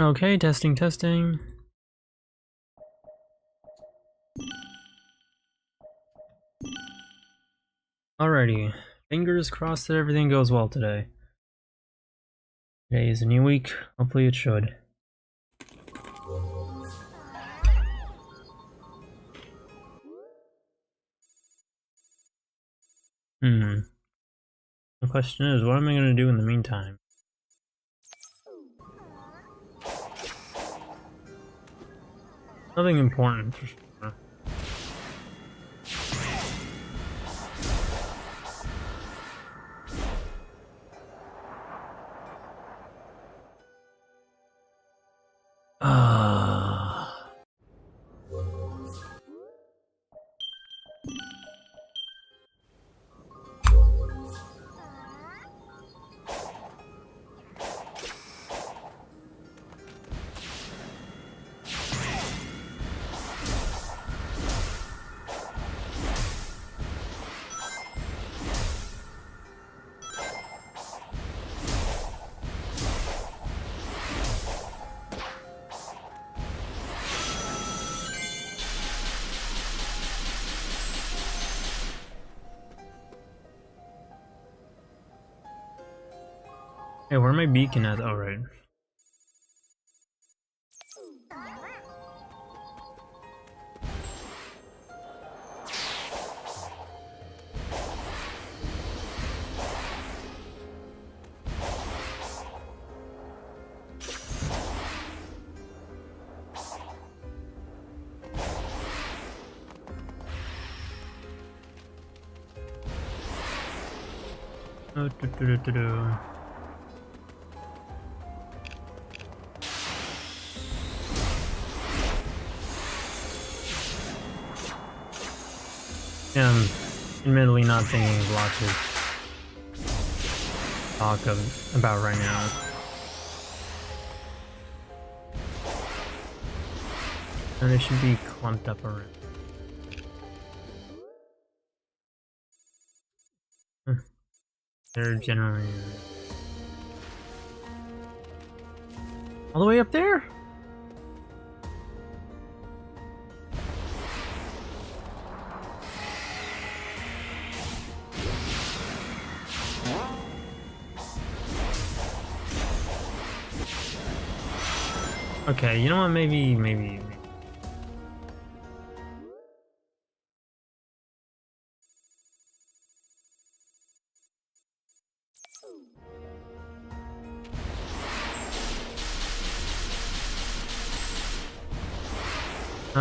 Okay, testing, testing. Alrighty, fingers crossed that everything goes well today. Today is a new week, hopefully it should. The question is, what am I going to do in the meantime? Nothing important for sure. Hey, where am I beacon at? Oh, right. Yeah, I'm admittedly not thinking of lots of talk about right now. And they should be clumped up around. They're generally all the way up there? Okay, you know what, maybe.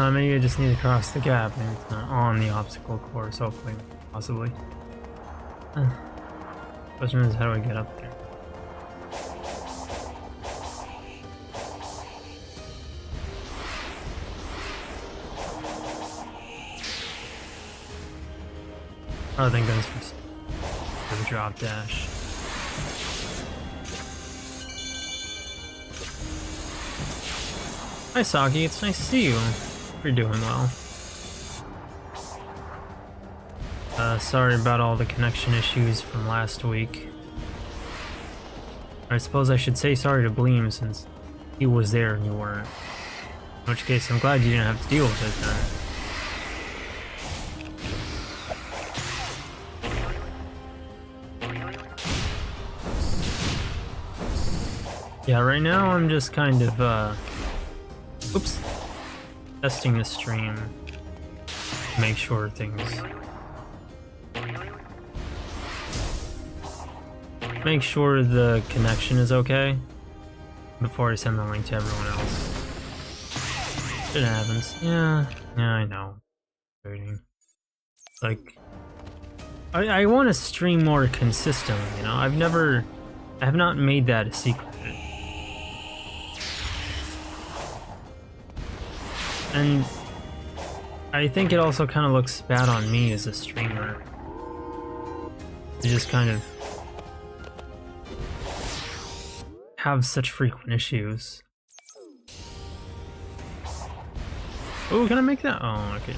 Maybe I just need to cross the gap and it's not on the obstacle course, hopefully, possibly. Question is, how do I get up there? Oh, thank goodness for the drop dash. Hi Saki, it's nice to see you. You're doing well. Sorry about all the connection issues from last week. I suppose I should say sorry to Bleem since he was there and you weren't. In which case, I'm glad you didn't have to deal with it then. Yeah, right now I'm just kind of, oops. Testing the stream. Make sure Make sure the connection is okay before I send the link to everyone else. It happens. Yeah, I know. Like, I want to stream more consistently, you know? I have not made that a secret. And I think it also kind of looks bad on me as a streamer to just kind of have such frequent issues. Oh, can I make that? Oh, okay.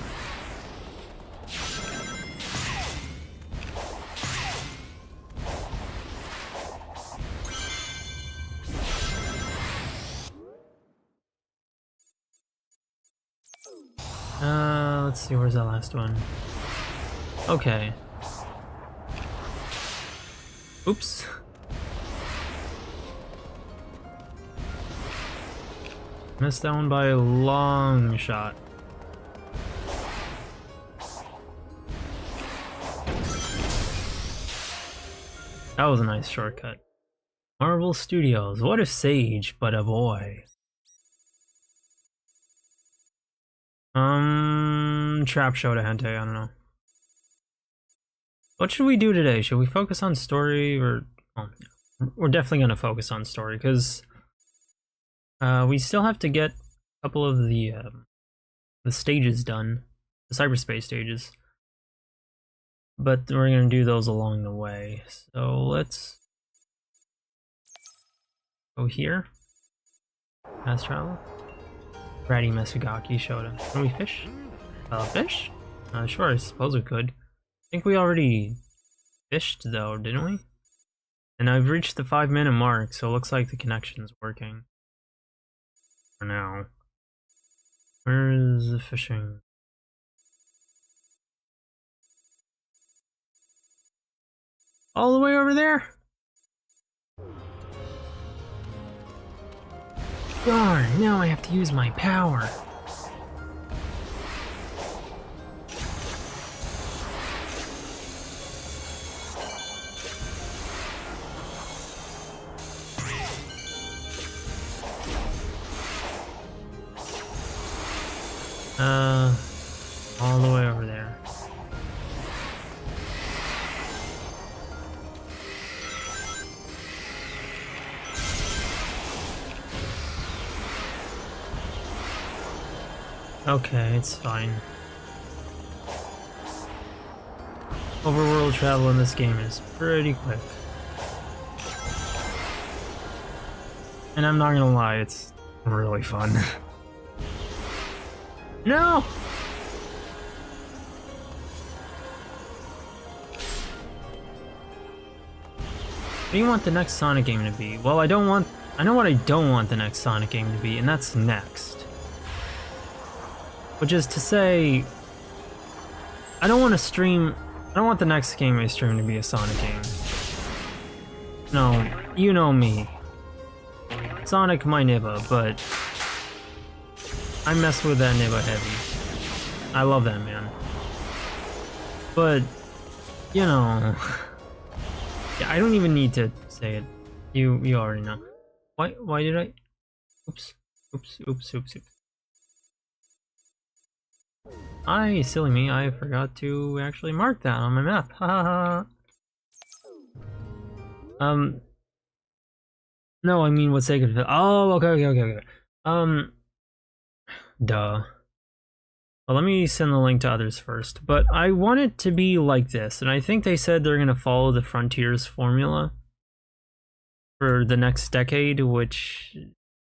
see, where's that last one? Okay. Oops. Missed that one by a long shot. That was a nice shortcut. Marvel Studios. What if Sage, but a boy? Trap show to hentai, I don't know. What should we do today? Should we focus on story or... Oh, we're definitely gonna focus on story, because we still have to get a couple of the stages done. The cyberspace stages. But we're gonna do those along the way. So let's go here. Fast travel. Ratty Mesugaki showed him. Can we fish? Fish? Sure, I suppose we could. I think we already fished though, didn't we? And I've reached the 5-minute mark, so it looks like the connection's working. For now. Where's the fishing? All the way over there? Darn, now I have to use my power. All the way over there. Okay, it's fine. Overworld travel in this game is pretty quick. And I'm not gonna lie, it's really fun. No! What do you want the next Sonic game to be? Well, I know what I don't want the next Sonic game to be, and that's Next. Which is to say, I don't want the next game I stream to be a Sonic game. No, you know me. Sonic my nibba, but I mess with that nibba heavy. I love that man. But, you know, yeah, I don't even need to say it. You already know. Why did I? Oops. Silly me, I forgot to actually mark that on my map. Ha No, I mean, what's sake of it? Oh, okay. Duh. Well, let me send the link to others first. But I want it to be like this, and I think they said they're gonna follow the Frontiers formula for the next decade, which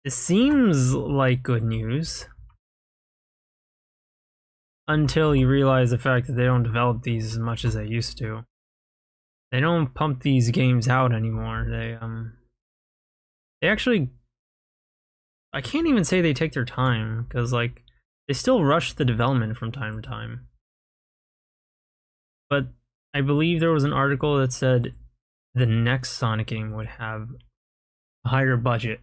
seems like good news. Until you realize the fact that they don't develop these as much as they used to. They don't pump these games out anymore. They actually, I can't even say they take their time, because like they still rush the development from time to time. But I believe there was an article that said the next Sonic game would have a higher budget.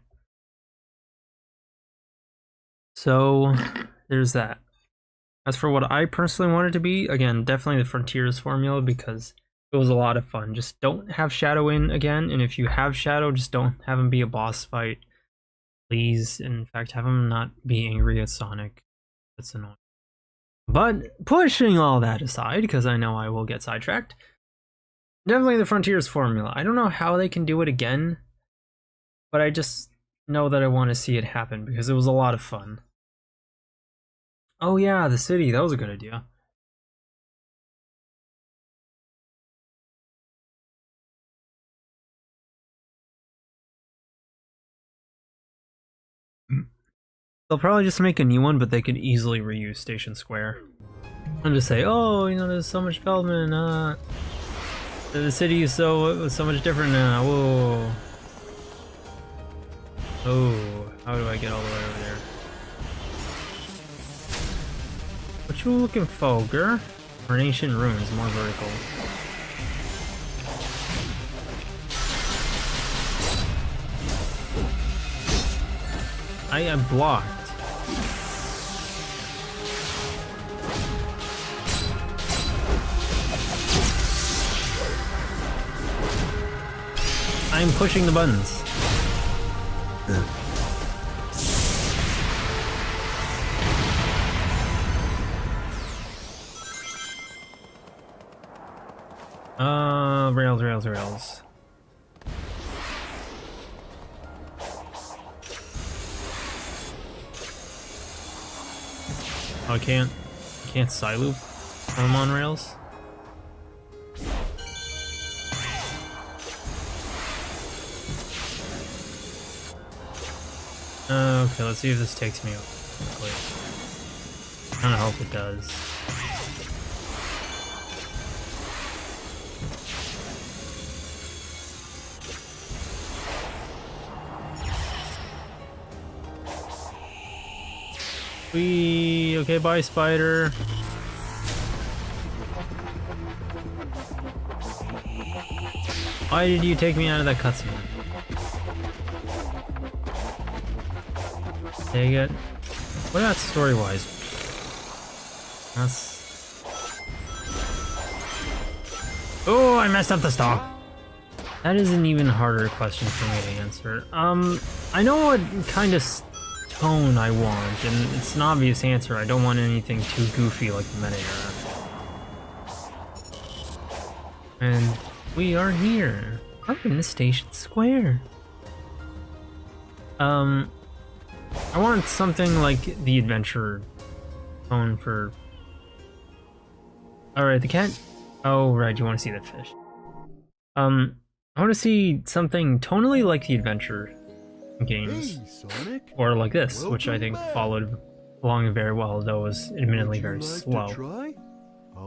So there's that. As for what I personally want it to be, again, definitely the Frontiers formula, because it was a lot of fun. Just don't have Shadow in again, and if you have Shadow, just don't have him be a boss fight. Please, in fact, have him not be angry at Sonic. That's annoying. But pushing all that aside, because I know I will get sidetracked, definitely the Frontiers formula. I don't know how they can do it again, but I just know that I want to see it happen, because it was a lot of fun. Oh yeah, the city, that was a good idea. They'll probably just make a new one, but they could easily reuse Station Square. And just say, oh, you know, there's so much development, the city is so much different now, whoa. Oh, how do I get all the way over there? What you looking for, girl? Or an ancient ruins, more vertical. I am blocked. I'm pushing the buttons. Rails. Oh, I can't side loop when I'm on rails. Okay, let's see if this takes me quickly. I kinda hope it does. Okay, bye, spider. Why did you take me out of that cutscene? Dang it. What about story-wise? That's... Oh, I messed up the stop. That is an even harder question for me to answer. I know what kind of tone I want, and it's an obvious answer. I don't want anything too goofy like the meta era. And we are here. Up in the station square. I want something like the adventure tone for... Alright, the cat... Oh, right, you want to see the fish. I want to see something tonally like the adventure games. Hey, Sonic. Or like this, Welcome which I think back. followed along very well, though it was admittedly very slow.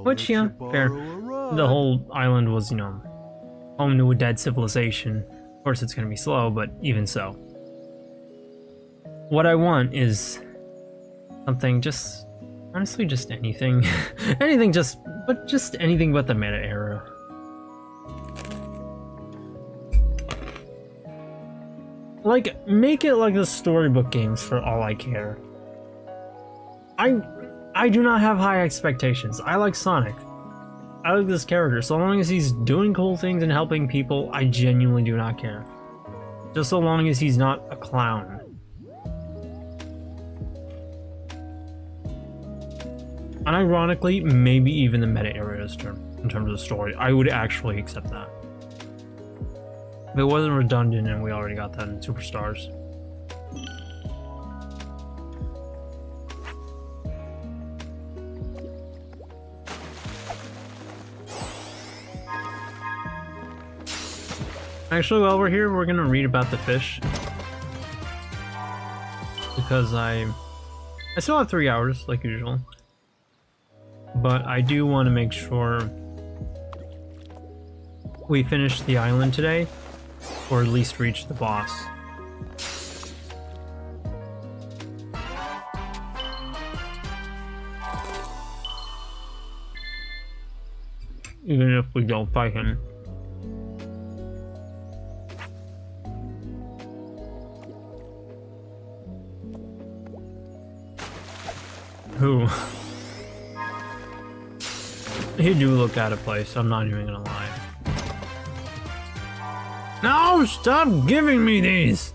Which, yeah, fair. The whole island was, you know, home to a dead civilization. Of course it's gonna be slow, but even so. What I want is something just... Honestly, just anything. Anything just anything but the meta era. Like, make it like the storybook games for all I care. I do not have high expectations. I like Sonic. I like this character. So long as he's doing cool things and helping people, I genuinely do not care. Just so long as he's not a clown. And ironically, maybe even the meta areas in terms of story, I would actually accept that. If it wasn't redundant and we already got that in Superstars. Actually, while we're here, we're gonna read about the fish. Because I still have 3 hours, like usual. But I do want to make sure we finish the island today, or at least reach the boss. Even if we don't fight him. Who? He do look out of place, I'm not even gonna lie. No! Stop giving me these!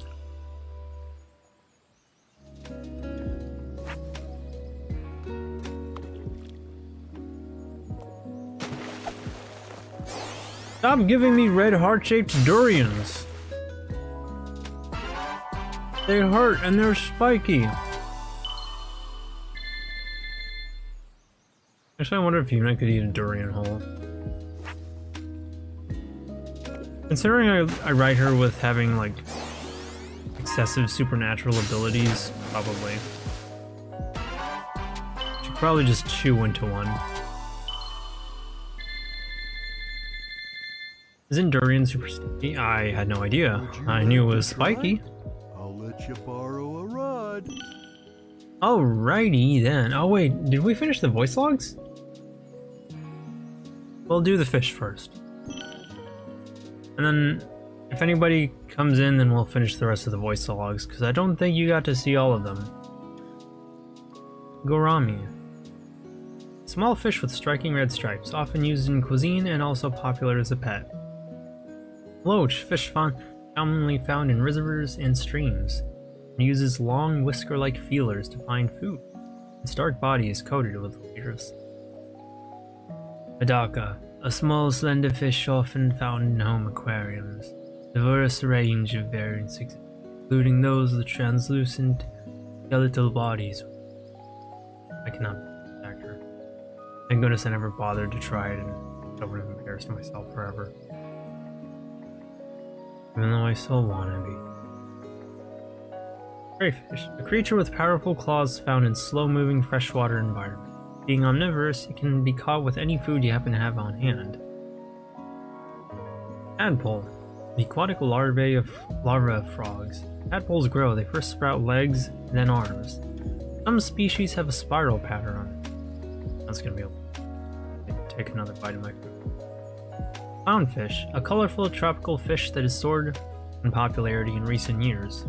Stop giving me red heart-shaped durians! They hurt and they're spiky. Actually, I wonder if Yu-nee could eat a durian whole. Considering I write her with having, like, excessive supernatural abilities, probably. She'd probably just chew into one. Isn't durian super sticky? I had no idea. I knew it was spiky. I'll let you borrow a rod. Alrighty then. Oh wait, did we finish the voice logs? We'll do the fish first. And then, if anybody comes in, then we'll finish the rest of the voice logs, because I don't think you got to see all of them. Gourami. Small fish with striking red stripes, often used in cuisine and also popular as a pet. Loach, fish commonly found in rivers and streams, and uses long whisker-like feelers to find food. Its dark body is coated with layers. Medaka, a small slender fish often found in home aquariums. Diverse range of variants exist, including those with translucent skeletal bodies. I cannot attack her. Thank goodness I never bothered to try it, and I would have embarrassed myself forever. Even though I still want to be. Crayfish, a creature with powerful claws found in slow-moving freshwater environments. Being omnivorous, it can be caught with any food you happen to have on hand. Tadpole, the aquatic larvae of frogs. Tadpoles grow, they first sprout legs, then arms. Some species have a spiral pattern on it. That's gonna be able to take another bite of my food. Clownfish, a colorful tropical fish that has soared in popularity in recent years.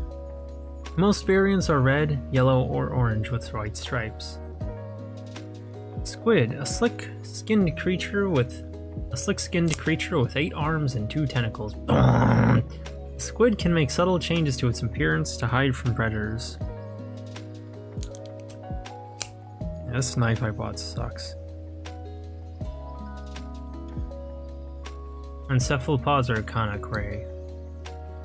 Most variants are red, yellow, or orange with white stripes. Squid, a slick-skinned creature with 8 arms and 2 tentacles. The squid can make subtle changes to its appearance to hide from predators. Yeah, this knife I bought sucks. And cephalopods are kinda cray.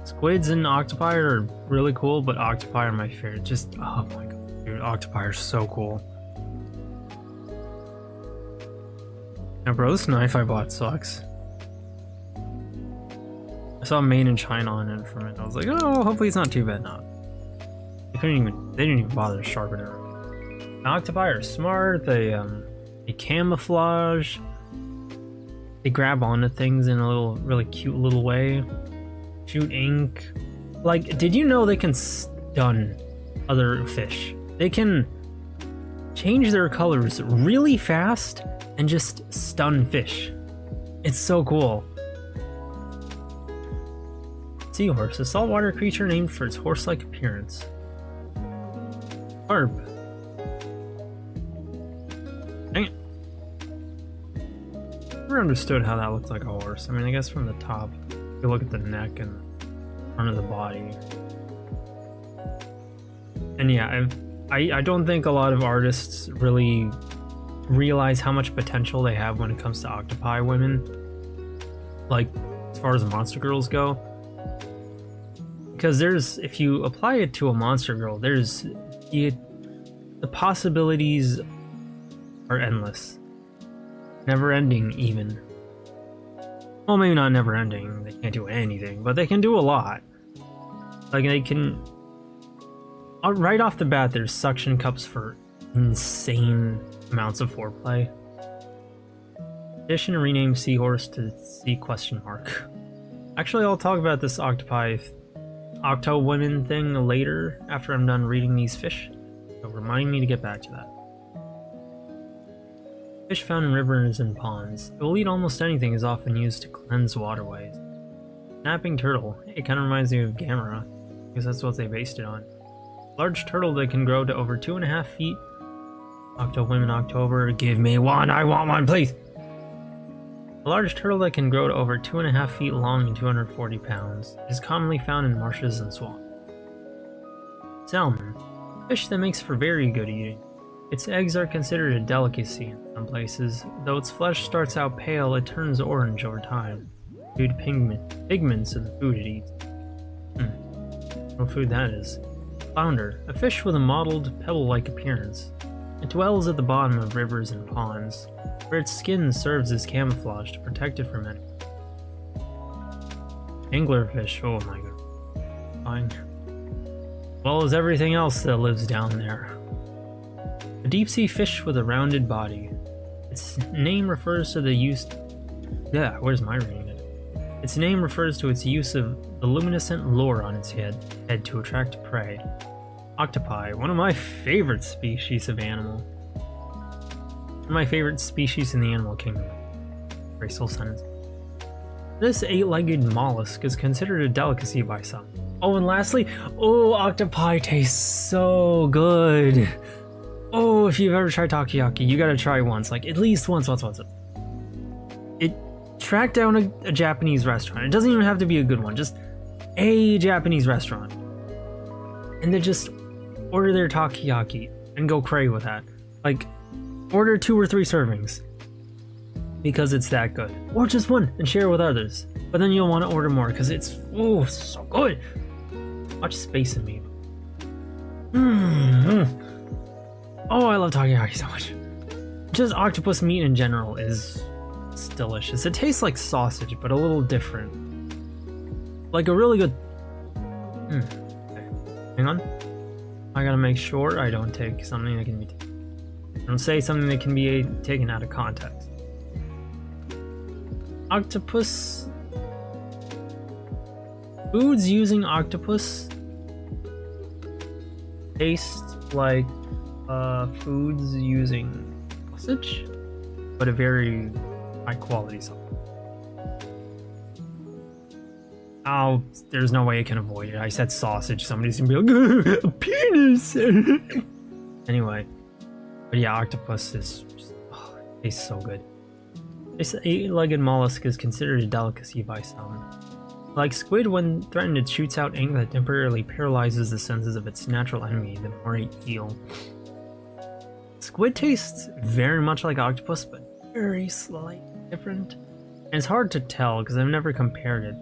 Squids and octopi are really cool, but octopi are my favorite. Just, oh my god, dude, octopi are so cool. Now, bro, this knife I bought sucks. I saw made in China on it from it. I was like, oh, hopefully it's not too bad now. They didn't even bother to sharpen it. Octopi are smart. They camouflage. They grab onto things in a really cute little way. Shoot ink. Like, did you know they can stun other fish? They can change their colors really fast and just stun fish. It's so cool. Seahorse, a saltwater creature named for its horse-like appearance. Carp. Dang it. Never understood how that looked like a horse. I mean, I guess from the top, you look at the neck and front of the body. And yeah, I don't think a lot of artists really realize how much potential they have when it comes to octopi women. Like, as far as monster girls go. Because if you apply it to a monster girl, the possibilities are endless. Never ending, even. Well, maybe not never ending, they can't do anything, but they can do a lot. Like, they can... Right off the bat, there's suction cups for insane amounts of foreplay. Addition, rename Seahorse to C question mark. Actually, I'll talk about this octo women thing later, after I'm done reading these fish. So remind me to get back to that. Fish found in rivers and ponds. It will eat almost anything, is often used to cleanse waterways. Snapping turtle. It kind of reminds me of Gamera, because that's what they based it on. Large turtle that can grow to over 2.5 feet. Octo women October, give me one, I want one, please! A large turtle that can grow to over 2.5 feet long and 240 pounds. It is commonly found in marshes and swamps. Salmon. Fish that makes for very good eating. Its eggs are considered a delicacy in some places. Though its flesh starts out pale, it turns orange over time, due to pigments in the food it eats. What food that is. Flounder, a fish with a mottled, pebble-like appearance. It dwells at the bottom of rivers and ponds, where its skin serves as camouflage to protect it from enemies. Anglerfish, oh my god. Fine. Well as everything else that lives down there. A deep-sea fish with a rounded body. Its name refers to the use... Yeah, where's my reading it? Its name refers to its use of the luminescent lure on its head to attract prey. Octopi, one of my favorite species of animal. One of my favorite species in the animal kingdom. Very soul sentence. This 8-legged mollusk is considered a delicacy by some. Oh, and lastly, oh, octopi tastes so good. Oh, if you've ever tried takoyaki, you gotta try once, like at least once. It tracked down a Japanese restaurant. It doesn't even have to be a good one, just a Japanese restaurant. And then just order their takoyaki and go cray with that. Like, order 2 or 3 servings because it's that good. Or just one and share with others. But then you'll want to order more because it's, oh, so good. Watch Space and Me. Oh, I love takoyaki so much. Just octopus meat in general is delicious. It tastes like sausage, but a little different. Like a really good... Okay. Hang on. I gotta make sure I don't take something that can be taken. Don't say something that can be taken out of context. Octopus... Foods using octopus taste like foods using sausage, but a very high quality sausage. Oh, there's no way I can avoid it. I said sausage, somebody's gonna be like, a penis! Anyway, but yeah, octopus is just, oh, it tastes so good. This 8-legged mollusk is considered a delicacy by some. Like squid, when threatened, it shoots out ink that temporarily paralyzes the senses of its natural enemy, the moray eel. Squid tastes very much like octopus, but very slightly different. And it's hard to tell because I've never compared it.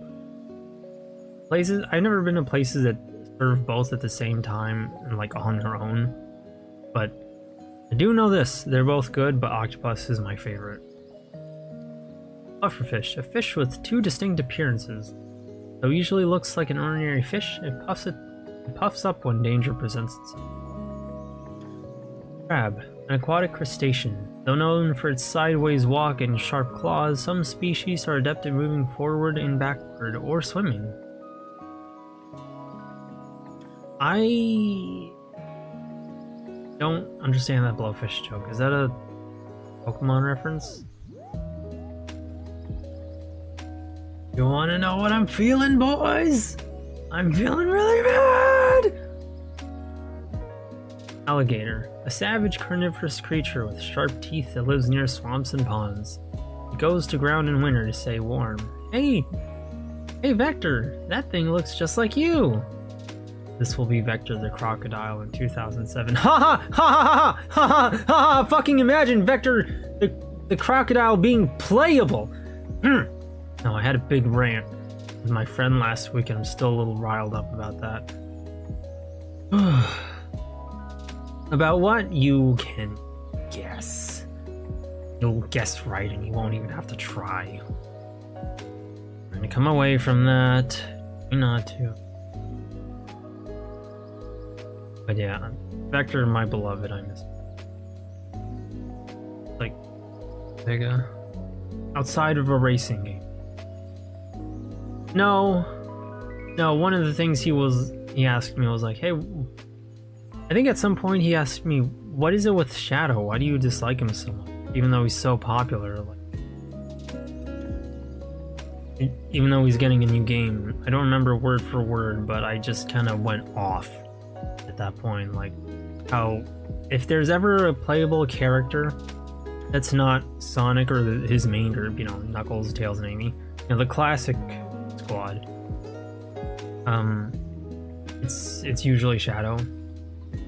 I've never been to places that serve both at the same time and like on their own. But I do know this, they're both good, but octopus is my favorite. Pufferfish, a fish with 2 distinct appearances. Though usually looks like an ordinary fish, it puffs up when danger presents itself. Crab, an aquatic crustacean. Though known for its sideways walk and sharp claws, some species are adept at moving forward and backward, or swimming. I don't understand that blowfish joke. Is that a Pokemon reference? You wanna know what I'm feeling, boys? I'm feeling really bad! Alligator, a savage carnivorous creature with sharp teeth that lives near swamps and ponds. It goes to ground in winter to stay warm. Hey Vector, that thing looks just like you! This will be Vector the crocodile in 2007. Ha ha ha ha ha ha ha ha! Fucking imagine Vector the crocodile being playable! No, I had a big rant with my friend last week and I'm still a little riled up about that. About what? You can guess. You'll guess right and you won't even have to try. I'm gonna come away from that. Try not to. But yeah, Vector, my beloved, I miss. Like, outside of a racing game. No, one of the things he asked me was like, hey, I think at some point he asked me, what is it with Shadow? Why do you dislike him so much? Even though he's so popular, like, even though he's getting a new game. I don't remember word for word, but I just kind of went off at that point, like, how if there's ever a playable character that's not Sonic or his main group, you know, Knuckles, Tails, and Amy, you know, the classic squad, it's usually Shadow,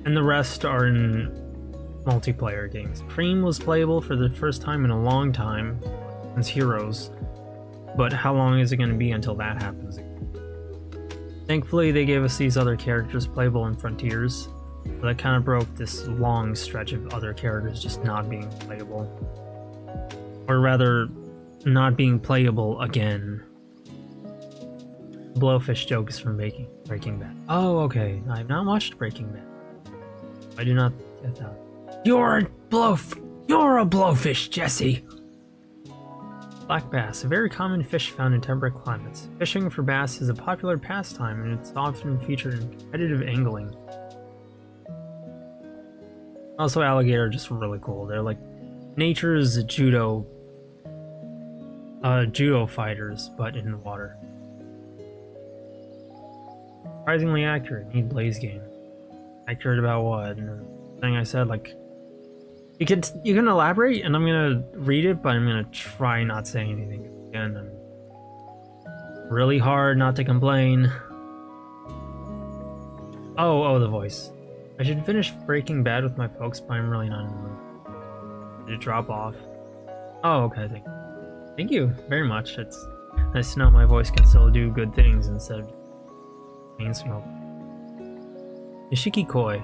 and the rest are in multiplayer games. Cream was playable for the first time in a long time since Heroes, but how long is it going to be until that happens again? Thankfully, they gave us these other characters playable in Frontiers, but that kind of broke this long stretch of other characters just not being playable, or rather, not being playable again. Blowfish joke is from Breaking Bad. Oh, okay. I have not watched Breaking Bad. I do not get that. You're a blowfish, Jesse! Black bass, a very common fish found in temperate climates. Fishing for bass is a popular pastime and it's often featured in competitive angling. Also, alligator are just really cool. They're like nature's judo fighters, but in the water. Surprisingly accurate. Need Blaze game. Accurate about what? And the thing I said, like, you can elaborate, and I'm gonna read it, but I'm gonna try not saying anything again. I'm really hard not to complain. Oh, the voice. I should finish Breaking Bad with my folks, but I'm really not in the mood. Did it drop off? Oh, okay. Thank you very much. It's nice to know my voice can still do good things instead of chain smoke. Nishiki koi.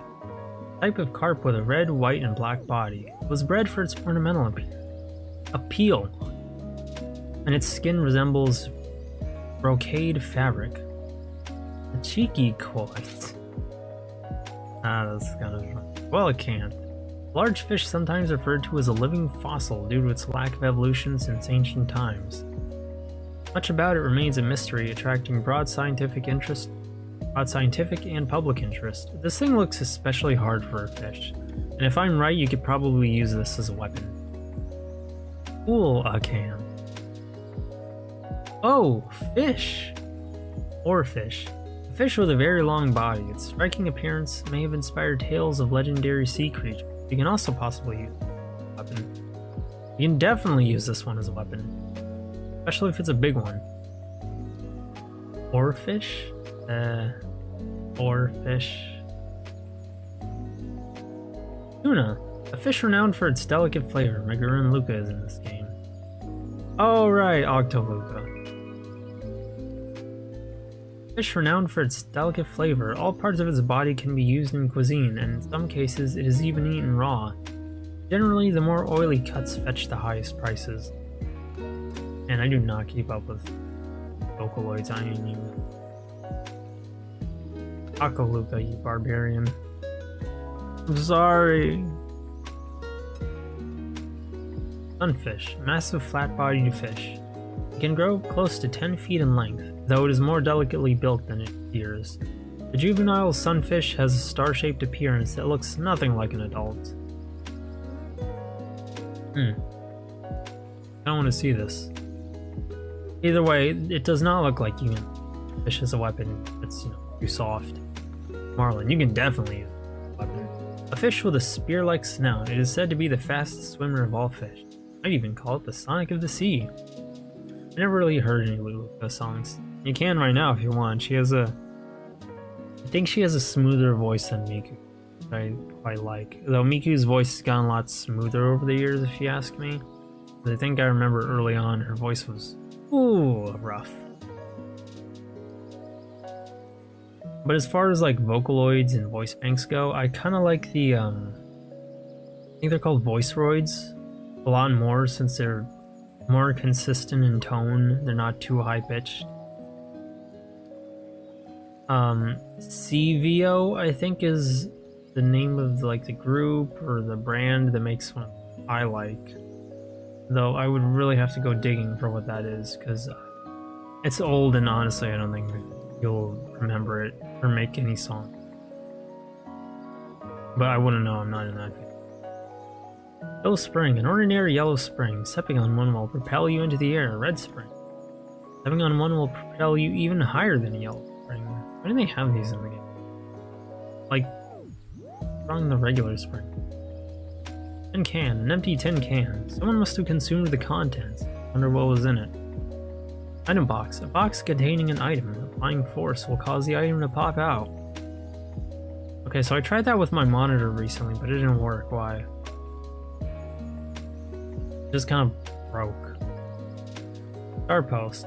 Type of carp with a red, white, and black body. It was bred for its ornamental appeal, and its skin resembles brocade fabric. A cheeky koi. That's kind of fun. Well, it can't. Large fish sometimes referred to as a living fossil due to its lack of evolution since ancient times. Much about it remains a mystery, attracting broad scientific and public interest. This thing looks especially hard for a fish, and if I'm right, you could probably use this as a weapon. Cool, a can. Oh, fish! Or fish. A fish with a very long body. Its striking appearance may have inspired tales of legendary sea creatures. You can also possibly use it as a weapon. You can definitely use this one as a weapon, especially if it's a big one. Or fish? Or fish. Tuna, a fish renowned for its delicate flavor. Megaroon Luca is in this game. Oh right, Octoluca. Fish renowned for its delicate flavor. All parts of its body can be used in cuisine, and in some cases it is even eaten raw. Generally, the more oily cuts fetch the highest prices. And I do not keep up with Vocaloids, I ain't even. Octoluca, you barbarian. I'm sorry. Sunfish, massive flat-bodied fish. It can grow close to 10 feet in length, though it is more delicately built than it appears. The juvenile sunfish has a star-shaped appearance that looks nothing like an adult. I don't want to see this. Either way, it does not look like you can fish as a weapon. It's, too soft. Marlin, you can definitely use a weapon. A fish with a spear-like snout. It is said to be the fastest swimmer of all fish. I'd even call it the Sonic of the Sea. I never really heard any Luca songs. You can right now if you want. I think she has a smoother voice than Miku, which I quite like. Though Miku's voice has gotten a lot smoother over the years, if you ask me. But I think I remember early on her voice was, rough. But as far as like Vocaloids and voice banks go, I kind of like the, I think they're called Voiceroids a lot more since they're more consistent in tone. They're not too high-pitched. CVO, I think, is the name of like the group or the brand that makes one I like. Though I would really have to go digging for what that is, because it's old and honestly I don't think you'll remember it or make any song. But I wouldn't know, I'm not in that game. Yellow Spring, an ordinary yellow spring. Stepping on one will propel you into the air. Red Spring. Stepping on one will propel you even higher than a yellow spring. Why do they have these in the game? Like, on the regular spring. Tin can, an empty tin can. Someone must have consumed the contents. Wonder what was in it. Item box, a box containing an item. Applying force will cause the item to pop out. Okay, so I tried that with my monitor recently, but it didn't work. Why? It just kind of broke. Star post.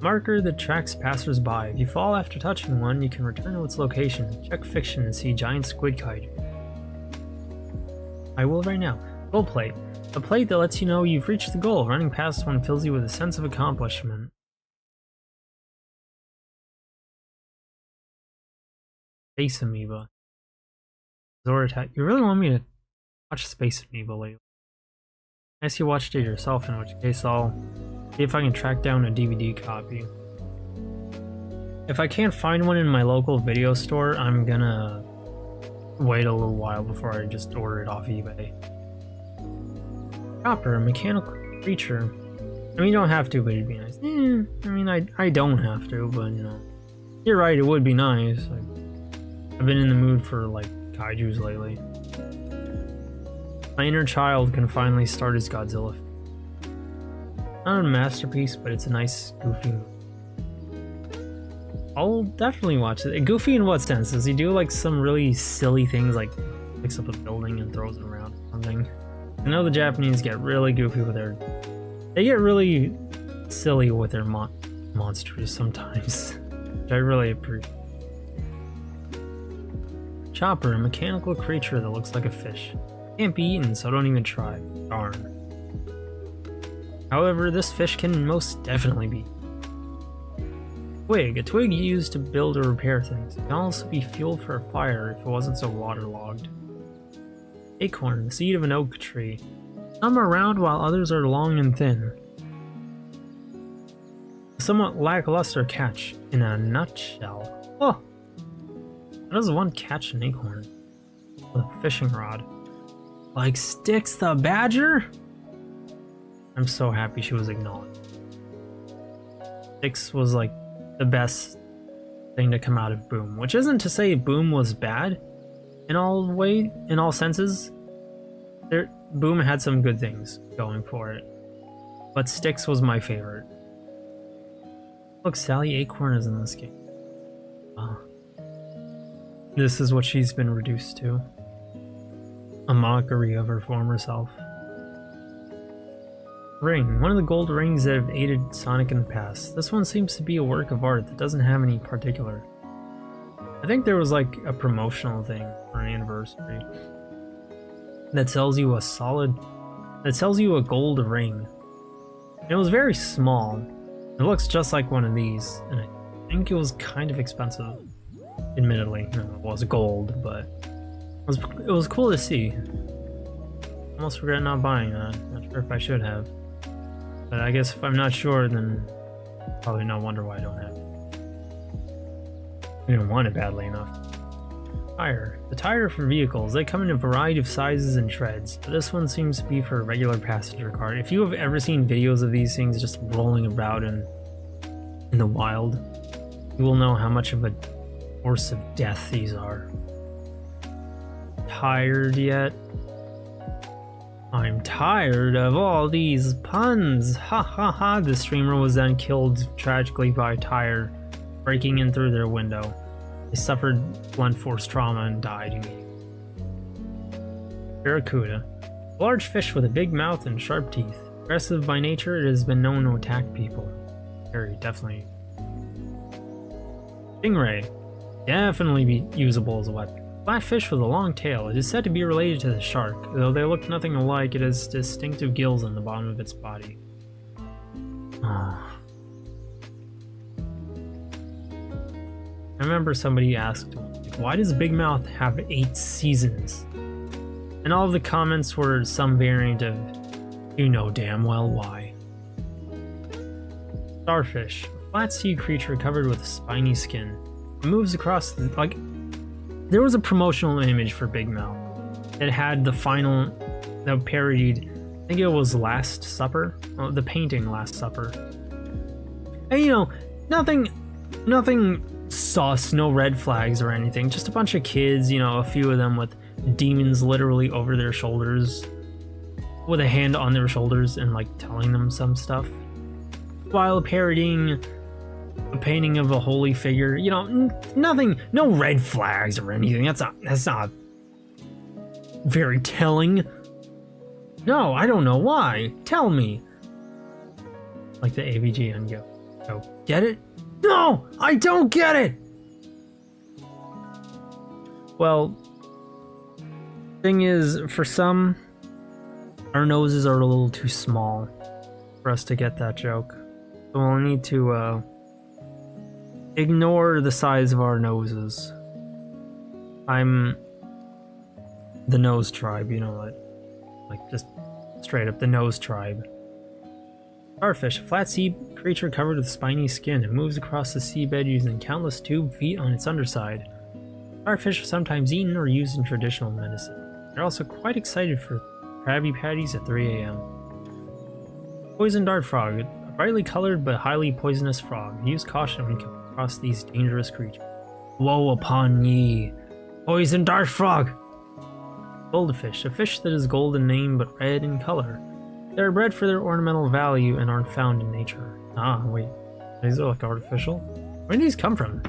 Marker that tracks passers-by. If you fall after touching one, you can return to its location. Check fiction and see giant squid kaiju. I will right now. Goal plate. A plate that lets you know you've reached the goal. Running past one fills you with a sense of accomplishment. Space Amoeba. Zoratat. You really want me to watch Space Amoeba lately? I guess you watched it yourself, in which case I'll see if I can track down a DVD copy. If I can't find one in my local video store, I'm gonna wait a little while before I just order it off eBay. Chopper, a mechanical creature. I mean, you don't have to, but it'd be nice. I mean, I don't have to, but you know. You're right, it would be nice. I've been in the mood for, like, kaijus lately. My inner child can finally start his Godzilla. Not a masterpiece, but it's a nice, goofy movie. I'll definitely watch it. Goofy in what sense? Does he do, like, some really silly things, like picks up a building and throws it around or something? I know the Japanese get really goofy with their... They get really silly with their monsters sometimes, which I really appreciate. Chopper, a mechanical creature that looks like a fish. Can't be eaten, so don't even try. Darn. However, this fish can most definitely be. Twig, a twig used to build or repair things. It can also be fuel for a fire if it wasn't so waterlogged. Acorn, the seed of an oak tree. Some are round while others are long and thin. A somewhat lackluster catch in a nutshell. Oh! How does one catch an acorn? With a fishing rod. Like Styx the Badger? I'm so happy she was acknowledged. Styx was like the best thing to come out of Boom, which isn't to say Boom was bad in all senses. Boom had some good things going for it, but Styx was my favorite. Look, Sally Acorn is in this game. This is what she's been reduced to. A mockery of her former self. Ring, one of the gold rings that have aided Sonic in the past. This one seems to be a work of art that doesn't have any particular. I think there was like a promotional thing for an anniversary that sells you a gold ring. It was very small. It looks just like one of these, and I think it was kind of expensive. Admittedly, it was gold, but it was cool to see. Almost regret not buying that. Not sure if I should have. But I guess if I'm not sure, then probably not wonder why I don't have it. I didn't want it badly enough. Tire. The tire for vehicles. They come in a variety of sizes and treads, but this one seems to be for a regular passenger car. If you have ever seen videos of these things just rolling about in the wild, you will know how much of a force of death these are. Tired yet? I'm tired of all these puns. Ha ha ha. The streamer was then killed tragically by a tire breaking in through their window. They suffered blunt force trauma and died immediately. Barracuda. A large fish with a big mouth and sharp teeth. Aggressive by nature, it has been known to attack people. Very definitely. Stingray. Definitely be usable as a weapon. Flat fish with a long tail. It is said to be related to the shark. Though they look nothing alike, it has distinctive gills on the bottom of its body. I remember somebody asked, why does Big Mouth have 8 seasons? And all of the comments were some variant of, you know damn well why. Starfish. A flat sea creature covered with spiny skin. It moves across the, like... There was a promotional image for Big Mouth that had the final, that parodied, I think it was Last Supper, the painting Last Supper. And you know, nothing sus, no red flags or anything, just a bunch of kids, you know, a few of them with demons literally over their shoulders, with a hand on their shoulders and like telling them some stuff, while parodying a painting of a holy figure. You know, nothing, no red flags or anything. That's not very telling. No, I don't know why. Tell me. Like the AVG and go, get it? No, I don't get it. Well, thing is, for some, our noses are a little too small for us to get that joke. So we'll need to ignore the size of our noses. I'm the nose tribe, you know what? Like just straight up the nose tribe. Starfish, a flat sea creature covered with spiny skin. It moves across the seabed using countless tube feet on its underside. Starfish are sometimes eaten or used in traditional medicine. They're also quite excited for Krabby Patties at 3 a.m. Poison dart frog, a brightly colored but highly poisonous frog. Use caution when coming across these dangerous creatures. Woe upon ye! Poison dart frog! Goldfish, a fish that is gold in name but red in color. They are bred for their ornamental value and aren't found in nature. Ah, wait. These are like artificial? Where do these come from?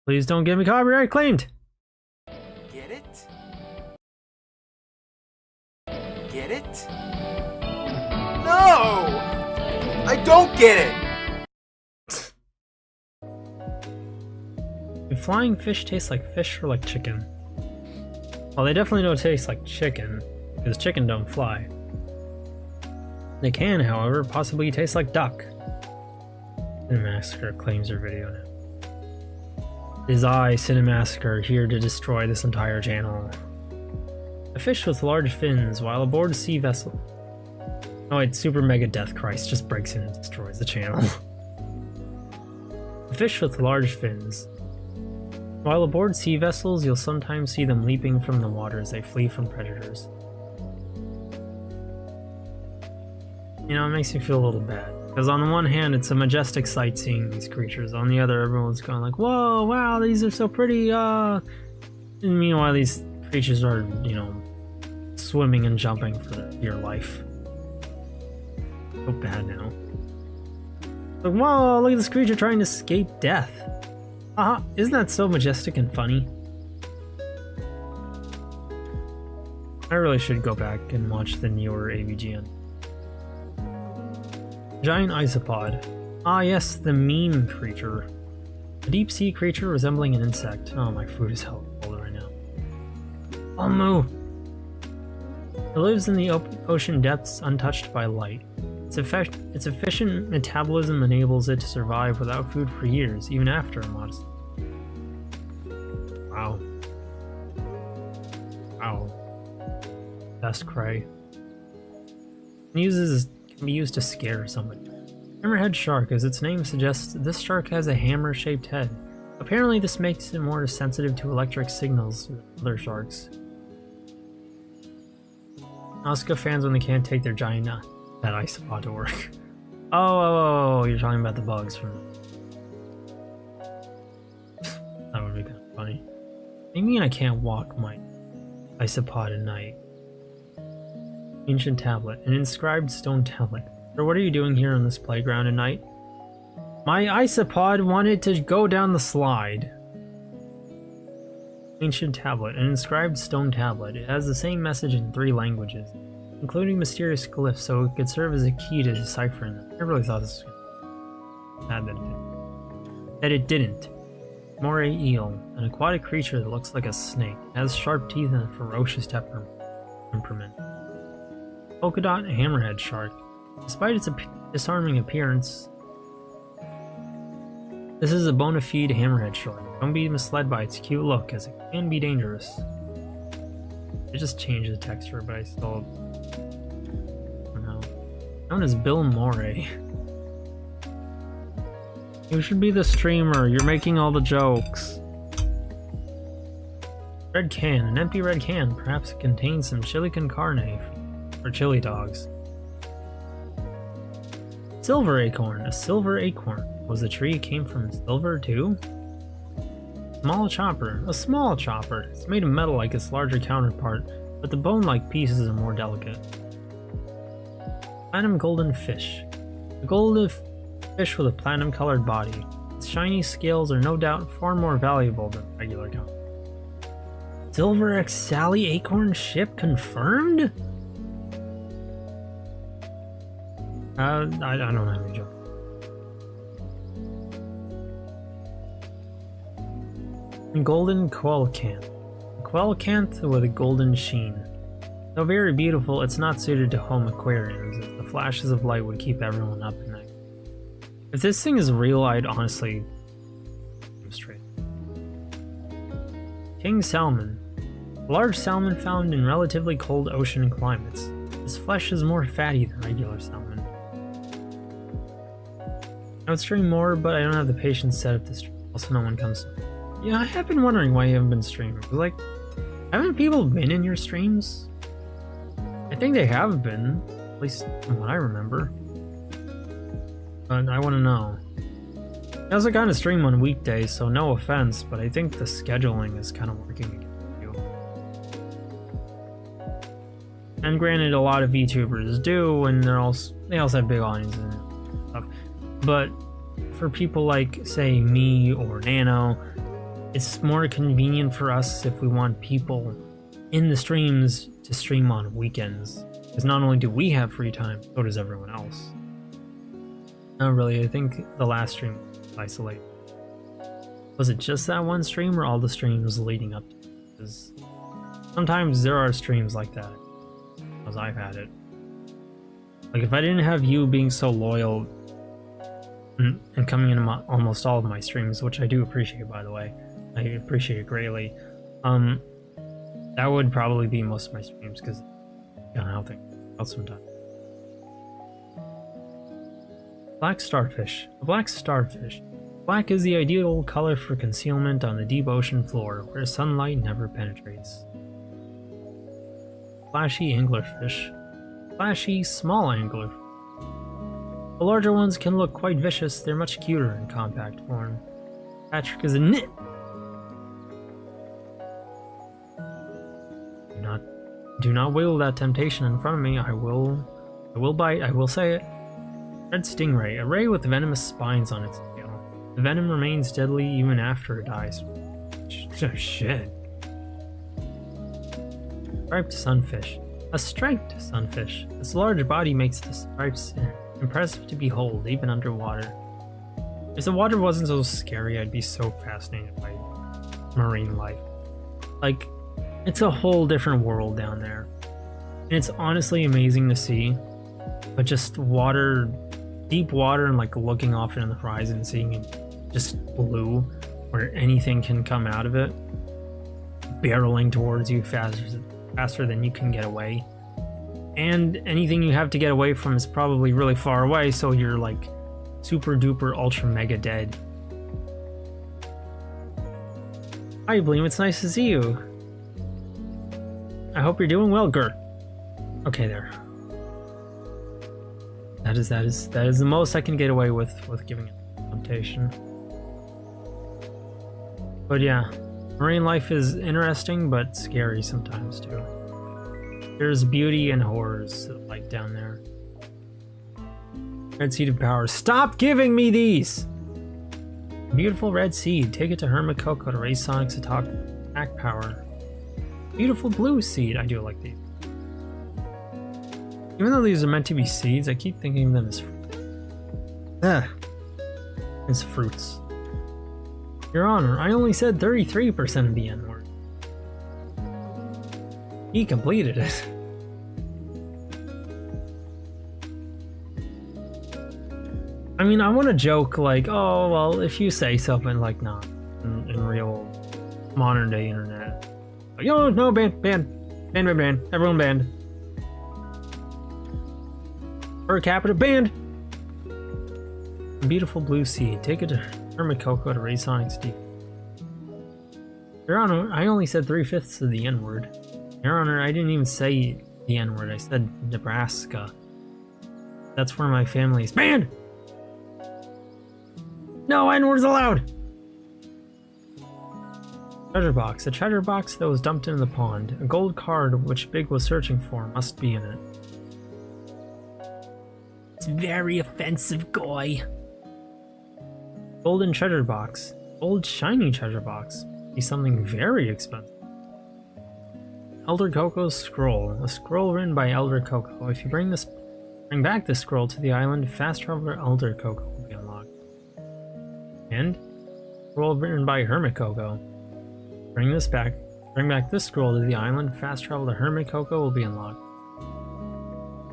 Please don't get me copyright claimed! Get it? Get it? No! I don't get it! Do flying fish taste like fish or like chicken? Well, they definitely don't taste like chicken, because chicken don't fly. They can, however, possibly taste like duck. Cinemassacre claims her video now. It is I, Cinemassacre, here to destroy this entire channel. A fish with large fins, while aboard a sea vessel. Oh wait, Super Mega Death Christ just breaks in and destroys the channel. A fish with large fins. While aboard sea vessels, you'll sometimes see them leaping from the water as they flee from predators. You know, it makes me feel a little bad. Because on the one hand, it's a majestic sight seeing these creatures. On the other, everyone's going like, whoa, wow, these are so pretty, And meanwhile, these creatures are, you know, swimming and jumping for dear life. So bad now. Like, whoa, look at this creature trying to escape death. Haha, isn't that so majestic and funny? I really should go back and watch the newer AVGN. Giant isopod. Ah yes, the meme creature. A deep sea creature resembling an insect. Oh, my food is hella cold right now. Oh, moo! It lives in the ocean depths untouched by light. Its efficient metabolism enables it to survive without food for years, even after a modest... Wow. Wow. Best cray. Can be used to scare somebody. Hammerhead shark, as its name suggests, this shark has a hammer-shaped head. Apparently this makes it more sensitive to electric signals than other sharks. Oscar fans when they can't take their giant that isopod to work. Oh, you're talking about the bugs from... That would be kind of funny. What do you mean I can't walk my isopod at night? Ancient tablet, an inscribed stone tablet. Or what are you doing here on this playground at night? My isopod wanted to go down the slide. Ancient tablet, an inscribed stone tablet. It has the same message in 3 languages, including mysterious glyphs, so it could serve as a key to deciphering them. I really thought this was sad that it didn't. Moray eel, an aquatic creature that looks like a snake. It has sharp teeth and a ferocious temperament. Polka dot hammerhead shark. Despite its disarming appearance, this is a bona fide hammerhead shark. Don't be misled by its cute look, as it can be dangerous. I just changed the texture, but I still don't know. Known as Bill Moray. You should be the streamer. You're making all the jokes. Red can. An empty red can. Perhaps it contains some chili con carne. Or chili dogs. Silver acorn. A silver acorn. Was the tree it came from silver too? Small chopper. A small chopper. It's made of metal like its larger counterpart, but the bone-like pieces are more delicate. Platinum golden fish. A golden fish with a platinum-colored body. Its shiny scales are no doubt far more valuable than regular count. Silver X Sally acorn ship confirmed? I don't have any joke. Golden coelacanth. A coelacanth with a golden sheen. Though very beautiful, it's not suited to home aquariums, as the flashes of light would keep everyone up at night. If this thing is real, I'd honestly... go straight. King salmon. A large salmon found in relatively cold ocean climates. Its flesh is more fatty than regular salmon. I would stream more, but I don't have the patience set up to stream. Also, no one comes. Yeah, I have been wondering why you haven't been streaming. Like, haven't people been in your streams? I think they have been, at least from what I remember. But I want to know. I also kind of stream on weekdays, so no offense, but I think the scheduling is kind of working against you. And granted, a lot of VTubers do, and they also have big audiences and stuff. But for people like, say, me or Nano, it's more convenient for us if we want people in the streams to stream on weekends. Because not only do we have free time, so does everyone else. Not really, I think the last stream was isolated. Was it just that one stream or all the streams leading up to it? Because sometimes there are streams like that, as I've had it. Like, if I didn't have you being so loyal and coming in almost all of my streams, which I do appreciate, by the way, I appreciate it greatly, that would probably be most of my streams, because I don't know how things out sometimes. Black starfish. A black starfish. Black is the ideal color for concealment on the deep ocean floor, where sunlight never penetrates. Flashy anglerfish. Flashy small anglerfish. The larger ones can look quite vicious, they're much cuter in compact form. Patrick is a nit! Do not wiggle that temptation in front of me. I will bite, I will say it. Red stingray, a ray with venomous spines on its tail. The venom remains deadly even after it dies. Shit. Striped sunfish. A striped sunfish. Its large body makes the stripes impressive to behold, even underwater. If the water wasn't so scary, I'd be so fascinated by marine life. Like, it's a whole different world down there. And it's honestly amazing to see. But just water, deep water, and like looking off into the horizon, seeing it just blue, where anything can come out of it, barreling towards you faster than you can get away. And anything you have to get away from is probably really far away, so you're like super duper ultra mega dead. Hi Bleem, it's nice to see you. I hope you're doing well, Gert. Okay, there. That is the most I can get away with giving it temptation. But yeah, marine life is interesting but scary sometimes too. There's beauty and horrors like down there. Red seed of power. Stop giving me these! Beautiful red seed. Take it to Hermit Coco to raise Sonic's attack power. Beautiful blue seed. I do like these. Even though these are meant to be seeds, I keep thinking of them as as fruits. Your Honor, I only said 33% of the N-word. He completed it. I mean, I want to joke like, oh, well, if you say something like not in real modern day internet. Like, oh, no, ban, everyone banned. Per capita banned. Beautiful blue seed. Take it to Hermit Coco to raise Sonic's deep. Your Honor, I only said 3/5 of the N-word. Your Honor, I didn't even say the N-word. I said Nebraska. That's where my family is banned. No N-words allowed. Treasure box. A treasure box that was dumped into the pond. A gold card which Big was searching for must be in it. It's very offensive, guy. Golden treasure box. Gold shiny treasure box. Be something very expensive. Elder Coco's scroll. A scroll written by Elder Coco. If you bring back this scroll to the island, fast traveler Elder Coco will be unlocked. And scroll written by Hermit Coco. Bring back this scroll to the island, fast travel to Hermit Coco will be unlocked.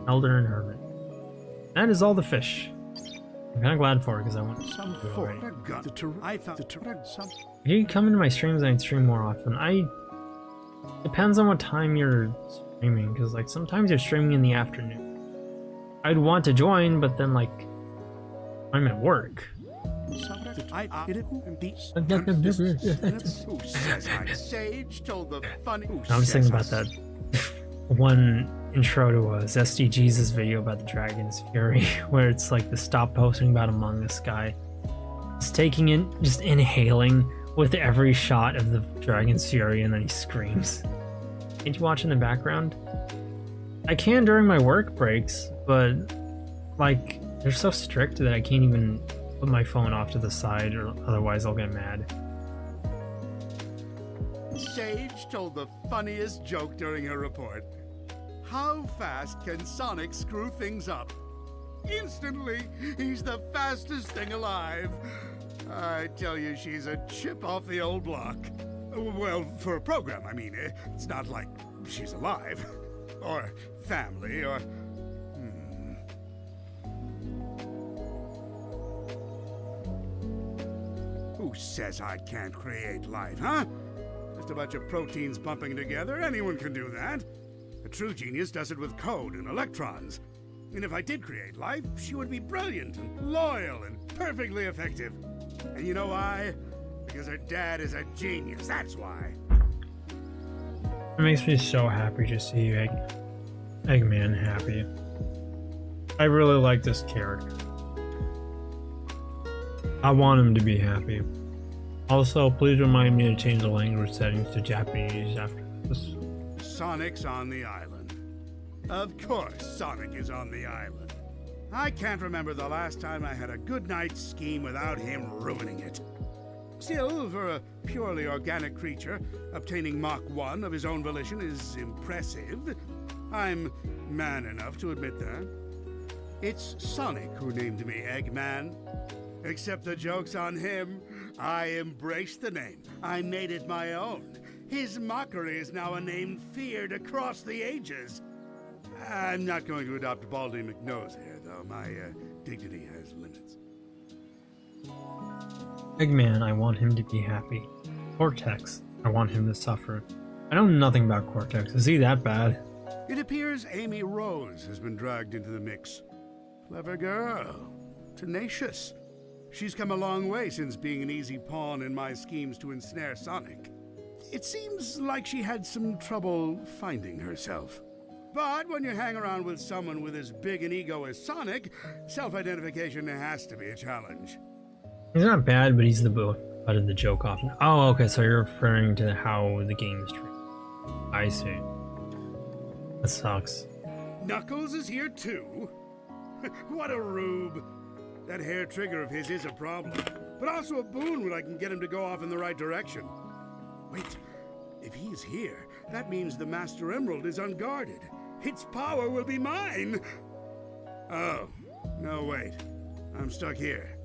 Elder and Hermit. That is all the fish. I'm kind of glad for it because I want to. If you come into my streams, I'd stream more often. Depends on what time you're streaming, because like sometimes you're streaming in the afternoon. I'd want to join, but then like I'm at work. Who says I'm Sage told the funny. I was thinking about that one intro to SDG's video about the Dragon's Fury, where it's like the stop posting about Among Us guy. It's taking in, just inhaling with every shot of the Dragon's Fury, and then he screams. Can't you watch in the background? I can during my work breaks, but like they're so strict that I can't even put my phone off to the side, or otherwise I'll get mad. Sage told the funniest joke during her report. How fast can Sonic screw things up? Instantly, he's the fastest thing alive. I tell you, she's a chip off the old block. Well, for a program, I mean. It's not like she's alive. Or family, or... Who says I can't create life, huh? Just a bunch of proteins pumping together, anyone can do that. A true genius does it with code and electrons. And if I did create life, she would be brilliant and loyal and perfectly effective. And you know why? Because her dad is a genius, that's why. It makes me so happy to see Eggman happy. I really like this character. I want him to be happy. Also, please remind me to change the language settings to Japanese after this. Sonic's on the island. Of course Sonic is on the island. I can't remember the last time I had a good night's scheme without him ruining it. Still, for a purely organic creature, obtaining Mach 1 of his own volition is impressive. I'm man enough to admit that. It's Sonic who named me Eggman. Except the joke's on him. I embraced the name. I made it my own. His mockery is now a name feared across the ages. I'm not going to adopt Baldy McNose here, though. My dignity has limits. Eggman, I want him to be happy. Cortex, I want him to suffer. I know nothing about Cortex. Is he that bad? It appears Amy Rose has been dragged into the mix. Clever girl. Tenacious. She's come a long way since being an easy pawn in my schemes to ensnare Sonic. It seems like she had some trouble finding herself. But when you hang around with someone with as big an ego as Sonic, self-identification has to be a challenge. He's not bad, but he's the butt of the joke often. Oh, okay, so you're referring to how the game is treated. I see. That sucks. Knuckles is here too? What a rube. That hair trigger of his is a problem, but also a boon when I can get him to go off in the right direction. Wait, if he's here, that means the Master Emerald is unguarded. Its power will be mine! Oh, no wait. I'm stuck here.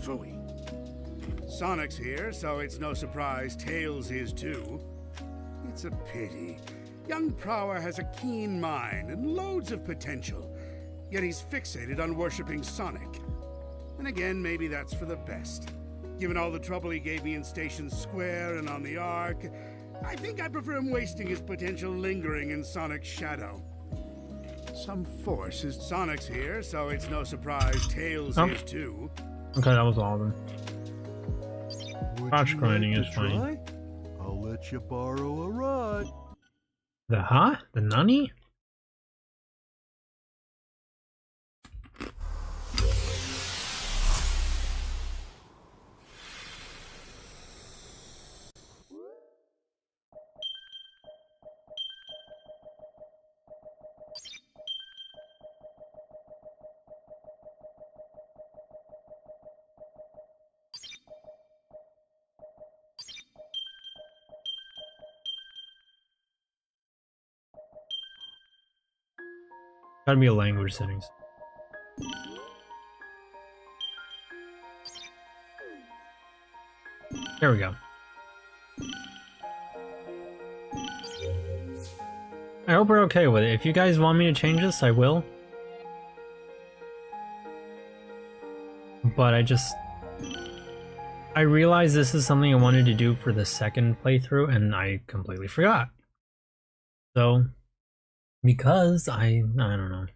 Phooey. Sonic's here, so it's no surprise Tails is too. It's a pity. Young Prower has a keen mind and loads of potential, yet he's fixated on worshipping Sonic. And again, maybe that's for the best. Given all the trouble he gave me in Station Square and on the Ark, I think I prefer him wasting his potential lingering in Sonic's shadow. Some force is... Sonic's here, so it's no surprise Tails is too. Okay, that was all of them. Crotch grinding is fine. Try? I'll let you borrow a ride. The huh? The nunny? Gotta be a language settings. There we go. I hope we're okay with it. If you guys want me to change this, I will. But I realized this is something I wanted to do for the second playthrough, and I completely forgot. So, because I don't know.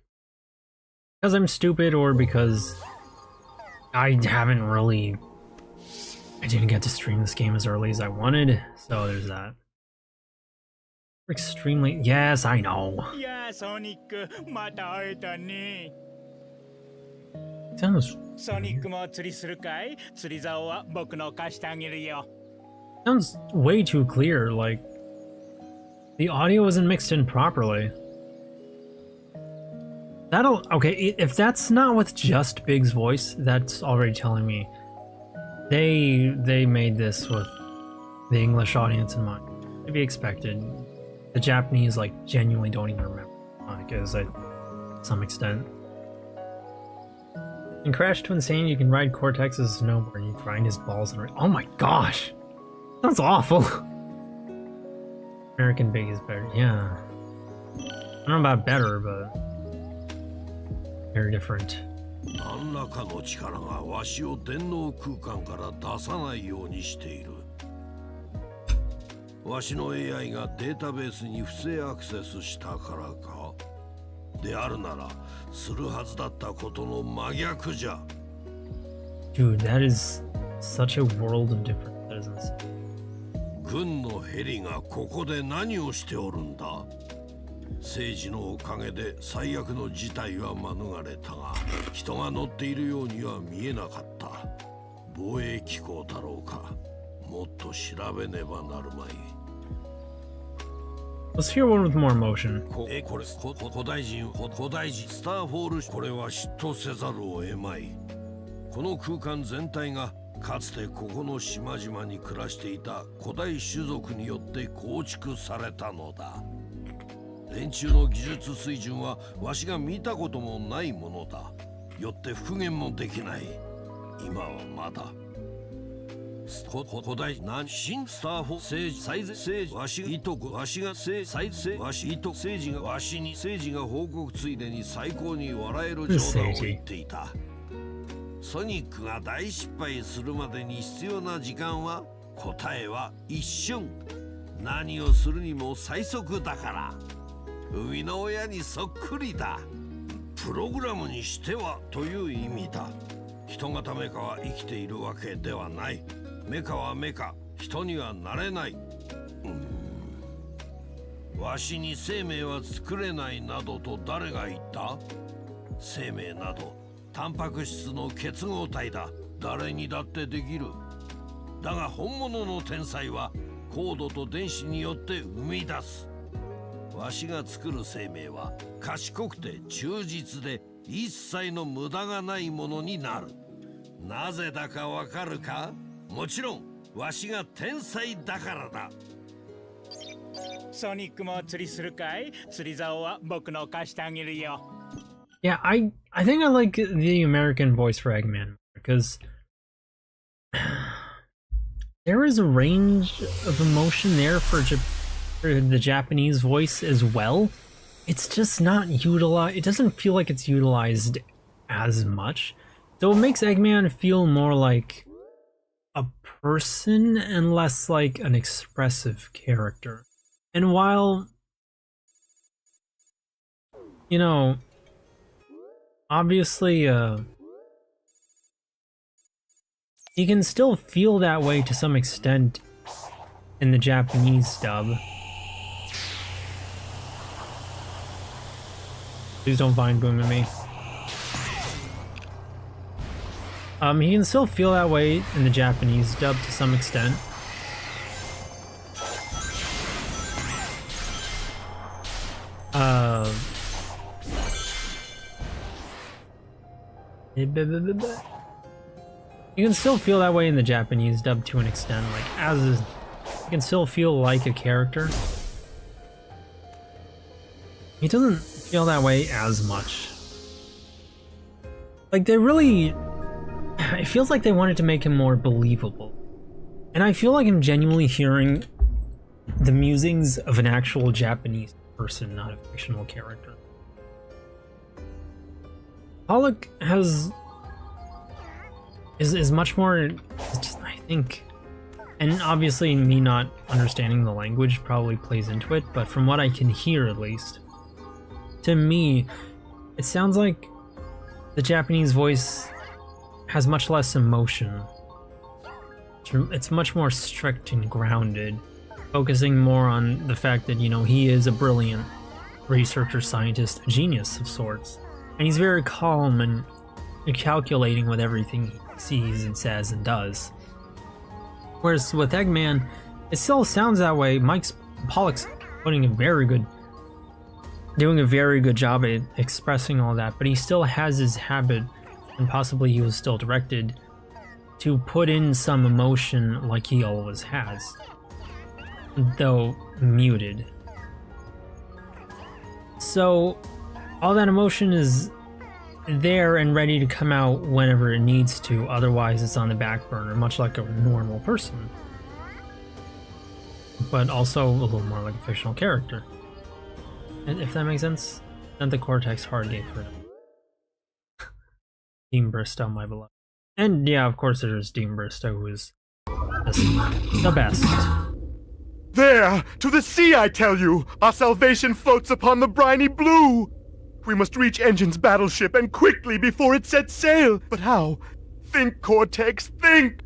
Because I'm stupid, or because I didn't get to stream this game as early as I wanted, so there's that. Extremely, yes, I know. Sounds ソニックも釣りするかい？釣り竿は僕の貸してあげるよ。 sounds way too clear, like the audio isn't mixed in properly. Okay, if that's not with just Big's voice, that's already telling me they made this with the English audience in mind. To be expected. The Japanese like genuinely don't even remember because to some extent. In Crash to Insane, you can ride Cortex's snowboard and you grind his balls and oh my gosh! Sounds awful! American Big is better, yeah. I don't know about better, but very different. 何らかの力がわしを電脳空間から出さないようにしている。わしの AI がデータベースに不正アクセスしたからか？であるなら、するはずだったことの真逆じゃ。Dude, that is such a world of difference. That is insane. 軍のヘリがここで何をしておるんだ？政治のおかげで最悪の事態は免れたが、人が乗っているようには見えなかった。防衛機構だろうか。もっと調べねばなるまい。Let's hear one with more emotion. これ、古代人、スターフォール、これは嫉妬せざるを得まい。この空間全体がかつてここの島々に暮らしていた古代種族によって構築されたのだ。連中の技術水準はわしが見たこともないものだ。よって復元もできない。今はまだ。古代南新スターフォ政治最善政治わしいとこわしが最善わしいと政治がわしに政治が報告ついでに最高に笑える冗談を言っていた。ソニックが大失敗するまでに必要な時間は答えは一瞬。何をするにも最速だから。生みの親にそっくりだ。プログラムにしてはという意味だ。人型メカは生きているわけではない。メカはメカ、人にはなれない。わしに生命は作れないなどと誰が言った？生命などタンパク質の結合体だ。誰にだってできる。だが本物の天才はコードと電子によって生み出す。わしが作る生命は賢くて忠実で一切の無駄がないものになる。なぜだかわかるか？もちろんわしが天才だからだ。ソニックも釣りするかい？釣り竿は僕の貸してあげるよ。Yeah, I think I like the American voice for Eggman because there is a range of emotion there for the Japanese voice as well. It's just not utilized. It doesn't feel like it's utilized as much. So it makes Eggman feel more like a person and less like an expressive character. And while, you know, obviously, you can still feel that way to some extent in the Japanese dub. Please don't find Boom at me. You can still feel that way in the Japanese dub to some extent. You can still feel that way in the Japanese dub to an extent, like you can still feel like a character. He doesn't feel that way as much. Like they really, it feels like they wanted to make him more believable. And I feel like I'm genuinely hearing the musings of an actual Japanese person, not a fictional character. Pollock is much more, just, I think, and obviously me not understanding the language probably plays into it, but from what I can hear at least, to me, it sounds like the Japanese voice has much less emotion. It's much more strict and grounded, focusing more on the fact that, you know, he is a brilliant researcher, scientist, a genius of sorts. And he's very calm and calculating with everything he sees and says and does. Whereas with Eggman, it still sounds that way. Pollock's doing a very good job at expressing all that, but he still has his habit, and possibly he was still directed to put in some emotion like he always has, though muted. So all that emotion is there and ready to come out whenever it needs to, otherwise it's on the back burner, much like a normal person. But also a little more like a fictional character. And if that makes sense, then the Cortex hard gave for him. Dean Bristow, my beloved. And yeah, of course there's Dean Bristow, who is the best. There! To the sea, I tell you! Our salvation floats upon the briny blue! We must reach Engine's battleship, and quickly before it sets sail! But how? Think, Cortex, think!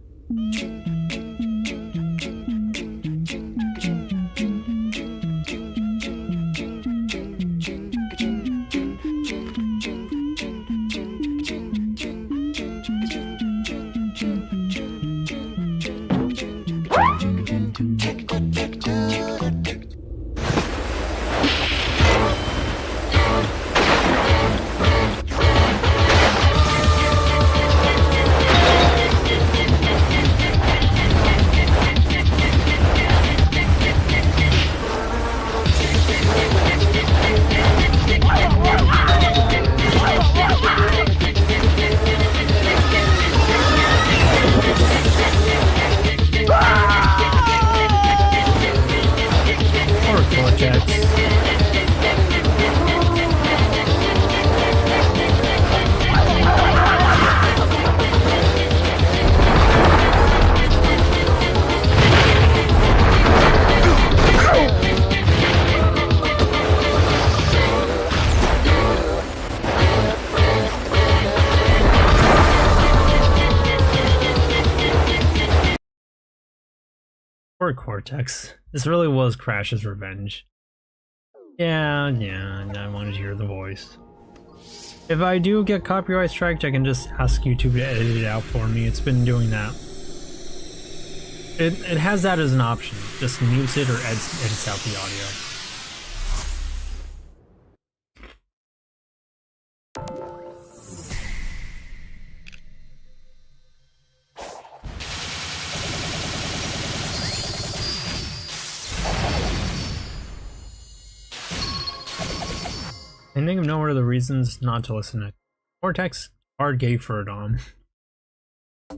Poor Cortex. This really was Crash's revenge. Yeah, I wanted to hear the voice. If I do get copyright striked, I can just ask YouTube to edit it out for me. It's been doing that. It has that as an option. Just mutes it or edits out the audio. I think of no other reasons not to listen to Cortex. Hard gay for it on. I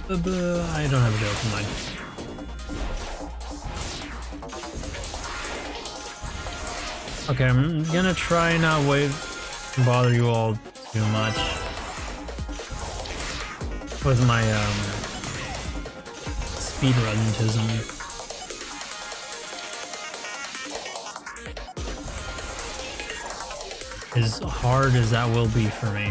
don't have a joke in mind. Okay, I'm gonna try not bother you all too much with my speedruntism. As hard as that will be for me.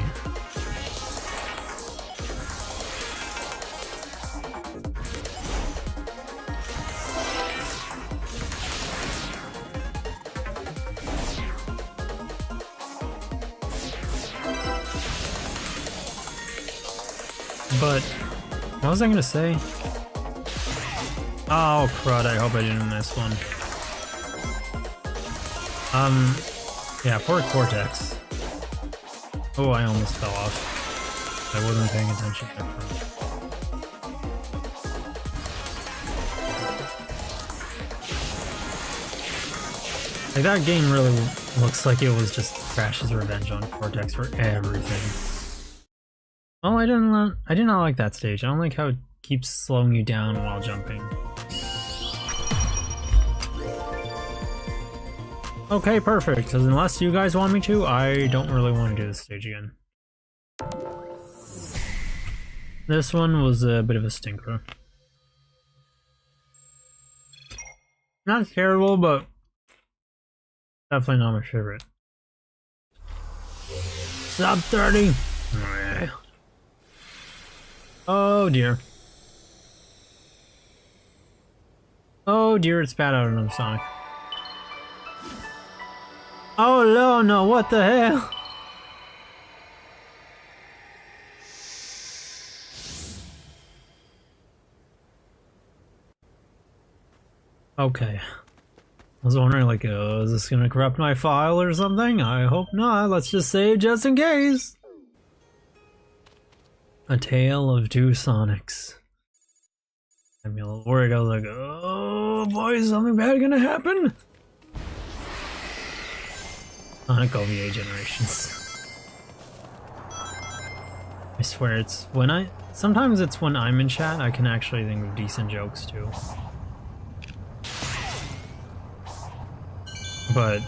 But what was I gonna say? Oh crud, I hope I didn't miss one. Yeah, poor Cortex. Oh, I almost fell off. I wasn't paying attention at first. Like, that game really looks like it was just Crash's revenge on Cortex for everything. Oh, I did not like that stage. I don't like how it keeps slowing you down while jumping. Okay, perfect, because unless you guys want me to, I don't really want to do this stage again. This one was a bit of a stinker. Not terrible, but definitely not my favorite. Sub 30! Oh dear. Oh dear, it spat out another Sonic. Oh no, no, what the hell? Okay. I was wondering, like, is this gonna corrupt my file or something? I hope not. Let's just save just in case. A tale of two Sonics. I'm a little worried. I was like, oh boy, is something bad gonna happen? Sonic OVA generations. I swear it's when sometimes it's when I'm in chat, I can actually think of decent jokes too. But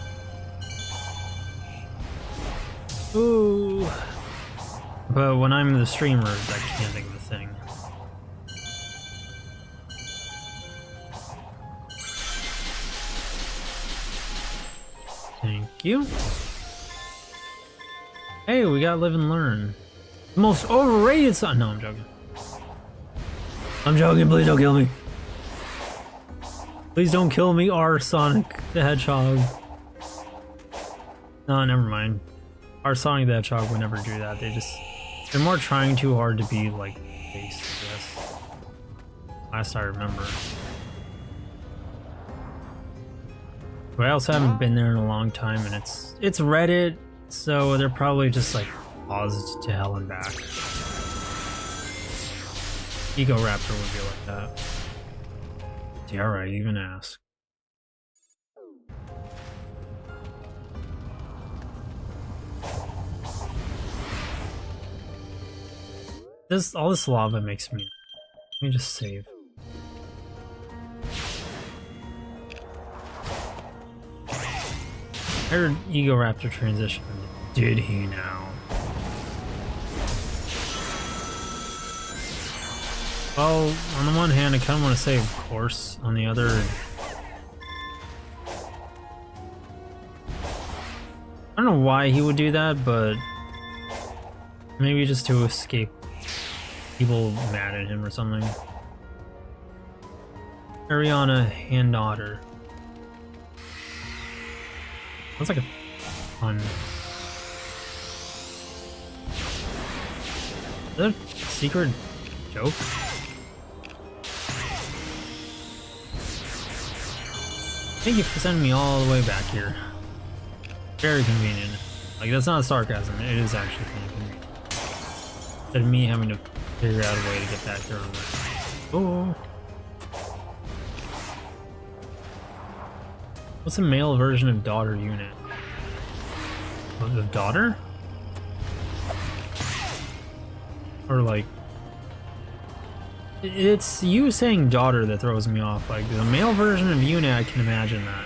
ooh, but when I'm the streamer, I can't think of a thing. Thank you. Hey, we got live and learn. The most overrated son. No, I'm joking. I'm joking. Please don't kill me. Please don't kill me, R. Sonic the Hedgehog. No, never mind. R. Sonic the Hedgehog would never do that. They're more trying too hard to be like based, I guess. Last I remember. But I also haven't been there in a long time, and it's Reddit, so they're probably just like paused to hell and back. Ego Raptor would be like that. Dare I even ask? All this lava makes me. Let me just save. I heard Ego Raptor transition. Did he now? Well, on the one hand, I kind of want to say, of course. On the other, I don't know why he would do that, but maybe just to escape people mad at him or something. Ariana hand otter. Sounds like a pun. Is that a secret joke? Thank you for sending me all the way back here. Very convenient. Like, that's not sarcasm, it is actually kind of convenient. Instead of me having to figure out a way to get back here on that. Oh. What's a male version of daughter unit? Of daughter? Or like... It's you saying daughter that throws me off. Like, the male version of Yu-nee, I can imagine that.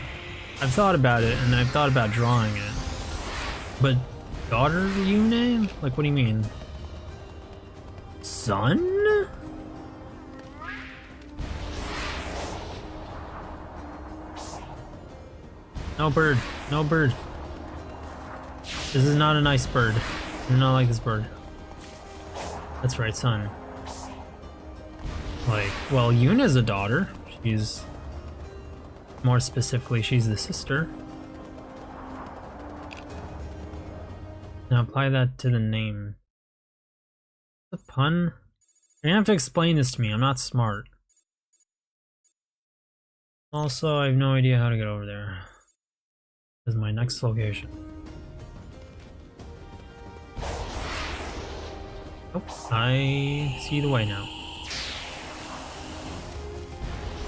I've thought about it, and I've thought about drawing it. But daughter Yu-nee? Like, what do you mean? Son? No bird. No bird. This is not a nice bird. I do not like this bird. That's right, son. Like, well, Yuna's a daughter. She's... More specifically, she's the sister. Now apply that to the name. The pun? You're gonna have to explain this to me. I'm not smart. Also, I have no idea how to get over there. This is my next location. Oh, I see the way now.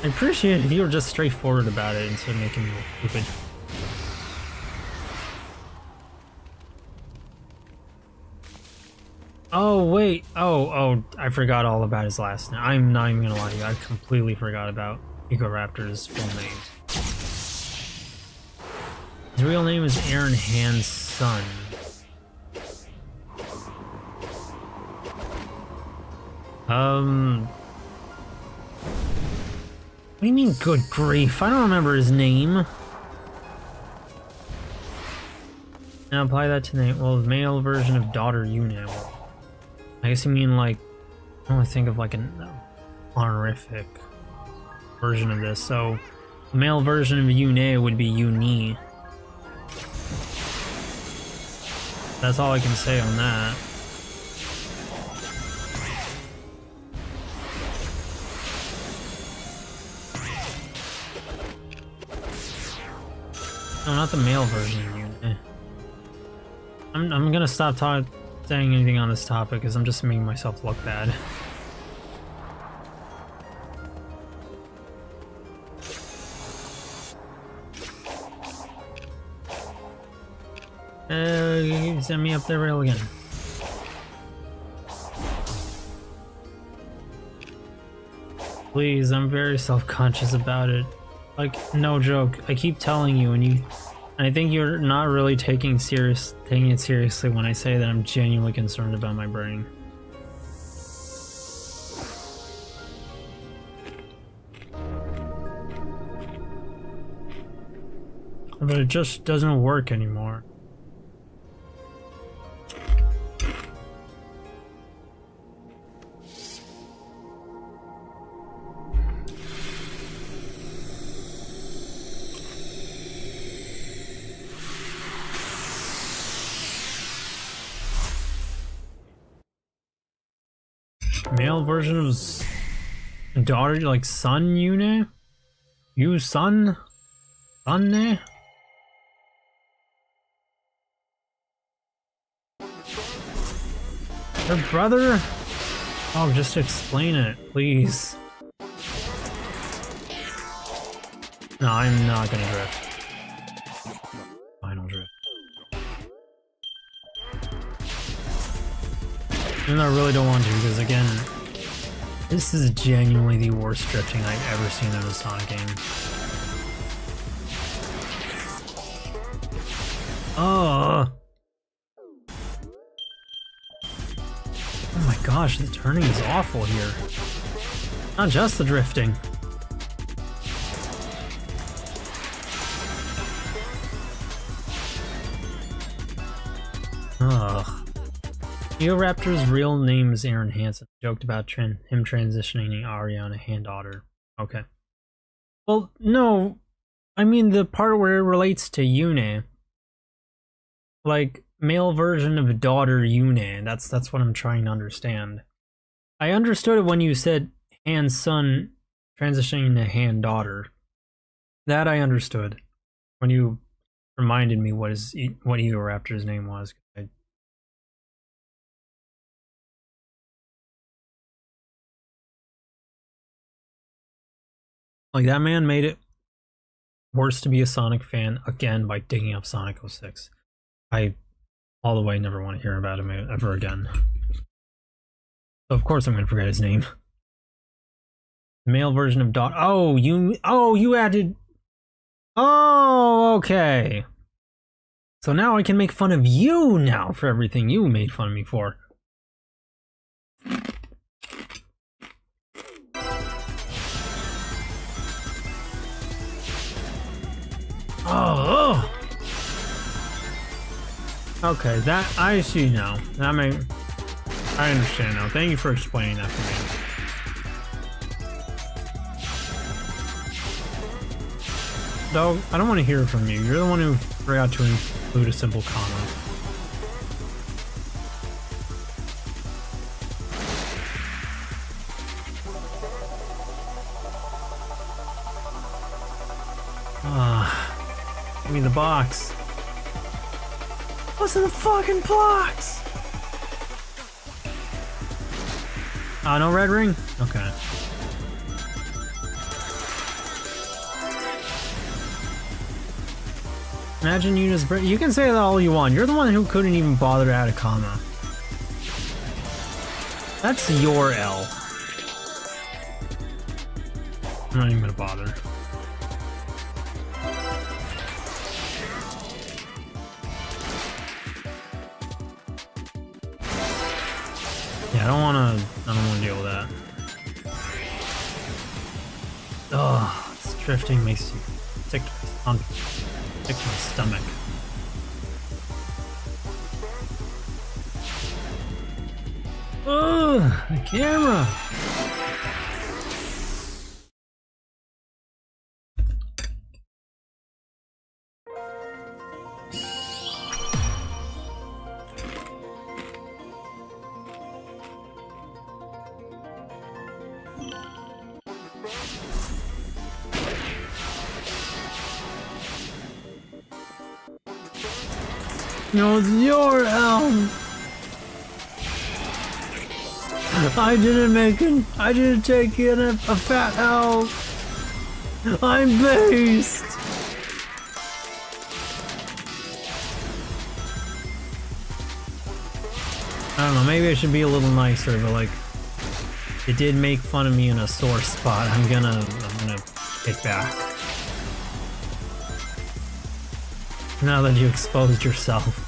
I appreciate it if you were just straightforward about it instead of making me look stupid. Oh, wait. Oh, I forgot all about his last name. I'm not even gonna lie to you. I completely forgot about Ego Raptor's full name. His real name is Aaron Hand's son. What do you mean, good grief? I don't remember his name. Now apply that to the name. Well, the male version of daughter Yu-nee. I guess you mean like I only think of like an honorific version of this. So, the male version of Yu-nee would be Yu-nee. That's all I can say on that. No, not the male version of Yu-nee. I'm gonna stop saying anything on this topic because I'm just making myself look bad. Send me up the rail again. Please, I'm very self-conscious about it. Like, no joke. I keep telling you, and I think you're not really taking it seriously when I say that I'm genuinely concerned about my brain. But it just doesn't work anymore. Male version of daughter, like son Yu-nee? You son? Son-ne? Her brother? Oh, just explain it, please. No, I'm not gonna drift. Final drift. And I really don't want to, because again, this is genuinely the worst drifting I've ever seen in a Sonic game. Oh my gosh, the turning is awful here. Not just the drifting. Ugh. Georaptor's real name is Aaron Hansen. Joked about him transitioning Aria on a hand-daughter. Okay. Well, no. I mean the part where it relates to Yu-nee. Like, male version of daughter Yu-nee. That's what I'm trying to understand. I understood it when you said hand-son transitioning to hand-daughter. That I understood. When you reminded me what Georaptor's name was. Like, that man made it worse to be a Sonic fan again by digging up Sonic 06. I, all the way, never want to hear about him ever again. So of course I'm going to forget his name. Male version of Dot. Oh, you added. Oh, okay. So now I can make fun of you now for everything you made fun of me for. Oh. Okay, that I see now. I understand now. Thank you for explaining that for me. Dog, I don't want to hear it from you. You're the one who forgot to include a simple comma. Give me the box. What's in the fucking box? Oh, no red ring? Okay. Imagine you just you can say that all you want. You're the one who couldn't even bother to add a comma. That's your L. I'm not even gonna bother. Yeah, I don't wanna deal with that. Ugh, this drifting makes you sick to my stomach. Ugh, the camera. No, it's your helm. I didn't take in a fat L. I'm based. I don't know, maybe I should be a little nicer, but like, it did make fun of me in a sore spot. I'm gonna kick back. Now that you exposed yourself.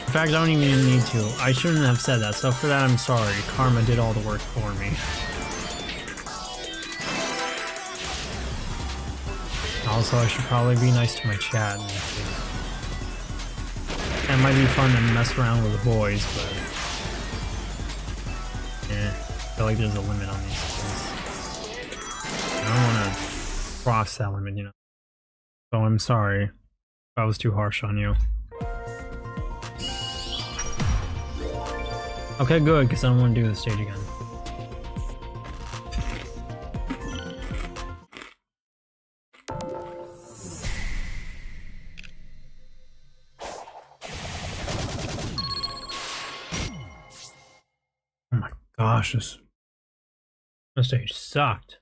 In fact, I don't even need to. I shouldn't have said that, so for that I'm sorry. Karma did all the work for me. Also, I should probably be nice to my chat. It might be fun to mess around with the boys, but... yeah, I feel like there's a limit on these things. I don't want to cross that limit, you know. So I'm sorry if I was too harsh on you. Okay, good, because I don't want to do the stage again. Oh my gosh, this stage sucked.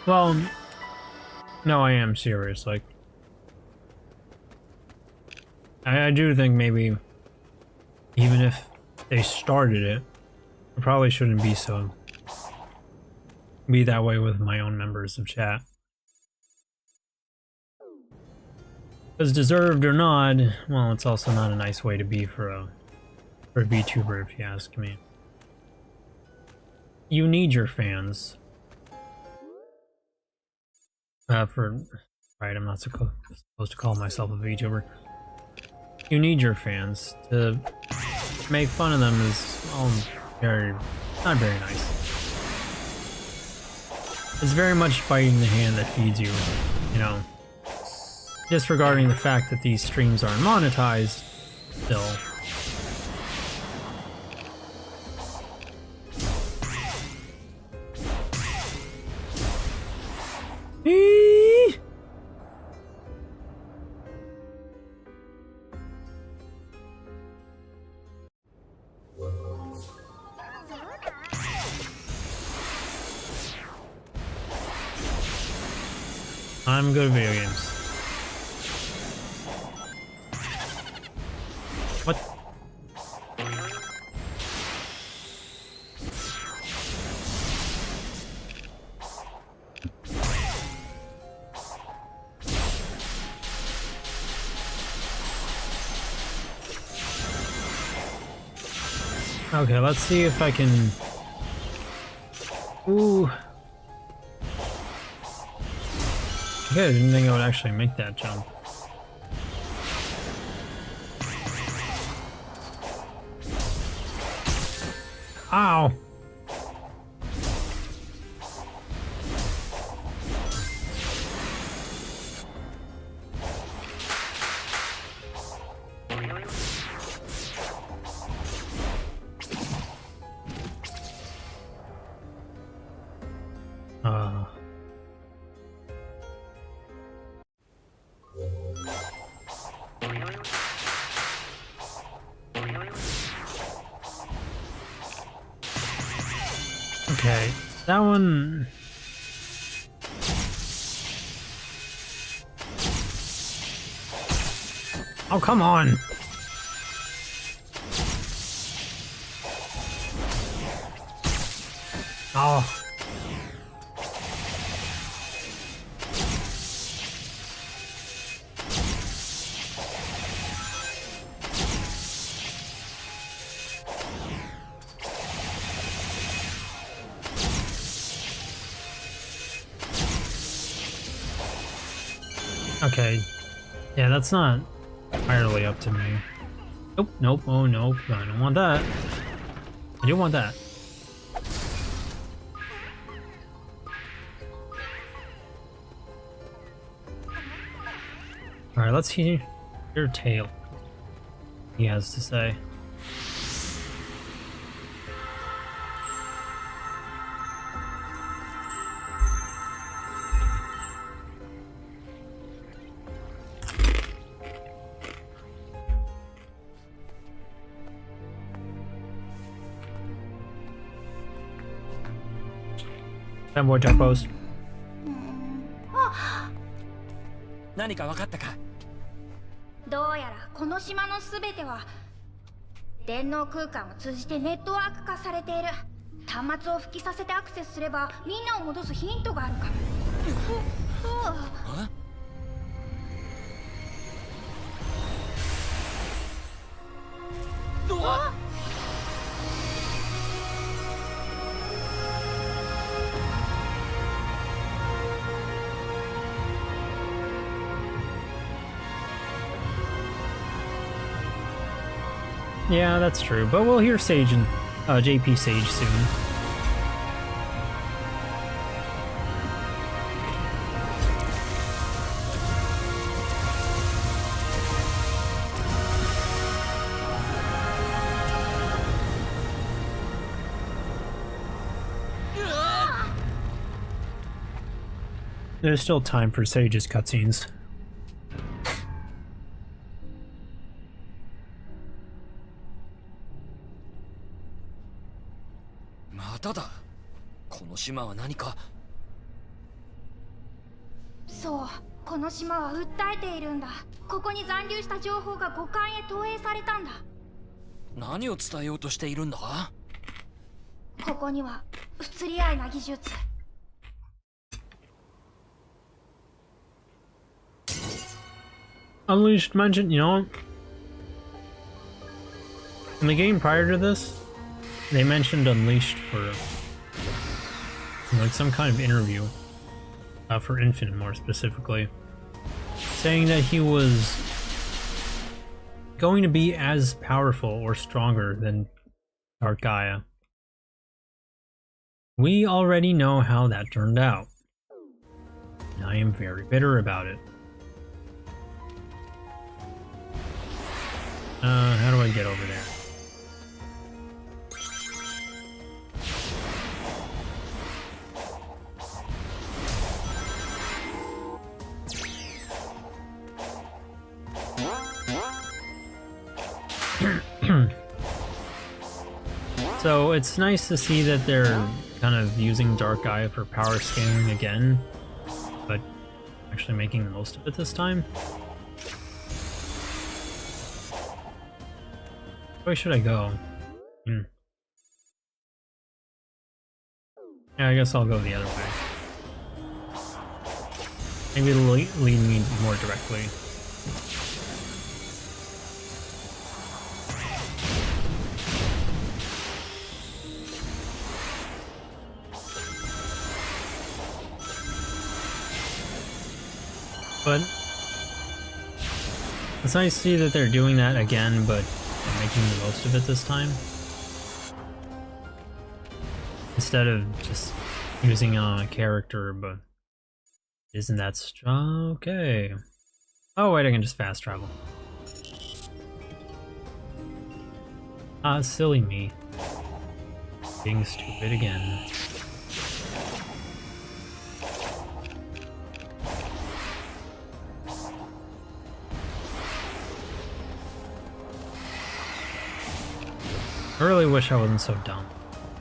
Well, no, I am serious. Like, I do think maybe, even if they started it, I probably shouldn't be that way with my own members of chat. Because deserved or not, well, it's also not a nice way to be for a VTuber, if you ask me. You need your fans. Right, I'm not supposed to call myself a VTuber. You need your fans. To make fun of them is not very nice. It's very much biting the hand that feeds you, you know. Disregarding the fact that these streams aren't monetized, still. I'm good at video games. What? Okay, let's see if I can... Ooh. Okay, I didn't think I would actually make that jump. Ow! Okay, that one... Oh, come on! Oh. Okay. Yeah, that's not entirely up to me. Nope, nope, oh nope, I don't want that. I do want that. Alright, let's hear your tale. He has to say. Fanboy Jumpos. 何か分かったか？どうやらこの島のすべては電脳空間を通じてネットワーク化されている。端末を吹きさせてアクセスすればみんなを戻すヒントがあるかも。Yeah, that's true, but we'll hear Sage and JP Sage soon. There's still time for Sage's cutscenes. まただ。この島は何か。そう、この島は訴えているんだ。ここに残留した情報が五感へ投影されたんだ。何を伝えようとしているんだ？ここには不釣り合いな技術。Unleashed mentioned, you know, in the game prior to this, they mentioned Unleashed for like some kind of interview, for Infinite more specifically, saying that he was going to be as powerful or stronger than Dark Gaia. We already know how that turned out, and I am very bitter about it. How do I get over there? So it's nice to see that they're kind of using Dark Gaia for power scaling again, but actually making the most of it this time. Where should I go? Yeah, I guess I'll go the other way. Maybe it'll lead me more directly. But it's nice to see that they're doing that again, but making the most of it this time. Instead of just using it on a character, but isn't that strong? Okay. Oh wait, I can just fast travel. Ah, silly me. Being stupid again. I really wish I wasn't so dumb.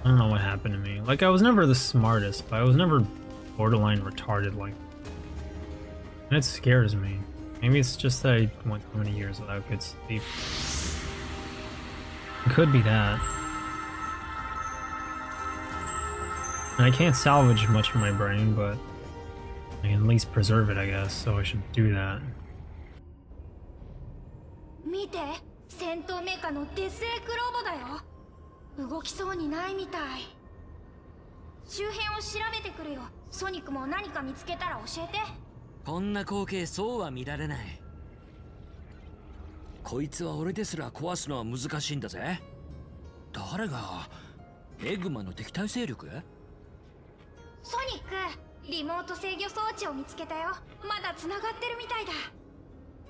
I don't know what happened to me. Like, I was never the smartest, but I was never borderline retarded like. And it scares me. Maybe it's just that I went so many years without good sleep. It could be that. And I can't salvage much of my brain, but I can at least preserve it, I guess, so I should do that. 見て、戦闘メカのデスエクロボだよ。動きそうにないみたい。周辺を調べてくるよ。ソニックも何か見つけたら教えて。こんな光景そうは見られない。こいつは俺ですら壊すのは難しいんだぜ。誰がエッグマンの敵対勢力？ソニック、リモート制御装置を見つけたよ。まだ繋がってるみたいだ。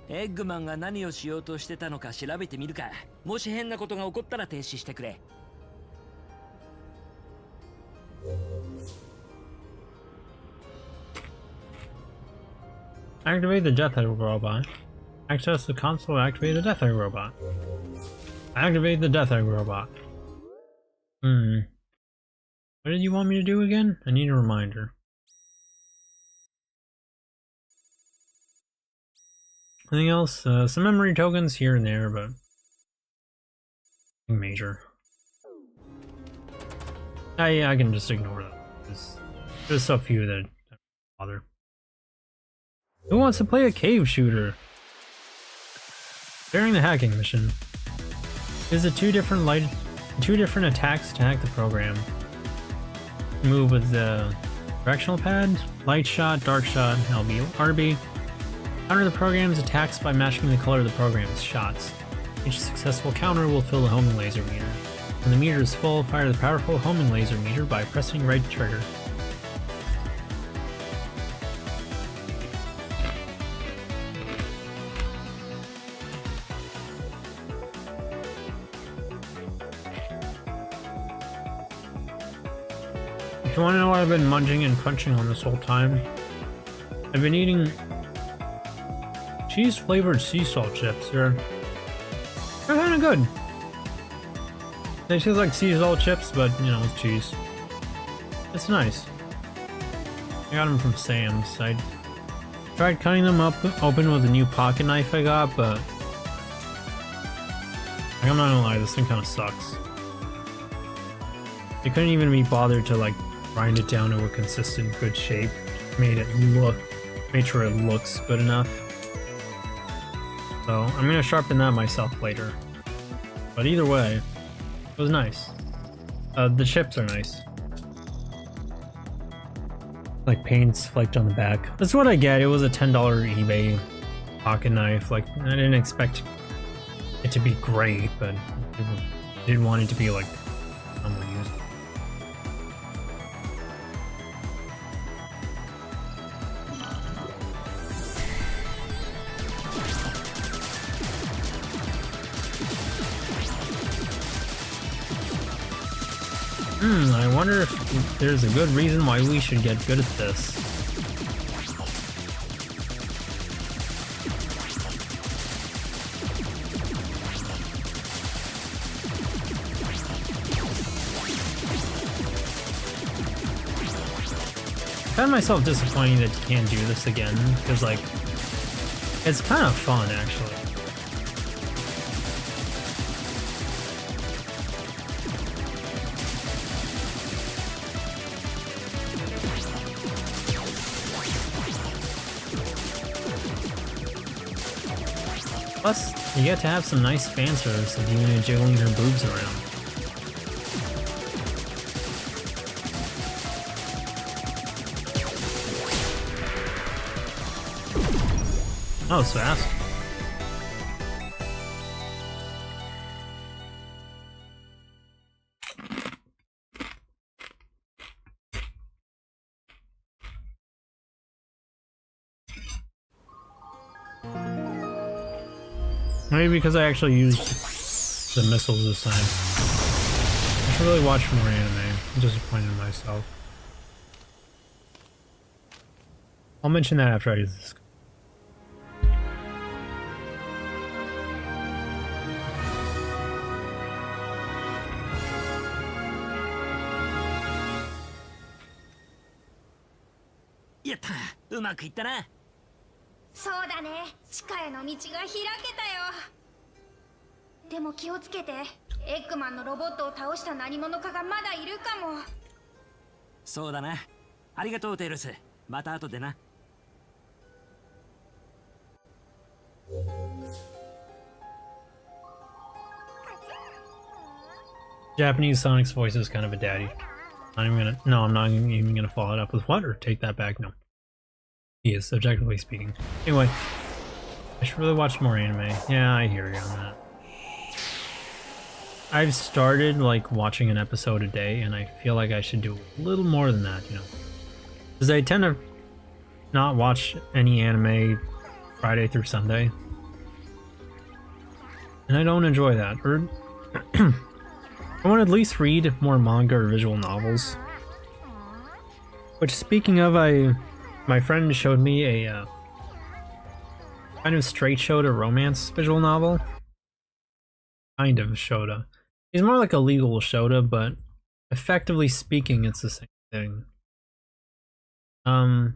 エッグマンが何をしようとしてたのか調べてみるか。もし変なことが起こったら停止してくれ。Activate the Death Egg Robot. Access the console to activate the Death Egg Robot. Activate the Death Egg Robot. What did you want me to do again? I need a reminder. Anything else? Some memory tokens here and there, but nothing major. Yeah, I can just ignore that. There's so few that don't bother. Who wants to play a cave shooter? During the hacking mission, use the two different attacks to hack the program. Move with the directional pad, light shot, dark shot, RB. Counter the program's attacks by matching the color of the program's shots. Each successful counter will fill the homing laser meter. When the meter is full, fire the powerful homing laser meter by pressing right trigger. If you want to know what I've been munching and crunching on this whole time, I've been eating cheese-flavored sea salt chips. They're kind of good. They taste like sea salt chips, but you know, with cheese. It's nice. I got them from Sam's. I tried cutting them open with a new pocket knife I got, but like, I'm not gonna lie, this thing kind of sucks. I couldn't even be bothered to like grind it down to a consistent, good shape. Made sure it looks good enough. So I'm gonna sharpen that myself later. But either way, it was nice. The chips are nice. Like paints flaked on the back. That's what I get. It was a $10 eBay pocket knife. Like I didn't expect it to be great, but I didn't want it to be like normally used. I wonder if there's a good reason why we should get good at this. I found myself disappointed that you can't do this again, because like, it's kind of fun actually. Plus, you get to have some nice fan service of Yu-nee jiggling her boobs around. That was fast. Maybe because I actually used the missiles this time. I should really watch more anime. I'm disappointed in myself. I'll mention that after I do this. Yatta! うまくいったな。そうだね、地下への道が開けたよ。でも気をつけて、エッグマンのロボットを倒した何者かがまだいるかも。そうだな。ありがとうテルス。また後でな。Japanese Sonic's voice is kind of a daddy. I'm not even gonna follow it up with what or take that back. No. He is, objectively speaking. Anyway, I should really watch more anime. Yeah, I hear you on that. I've started like watching an episode a day, and I feel like I should do a little more than that, you know. Because I tend to not watch any anime Friday through Sunday. And I don't enjoy that. Or I want to at least read more manga or visual novels. Which, speaking of, my friend showed me a kind of straight shoujo romance visual novel. Kind of shoujo. It's more like a legal shoujo, but effectively speaking, it's the same thing. And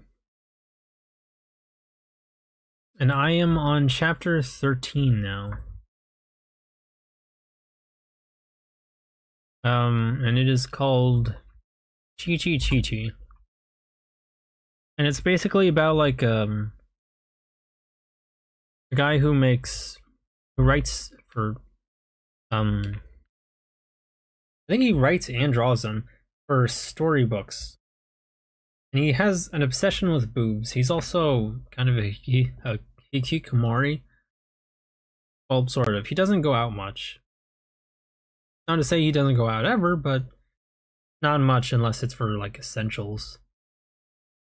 I am on chapter 13 now. And it is called Chi Chi Chi Chi. And it's basically about like a guy who writes for I think he writes and draws them for storybooks. And he has an obsession with boobs. He's also kind of a hikikomori. Well, sort of. He doesn't go out much. Not to say he doesn't go out ever, but not much unless it's for like essentials.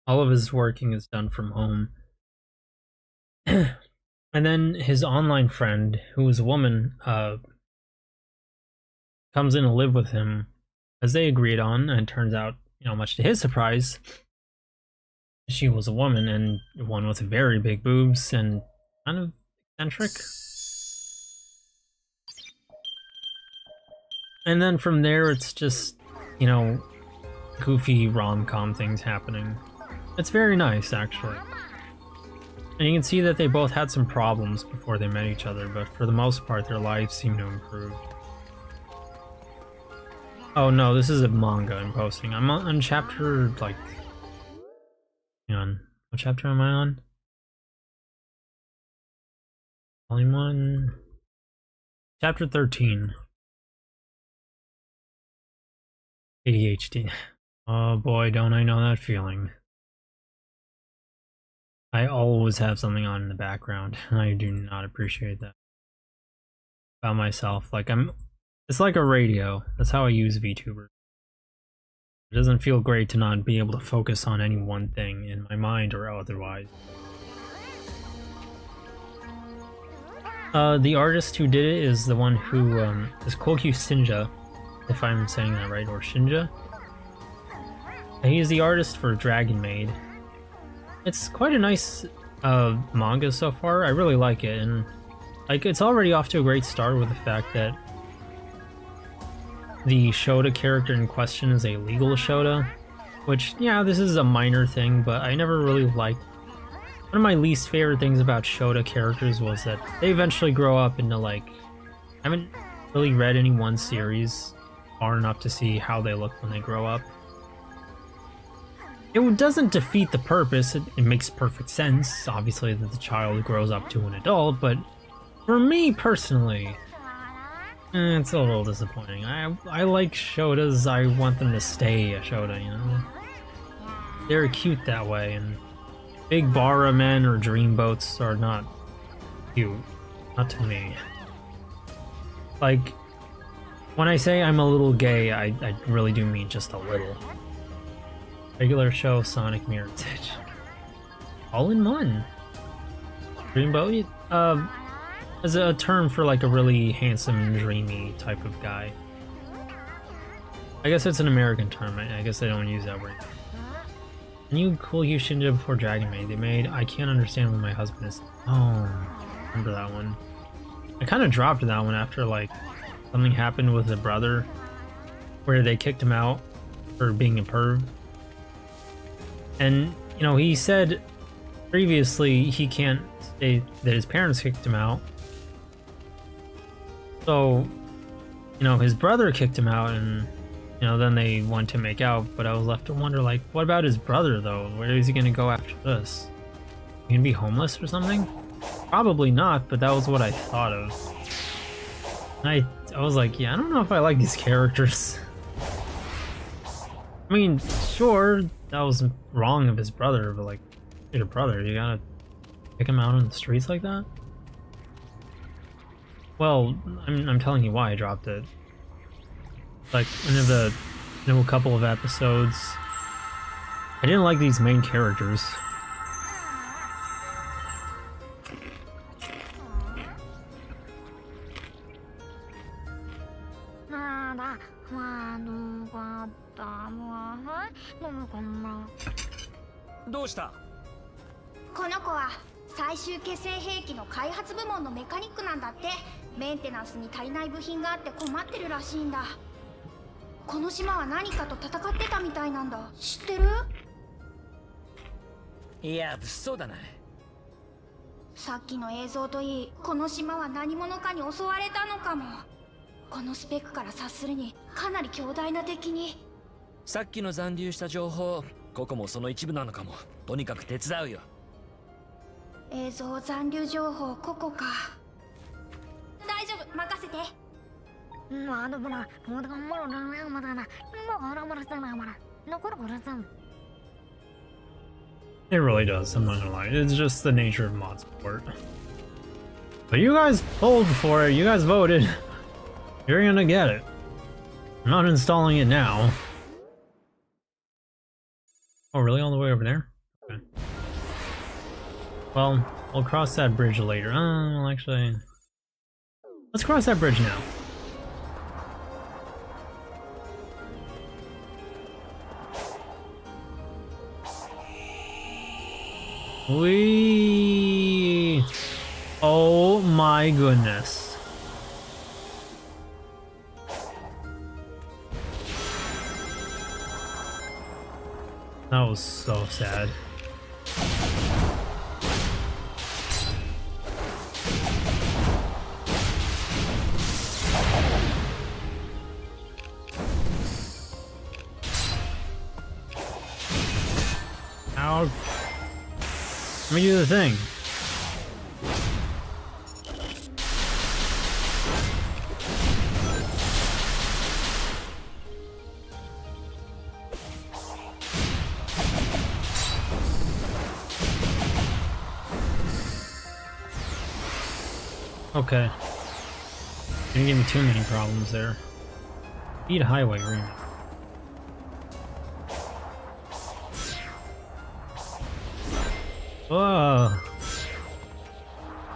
All of his working is done from home. And then his online friend, who is a woman, comes in to live with him as they agreed on, and it turns out, you know, much to his surprise, she was a woman, and one with very big boobs and kind of eccentric. And then from there, it's just, you know, goofy rom-com things happening. It's very nice, actually. And you can see that they both had some problems before they met each other, but for the most part, their lives seem to improve. Oh no, this is a manga I'm posting. I'm on chapter, like... Hang on. What chapter am I on? Volume 1... Chapter 13. ADHD. Oh boy, don't I know that feeling. I always have something on in the background, and I do not appreciate that about myself. Like, it's like a radio. That's how I use VTuber. It doesn't feel great to not be able to focus on any one thing in my mind or otherwise. The artist who did it is the one who is Kokyu Shinja, if I'm saying that right, or Shinja. And he is the artist for Dragon Maid. It's quite a nice manga so far. I really like it, and like it's already off to a great start with the fact that the shoujo character in question is a legal shoujo, which, yeah, this is a minor thing, but I never really liked. One of my least favorite things about shoujo characters was that they eventually grow up into, like, I haven't really read any one series far enough to see how they look when they grow up. It doesn't defeat the purpose. It makes perfect sense, obviously, that the child grows up to an adult, but for me personally, it's a little disappointing. I like shoujas. I want them to stay a shoujo, you know? They're cute that way, and big bara men or dreamboats are not cute. Not to me. Like, when I say I'm a little gay, I really do mean just a little. Regular show, Sonic Mirror's Edge. All in one. Dreamboat? As a term for like a really handsome, dreamy type of guy. I guess it's an American term. I guess they don't use that word. New Kokyu Shinja before Dragon Maid. They made I Can't Understand What My Husband Is. Oh, remember that one. I kind of dropped that one after like something happened with the brother where they kicked him out for being a perv. And, you know, he said previously he can't say that his parents kicked him out. So, you know, his brother kicked him out, and, you know, then they went to make out, but I was left to wonder, like, what about his brother, though? Where is he gonna go after this? He gonna be homeless or something? Probably not, but that was what I thought of. And I was like, yeah, I don't know if I like these characters. I mean, sure, that was wrong of his brother, but, like, Your brother, you gotta pick him out on the streets like that? Well, I'm telling you why I dropped it. Like, in the new couple of episodes, I didn't like these main characters. Dosta? この子は最終決戦兵器の開発部門のメカニックなんだって。メンテナンスに足りない部品があって困ってるらしいんだ。この島は何かと戦ってたみたいなんだ。知ってる？いや、物騒だな。さっきの映像といい、この島は何者かに襲われたのかも。このスペックから察するにかなり強大な敵に。さっきの残留した情報、ここもその一部なのかも。とにかく手伝うよ。映像残留情報ここか。大丈夫、任せて。It really does, I'm not gonna lie. It's just the nature of mod support. But you guys pulled for it, you guys voted. You're gonna get it. I'm not installing it now. Oh, really? All the way over there? Okay. Well, we'll cross that bridge later. Well, actually... Let's cross that bridge now. Wee! Oh my goodness. That was so sad. Ow. Let me do the thing. Okay. Didn't give me too many problems there. Speed highway remake. Whoa.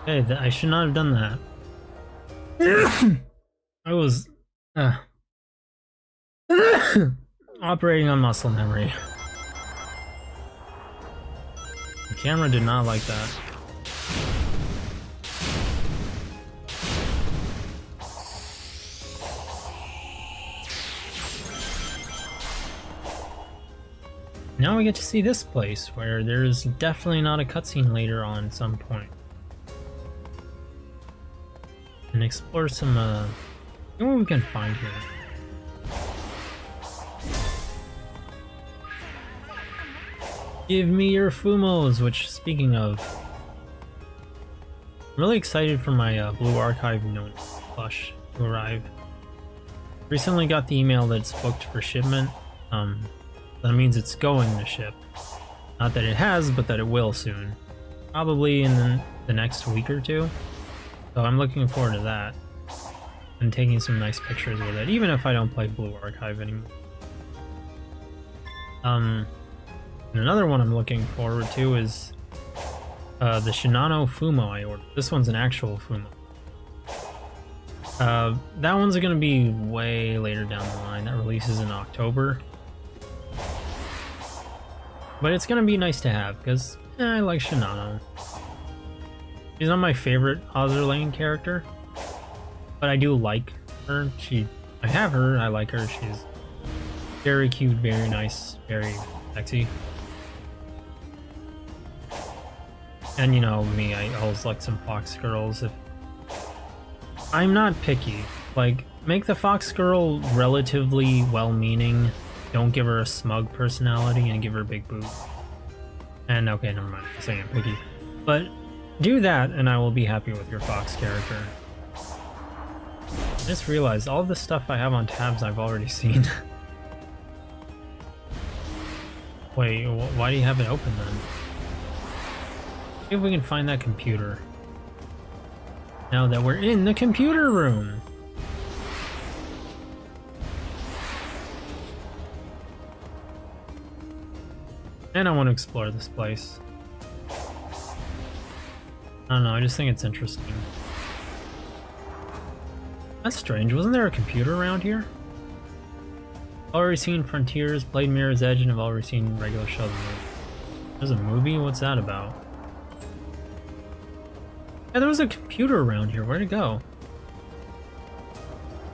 Hey, I should not have done that. I was operating on muscle memory. The camera did not like that. Now we get to see this place, where there's definitely not a cutscene later on at some point. And explore some, see what we can find here. Give me your Fumos, which, speaking of, I'm really excited for my Blue Archive plush to arrive. Recently got the email that it's booked for shipment. That means it's going to ship. Not that it has, but that it will soon. Probably in the next week or two. So I'm looking forward to that. And taking some nice pictures with it, even if I don't play Blue Archive anymore. And another one I'm looking forward to is the Shinano Fumo I ordered. This one's an actual Fumo. That one's gonna be way later down the line. That releases in October. But it's gonna be nice to have, because I like Shinano. She's not my favorite Other Lane character, but I do like her. I have her, I like her. She's very cute, very nice, very sexy. And you know me, I always like some fox girls. I'm not picky. Like, make the fox girl relatively well-meaning. Don't give her a smug personality and give her big boobs. And okay, never mind, I'm saying I'm picky. But do that and I will be happy with your fox character. I just realized all the stuff I have on tabs I've already seen. Wait, why do you have it open then? See if we can find that computer. Now that we're in the computer room. And I want to explore this place. I don't know, I just think it's interesting. That's strange, wasn't there a computer around here? Already seen Frontiers, played Mirror's Edge, and have already seen regular shows. There's a movie? What's that about? Yeah, there was a computer around here. Where'd it go?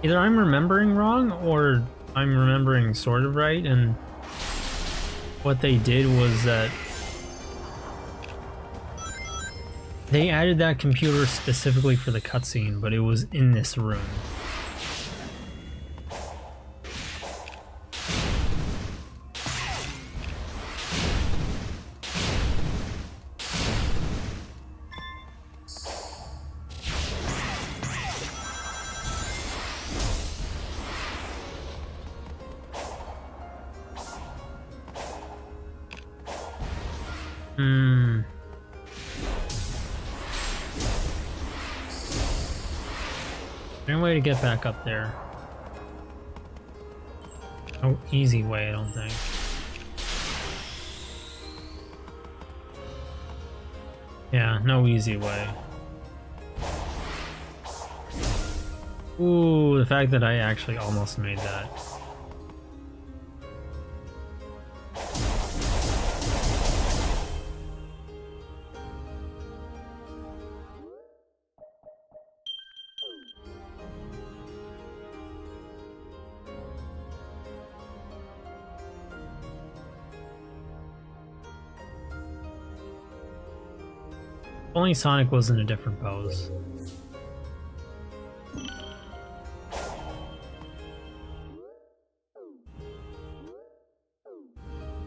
Either I'm remembering wrong, or I'm remembering sort of right, and what they did was that they added that computer specifically for the cutscene, but it was in this room. Any way to get back up there? No easy way, I don't think. Yeah, no easy way. Ooh, the fact that I actually almost made that. Only Sonic was in a different pose.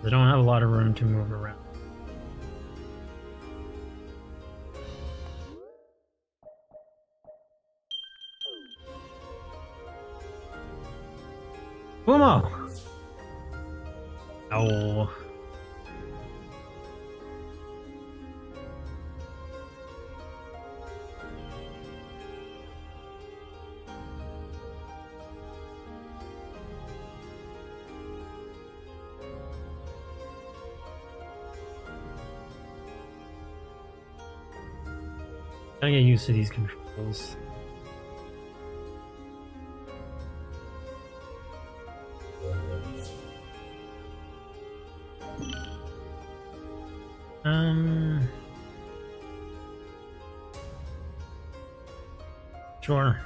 They don't have a lot of room to move around. Kumo! Oh. Gotta get used to these controls. Sure.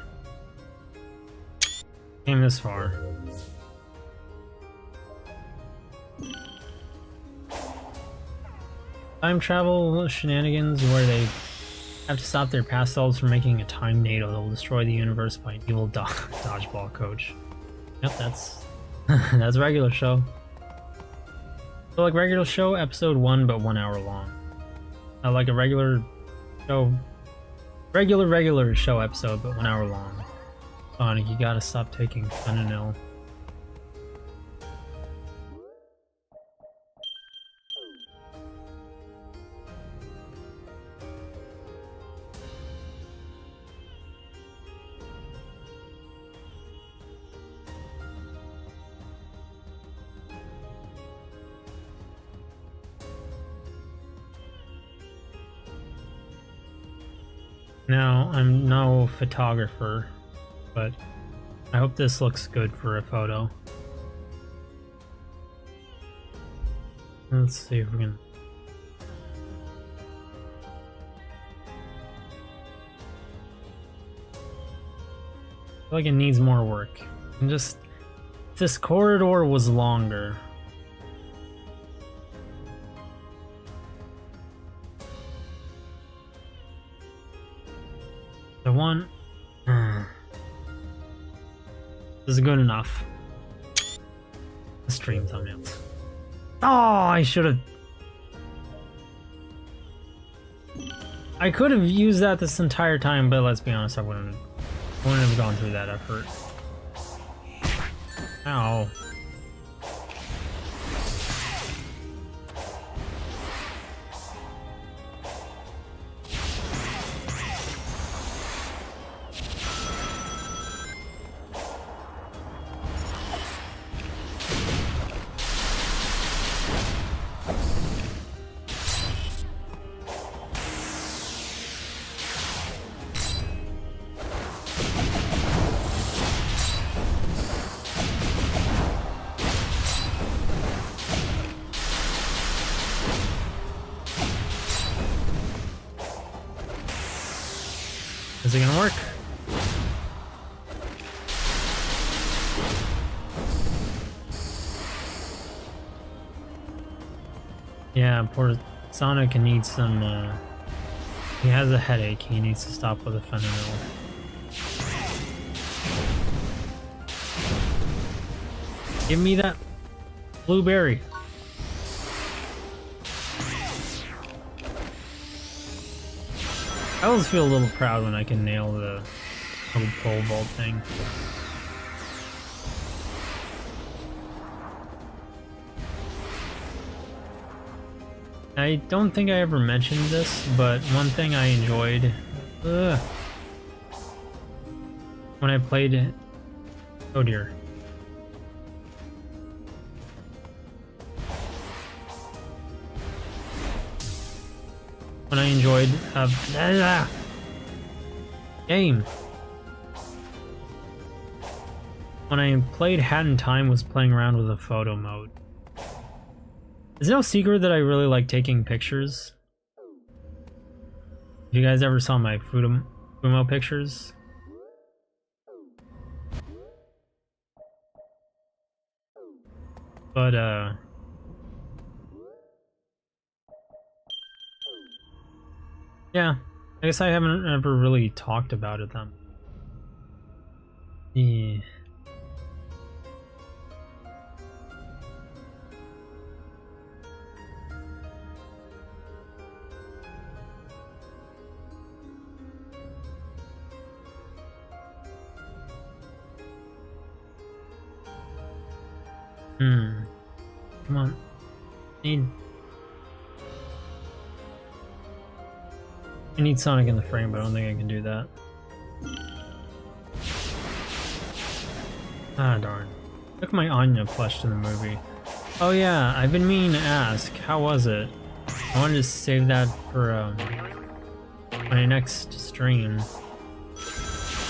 Came this far. Time travel shenanigans where they have to stop their past selves from making a time NATO that will destroy the universe by an evil dodgeball coach. Yep, that's that's a regular show. So like regular show, episode 1, but 1 hour long. Like a regular show, regular show episode, but 1 hour long. Sonic, you gotta stop taking fentanyl. Now, I'm no photographer, but I hope this looks good for a photo. Let's see if we can... I feel like it needs more work. And just... if this corridor was longer... The one... This is good enough. The stream thumbnails. Oh, I should have... I could have used that this entire time, but let's be honest, I wouldn't have gone through that effort. Ow. Is it gonna work? Yeah, poor Sonic needs some, he has a headache. He needs to stop with the fentanyl. Give me that blueberry. I always feel a little proud when I can nail the little pole vault thing. I don't think I ever mentioned this, but one thing I enjoyed when I played, oh dear. When I enjoyed game. When I played Hat in Time was playing around with the photo mode. It's no secret that I really like taking pictures. If you guys ever saw my Fumo pictures. But yeah, I guess I haven't ever really talked about it then. Yeah. Come on. I need Sonic in the frame, but I don't think I can do that. Ah, darn. Took my Anya plush to the movie. Oh yeah, I've been meaning to ask, how was it? I wanted to save that for my next stream.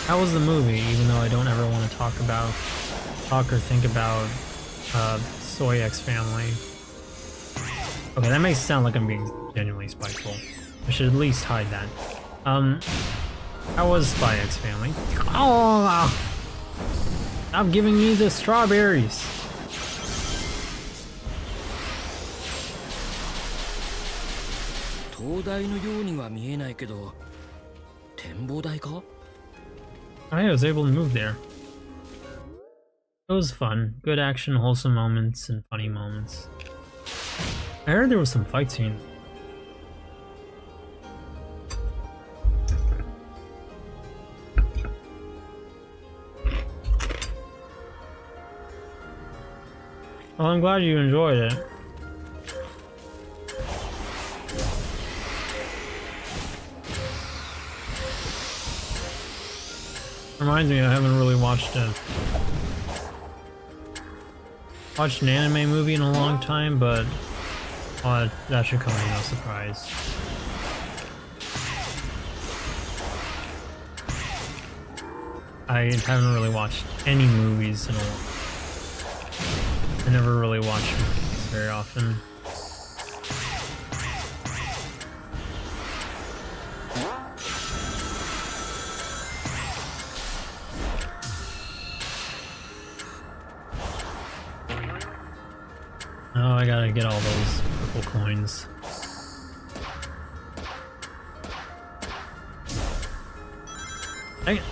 How was the movie, even though I don't ever want to talk or think about Soy X family. Okay, that makes it sound like I'm being genuinely spiteful. I should at least hide that. How was Spy X family? Oh! Stop giving me the strawberries! I was able to move there. It was fun. Good action, wholesome moments, and funny moments. I heard there was some fight scene. Well, I'm glad you enjoyed it. Reminds me, I haven't really watched an anime movie in a long time, but that should come as no surprise. I haven't really watched any movies in a while. I never really watch movies very often. Oh, I gotta get all those purple coins. Dang it.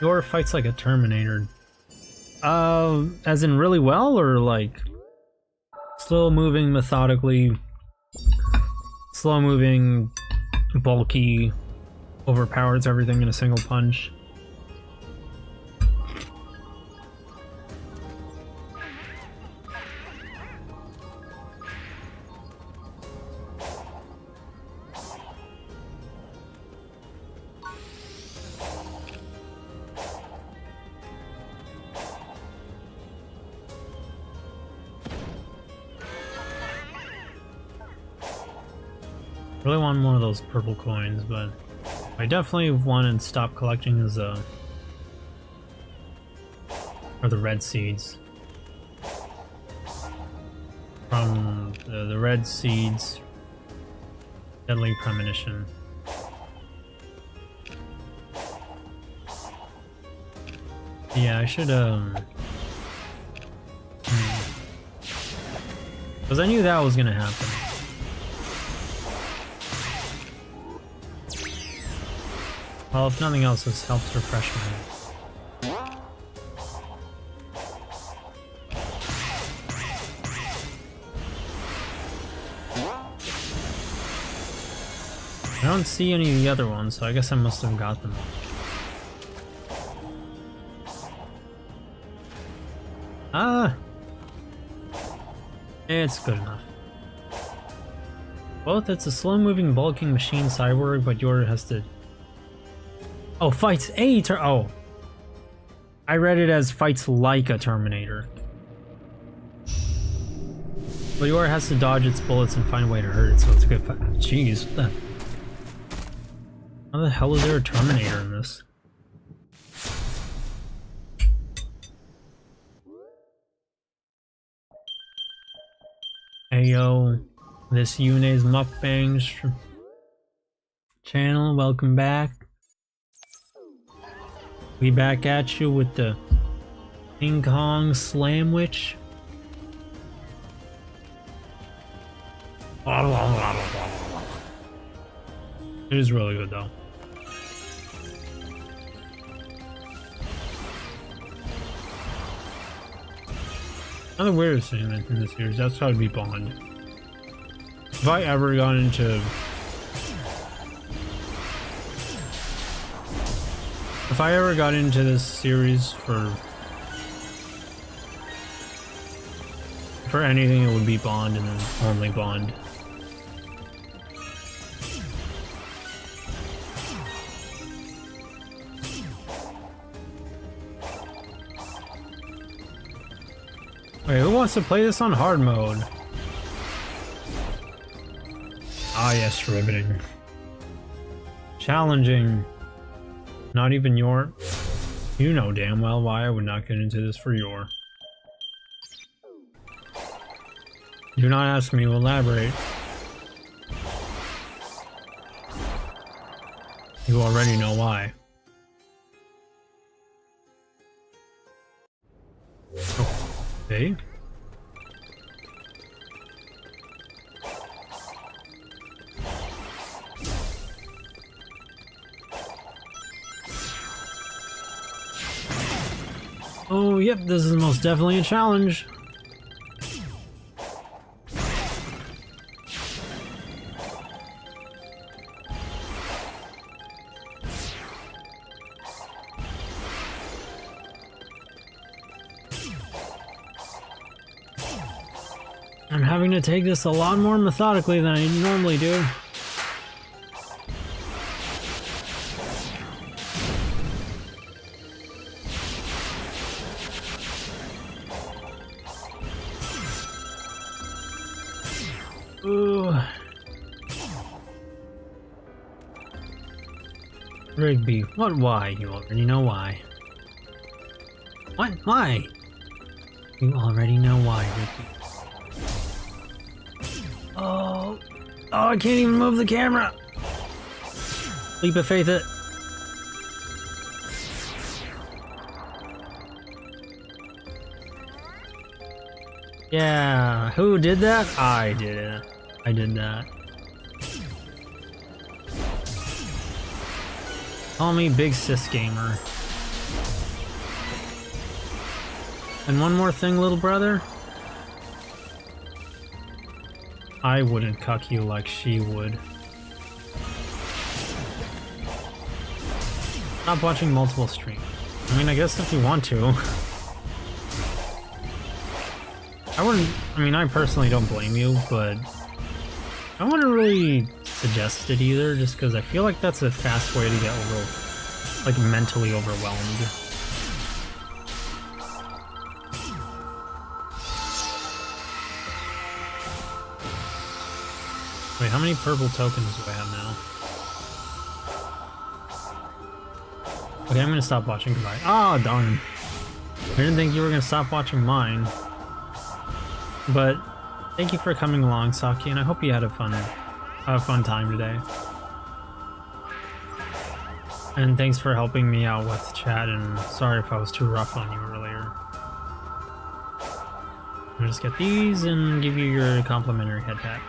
Your fights like a Terminator. As in really well, or like slow moving methodically, slow moving, bulky, overpowers everything in a single punch? Really want one of those purple coins, but I definitely want to stop collecting as or the red seeds. from the red seeds, deadly premonition. Yeah, I should because I knew that was gonna happen. Well, if nothing else, this helps refresh my head. I don't see any of the other ones, so I guess I must have got them all. Ah! It's good enough. Both it's a slow-moving, bulking machine cyborg, but yours has to... Oh, fights a Oh. I read it as fights like a Terminator. But yours has to dodge its bullets and find a way to hurt it, so it's a good fight. Jeez, what the... How the hell is there a Terminator in this? Hey yo, this Yu-nee's Mukbangs channel, welcome back. We back at you with the King Kong Slamwich. It is really good though. Another weirdest thing in this series, that's gotta be Bond. If I ever got into... If I ever got into this series for anything, it would be Bond and then only Bond. Wait, who wants to play this on hard mode? Ah yes, riveting. Challenging. Not even your... You know damn well why I would not get into this for your. Do not ask me to elaborate. You already know why. Okay. Oh, yep, this is most definitely a challenge. I'm having to take this a lot more methodically than I normally do. Ooh. Rigby, what? Why? You already know why. What? Why? You already know why, Rigby. Oh, I can't even move the camera. Leap of faith it. Yeah, who did that? I did it. I did that. Call me Big Sis Gamer. And one more thing, little brother. I wouldn't cuck you like she would. Stop watching multiple streams. I mean, I guess if you want to. I personally don't blame you, but I wouldn't really suggest it either, just because I feel like that's a fast way to get mentally overwhelmed. Wait, how many purple tokens do I have now? Okay, I'm gonna stop watching. Goodbye. Ah, darn. I didn't think you were gonna stop watching mine. But Thank you for coming along, Saki, and I hope you had a fun time today. And thanks for helping me out with chat, and sorry if I was too rough on you earlier. I'll just get these and give you your complimentary head tap.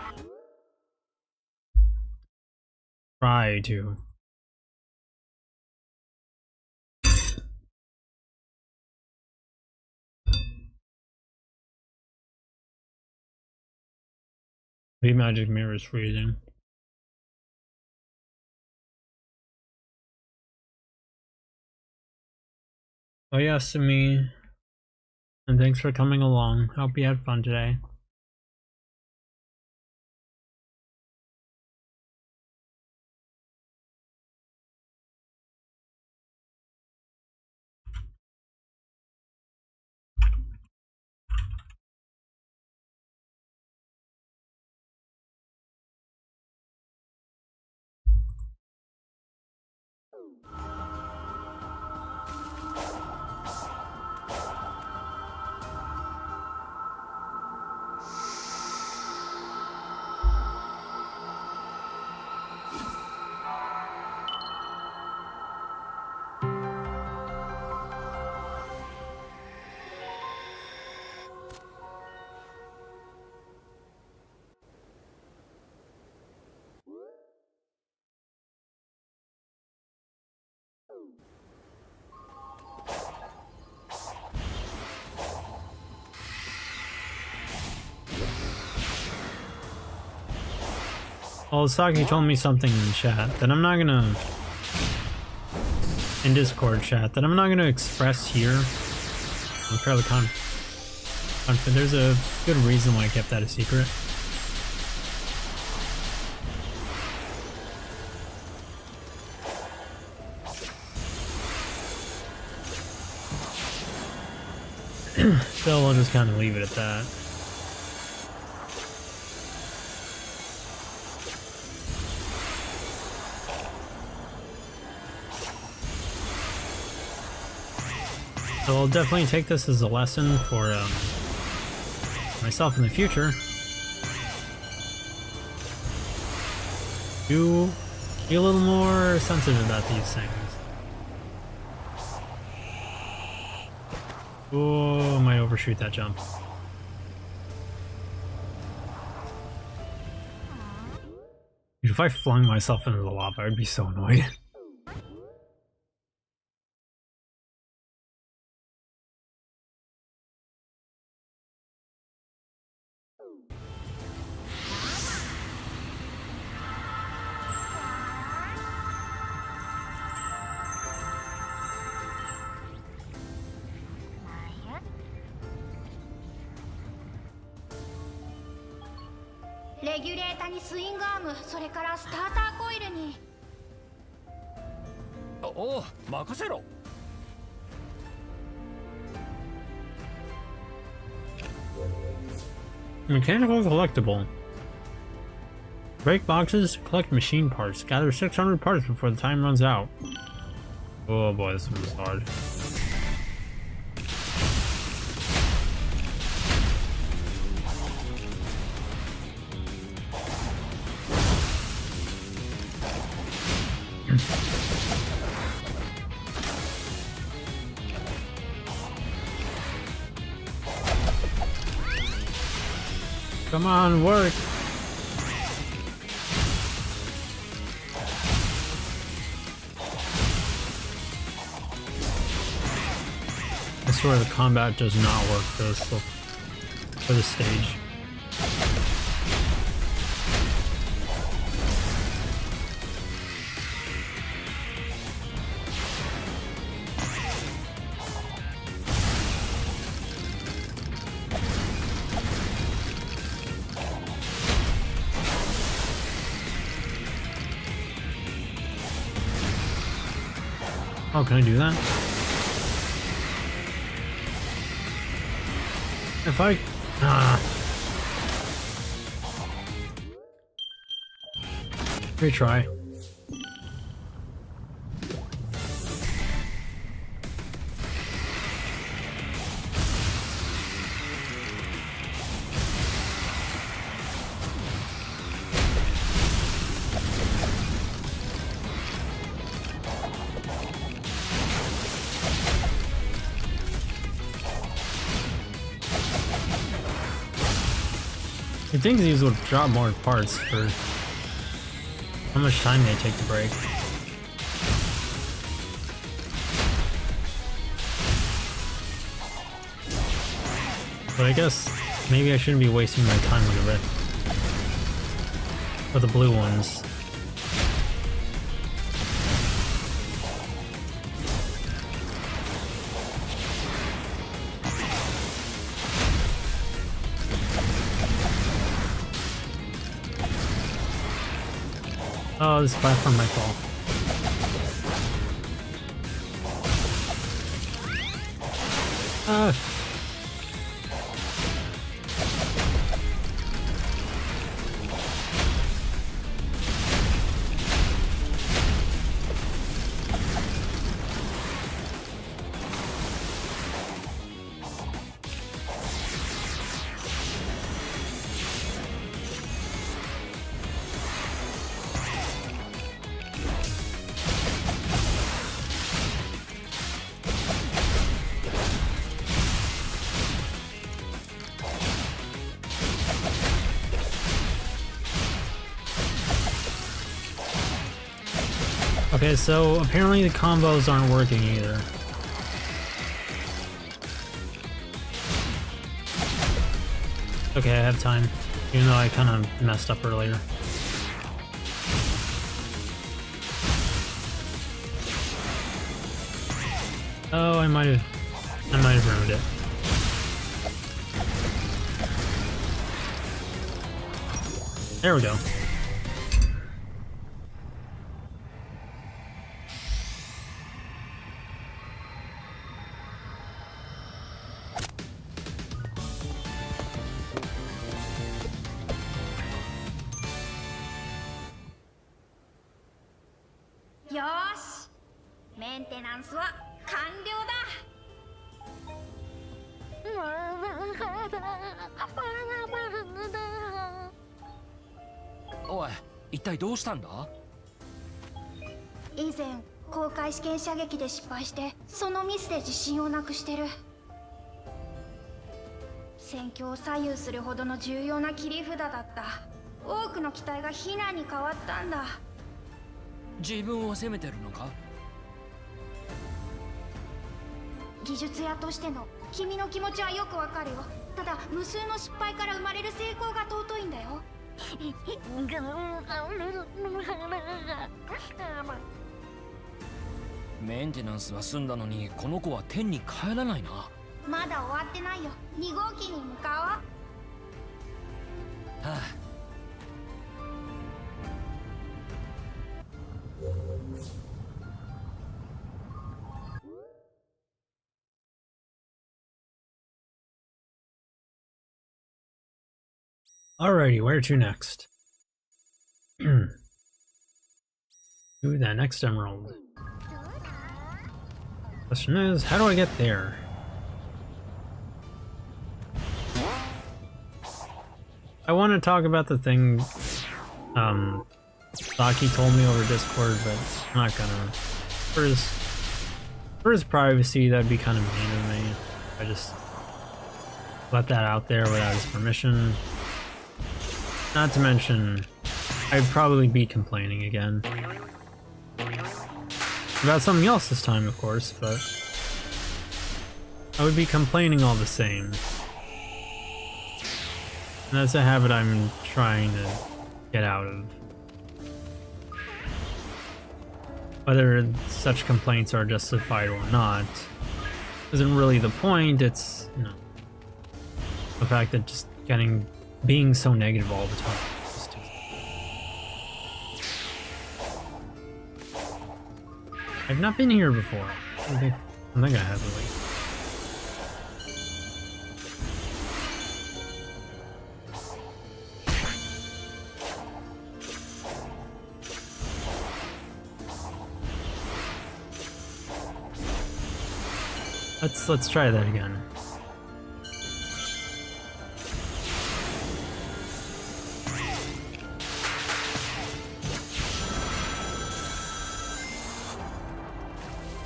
Try to. The magic mirror is freezing. Oh yes, to me. And thanks for coming along. Hope you had fun today. Well, Saki told me something in chat that I'm not gonna... in Discord chat, that I'm not gonna express here. I'm fairly confident. There's a good reason why I kept that a secret. So we'll just kind of leave it at that. So I'll definitely take this as a lesson for myself in the future. To be a little more sensitive about these things. Oh, I might overshoot that jump. If I flung myself into the lava, I'd be so annoyed. Mechanical collectible. Break boxes, collect machine parts. Gather 600 parts before the time runs out. Oh boy, this one was hard. Come on, work! I swear the combat does not work for this stage. Oh, can I do that? If I... Retry. You'd think these would drop more parts for how much time they take to break. But I guess maybe I shouldn't be wasting my time with the red. Or the blue ones. Oh, this platform might fall. Ah! Okay, so apparently the combos aren't working either. Okay, I have time, even though I kind of messed up earlier. Oh, I might have ruined it. There we go. Yosh! メンテナンスは完了だ。おい、一体どうしたんだ？以前公開試験射撃で失敗してそのミスで自信をなくしてる。戦況を左右するほどの重要な切り札だった。多くの機体が避難に変わったんだ。自分を責めてるのか？技術屋としての君の気持ちはよくわかるよ。ただ無数の失敗から生まれる成功が尊いんだよ。メンテナンスは済んだのにこの子は天に帰らないな。まだ終わってないよ。2号機に向かおう。はあ。Alrighty, where to next? Ooh, that next emerald. Question is, how do I get there? I want to talk about the thing Saki told me over Discord, but I'm not gonna. For his privacy, that'd be kind of mean of me. I just let that out there without his permission. Not to mention, I'd probably be complaining again. About something else this time, of course, but I would be complaining all the same. And that's a habit I'm trying to get out of. Whether such complaints are justified or not isn't really the point. It's, you know, the fact that just being so negative all the time. I've not been here before. I think I have at least. Let's try that again.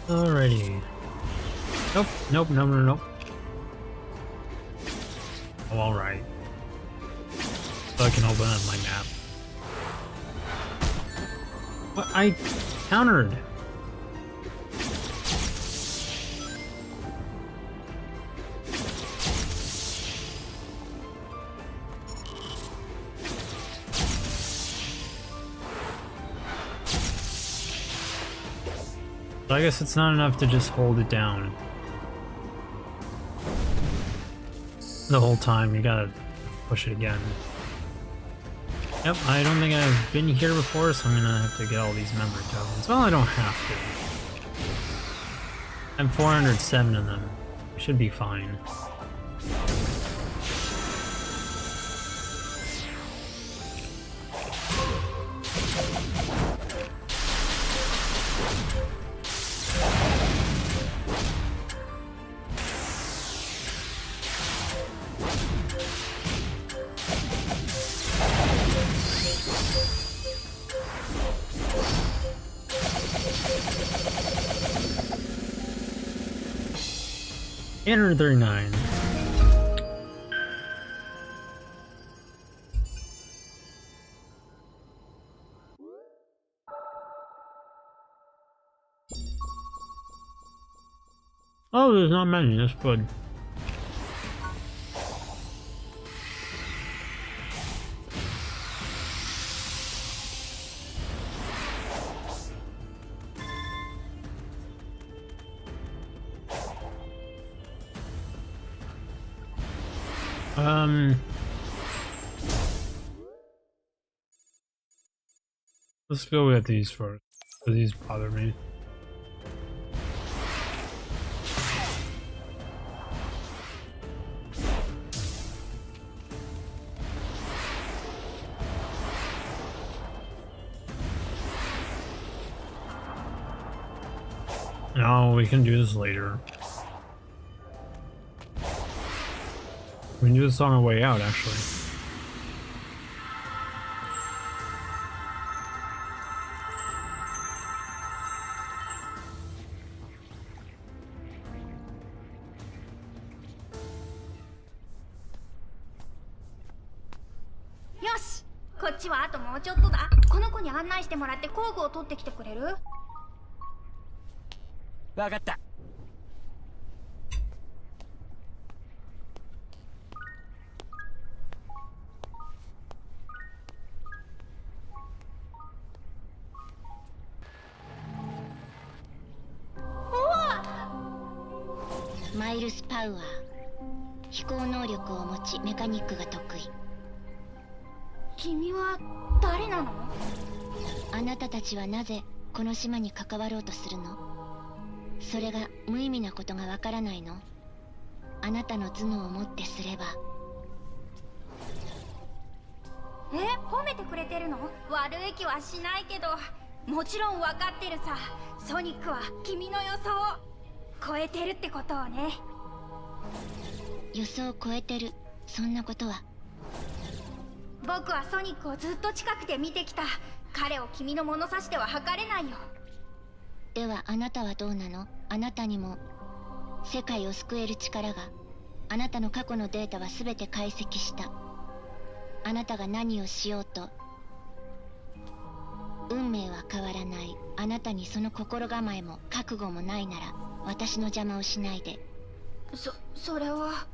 Alrighty. Nope. Oh, alright. So I can open up my map. What? I countered. But I guess it's not enough to just hold it down the whole time. You gotta push it again. Yep, I don't think I've been here before, so I'm gonna have to get all these memory tokens. Well, I don't have to. I'm 407 of them. Should be fine. $839. Oh, there's not many. That's good. Let's go with these first, because these bother me. No, we can do this later. We can do this on our way out, actually.よし、こっちはあともうちょっとだ。この子に案内してもらって工具を取ってきてくれる？わかった。マイルス・パウアー、飛行能力を持ちメカニックが得意。君は誰なの？あなたたちはなぜこの島に関わろうとするの？それが無意味なことがわからないの？あなたの頭脳をもってすれば。褒めてくれてるの？悪い気はしないけど、もちろんわかってるさ。ソニックは君の予想を超えてるってことをね。予想を超えてる、そんなことは。僕はソニックをずっと近くで見てきた。彼を君の物差しでは測れないよ。ではあなたはどうなの？あなたにも世界を救える力が。あなたの過去のデータは全て解析した。あなたが何をしようと運命は変わらない。あなたにその心構えも覚悟もないなら私の邪魔をしないで。それは。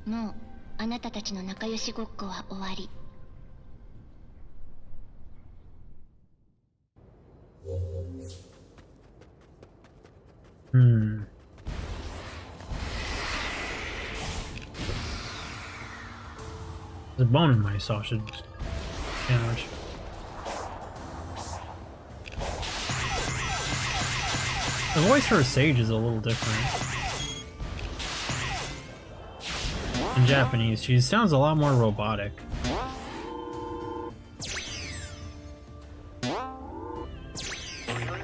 もうあなたたちの仲良しごっこは終わり。There's a bone in my sausage sandwich. The voice for Sage is a little different. In Japanese, she sounds a lot more robotic.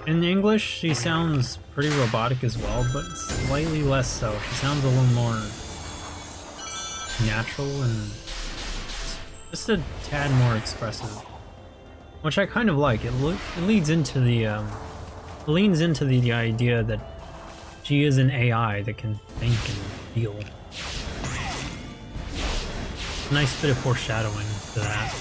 In English, she sounds pretty robotic as well, but slightly less so. She sounds a little more natural and just a tad more expressive, which I kind of like. It leads into the leans into the idea that she is an AI that can think and feel. Nice bit of foreshadowing to that.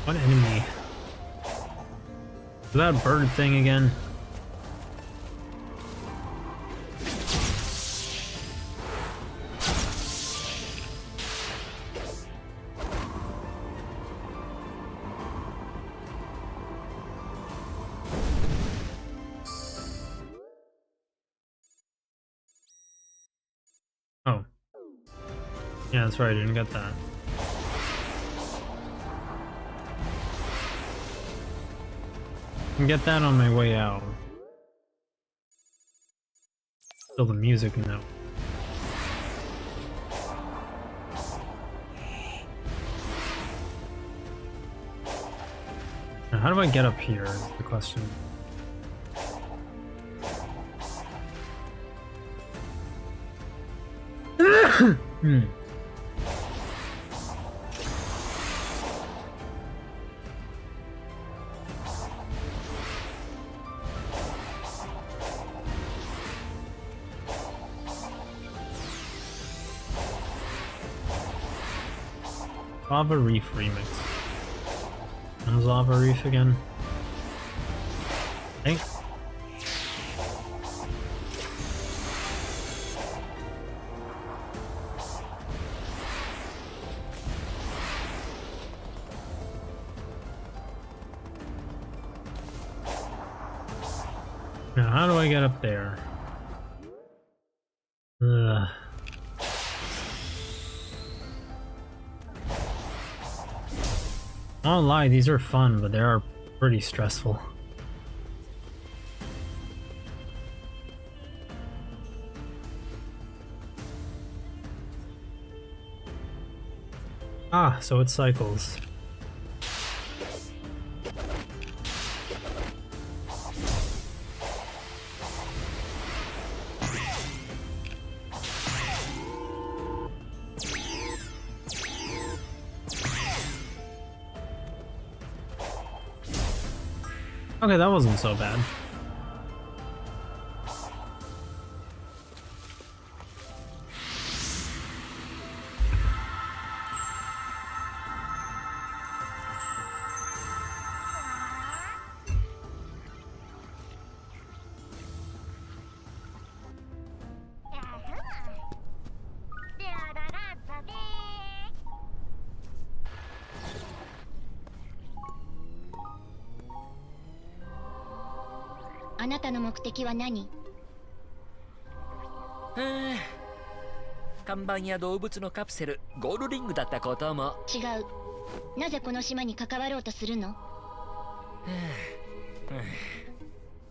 What enemy? Is that bird thing again? Oh. Yeah, that's right, I didn't get that. I can get that on my way out. Still the music now. Now, how do I get up here is the question. Lava Reef remix. When's Lava Reef again? Hey. Now, how do I get up there? Ugh. I won't lie, these are fun, but they are pretty stressful. Ah, so it cycles. Okay, that wasn't so bad.あなたの目的は何？看板や動物のカプセル、ゴールリングだったことも。違う。なぜこの島に関わろうとするの？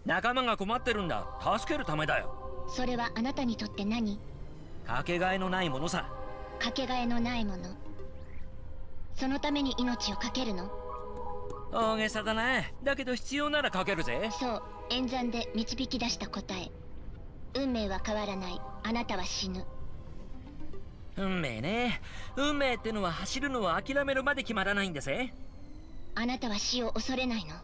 仲間が困ってるんだ。助けるためだよ。それはあなたにとって何？かけがえのないものさ。かけがえのないもの。そのために命を懸けるの？大げさだな。だけど必要ならかけるぜ。そう、演算で導き出した答え。運命は変わらない。あなたは死ぬ。運命ね。運命ってのは走るのは諦めるまで決まらないんだぜ。あなたは死を恐れないの？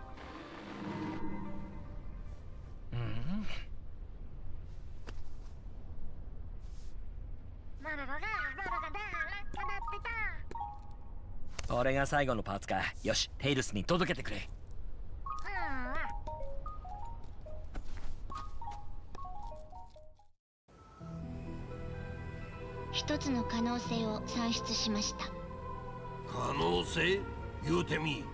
これが最後のパーツか。よし、テイルスに届けてくれ。一つの可能性を算出しました。可能性？言うてみ。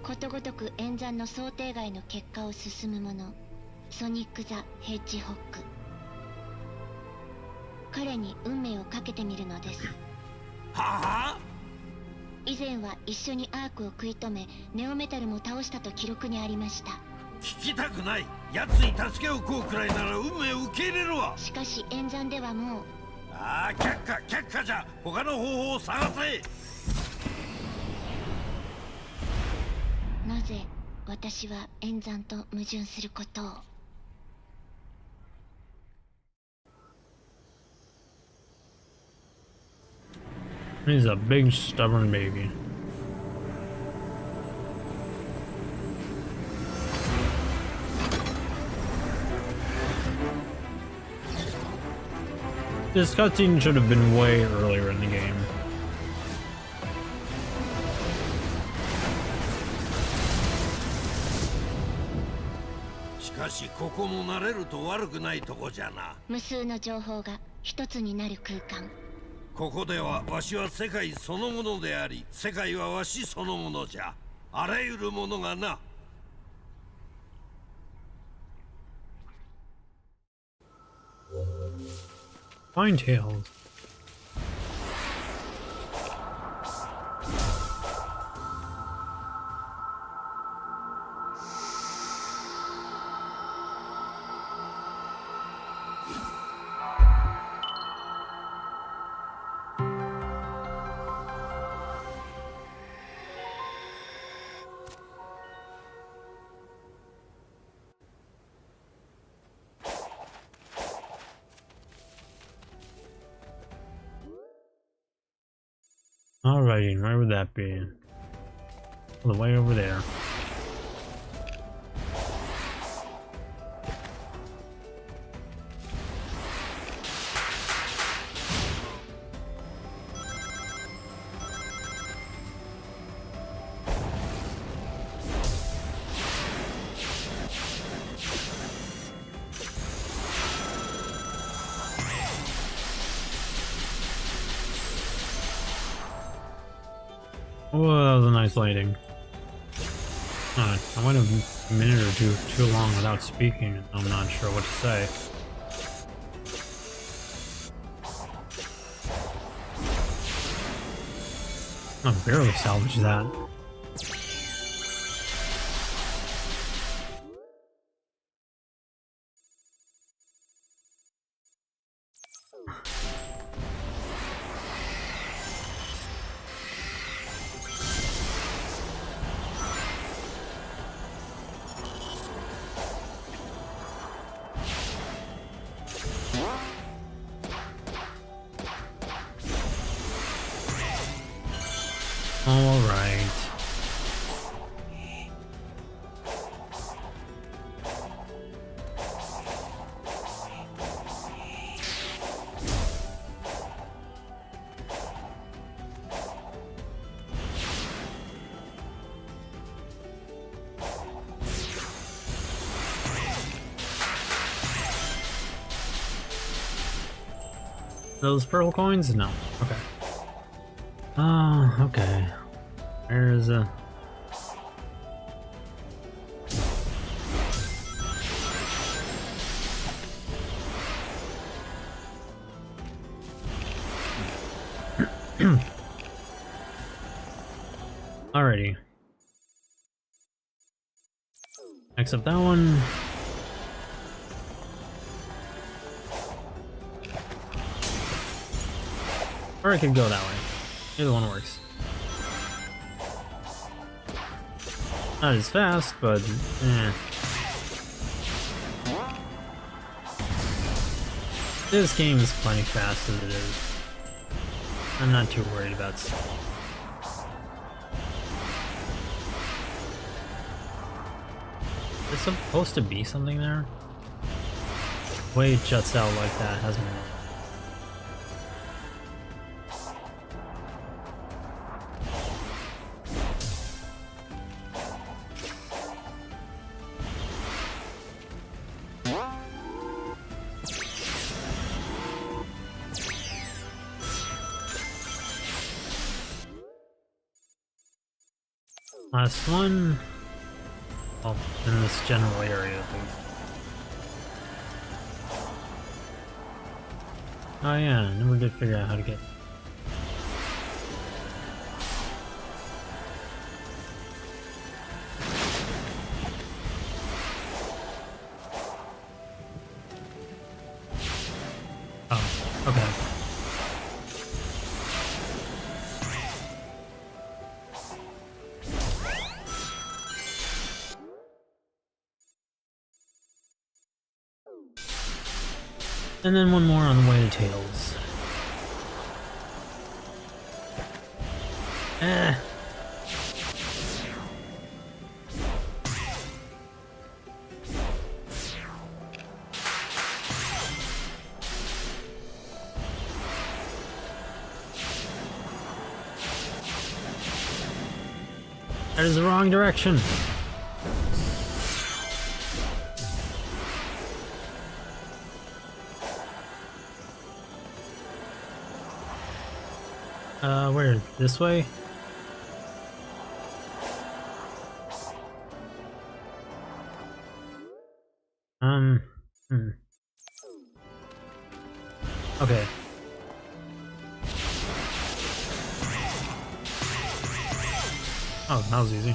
ことごとく演算の想定外の結果を進む者、ソニック・ザ・ヘッジホック。彼に運命をかけてみるのです。はあ？以前は一緒にアークを食い止め、ネオメタルも倒したと記録にありました。聞きたくない。奴に助けを請うくらいなら運命を受け入れるわ。しかし演算ではもう。ああ、却下じゃ。他の方法を探せ。なぜ私は演算と矛盾することを。He's a big stubborn baby. This cutscene should have been way earlier in the game. しかしここも慣れると悪くないとこじゃな。無数の情報が一つになる空間。ここではわしは世界そのものであり、世界はわしそのものじゃ。あらゆるものがな。Fine tails. Alrighty, where would that be? All the way over there. Oh, that was a nice lighting. I went a minute or two too long without speaking, and I'm not sure what to say. I barely salvaged that. All right. Those purple coins? No. Okay. Oh, okay. There's a... Alrighty. Next up that one. Or I could go that way. Either one works. Not as fast, but This game is plenty fast as it is. I'm not too worried about stuff. There's supposed to be something there? The way it juts out like that has me. Last one. Well, in this general area at least. Oh yeah, I never did figure out how to get. Oh, okay. And then one more on the way to Tails. That is the wrong direction. Where? This way? Okay. Oh, that was easy.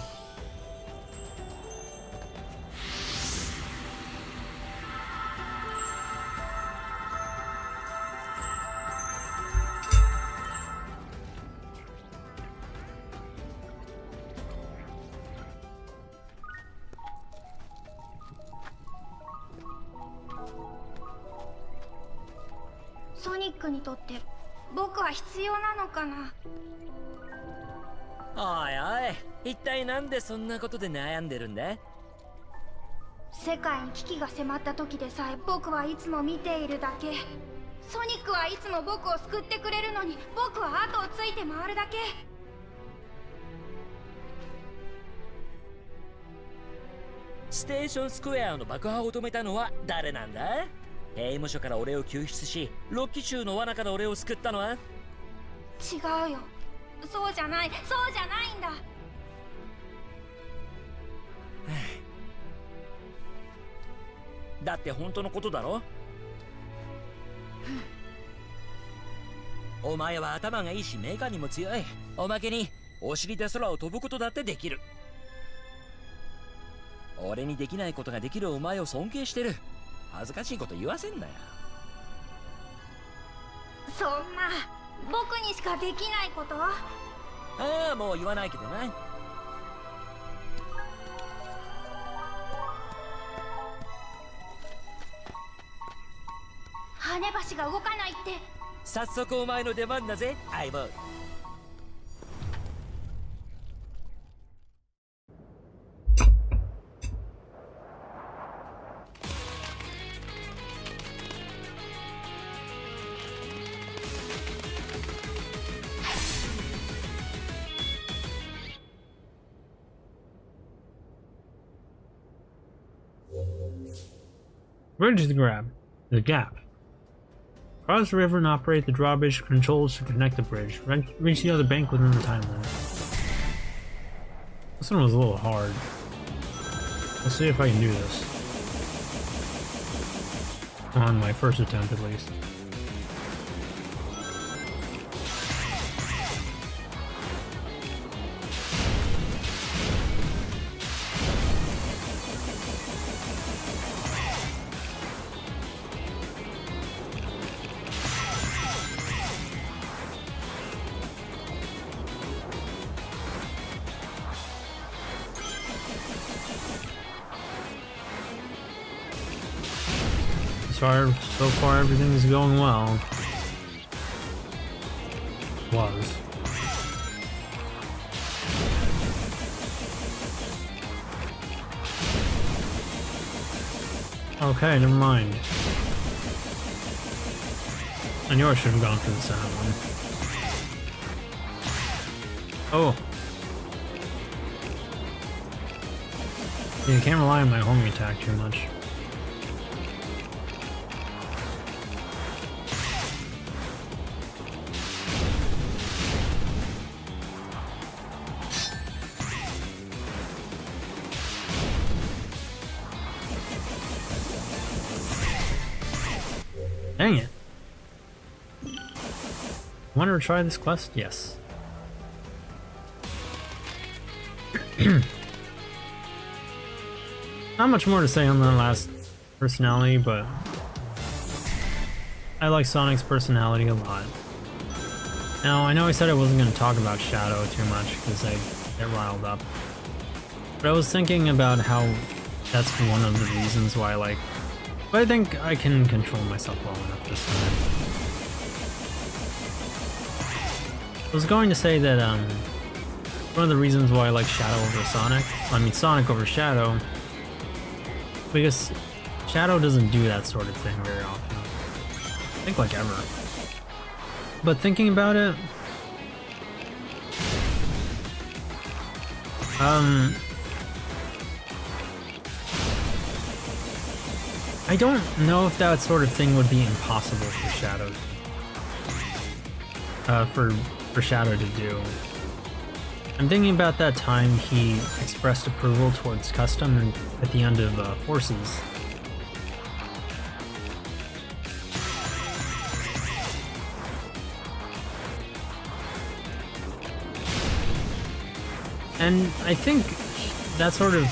ソニックにとって僕は必要なのかな。おいおい、一体なんでそんなことで悩んでるんだ？世界に危機が迫った時でさえ僕はいつも見ているだけ。ソニックはいつも僕を救ってくれるのに僕は後をついて回るだけ。ステーションスクエアの爆破を止めたのは誰なんだ？刑務所から俺を救出し、ロッキ州の罠から俺を救ったのは？違うよ。そうじゃない、そうじゃないんだ。だって本当のことだろ？お前は頭がいいしメカにも強い。おまけにお尻で空を飛ぶことだってできる。俺にできないことができるお前を尊敬してる。恥ずかしいこと言わせんなよ。そんな僕にしかできないこと？ああ、もう言わないけどな。跳ね橋が動かないって。早速お前の出番だぜ、相棒。Bridge the grab. The gap. Cross the river and operate the drawbridge controls to connect the bridge. Reach the other bank within the time limit. This one was a little hard. Let's see if I can do this. On my first attempt at least. So far everything's going well. Was. Okay, never mind. I knew I should have gone for the center one. Oh. Yeah, you can't rely on my homing attack too much. Dang it. Want to retry this quest? Yes. Not much more to say on the last personality, but I like Sonic's personality a lot. Now, I know I said I wasn't going to talk about Shadow too much because I get riled up. But I was thinking about how that's one of the reasons why I like. But I think I can control myself well enough this time. I was going to say that one of the reasons why I like Shadow over Sonic, I mean Sonic over Shadow, because Shadow doesn't do that sort of thing very often. I think like ever. But thinking about it, I don't know if that sort of thing would be impossible for Shadow. For Shadow to do. I'm thinking about that time he expressed approval towards Custom at the end of Forces. And I think that sort of,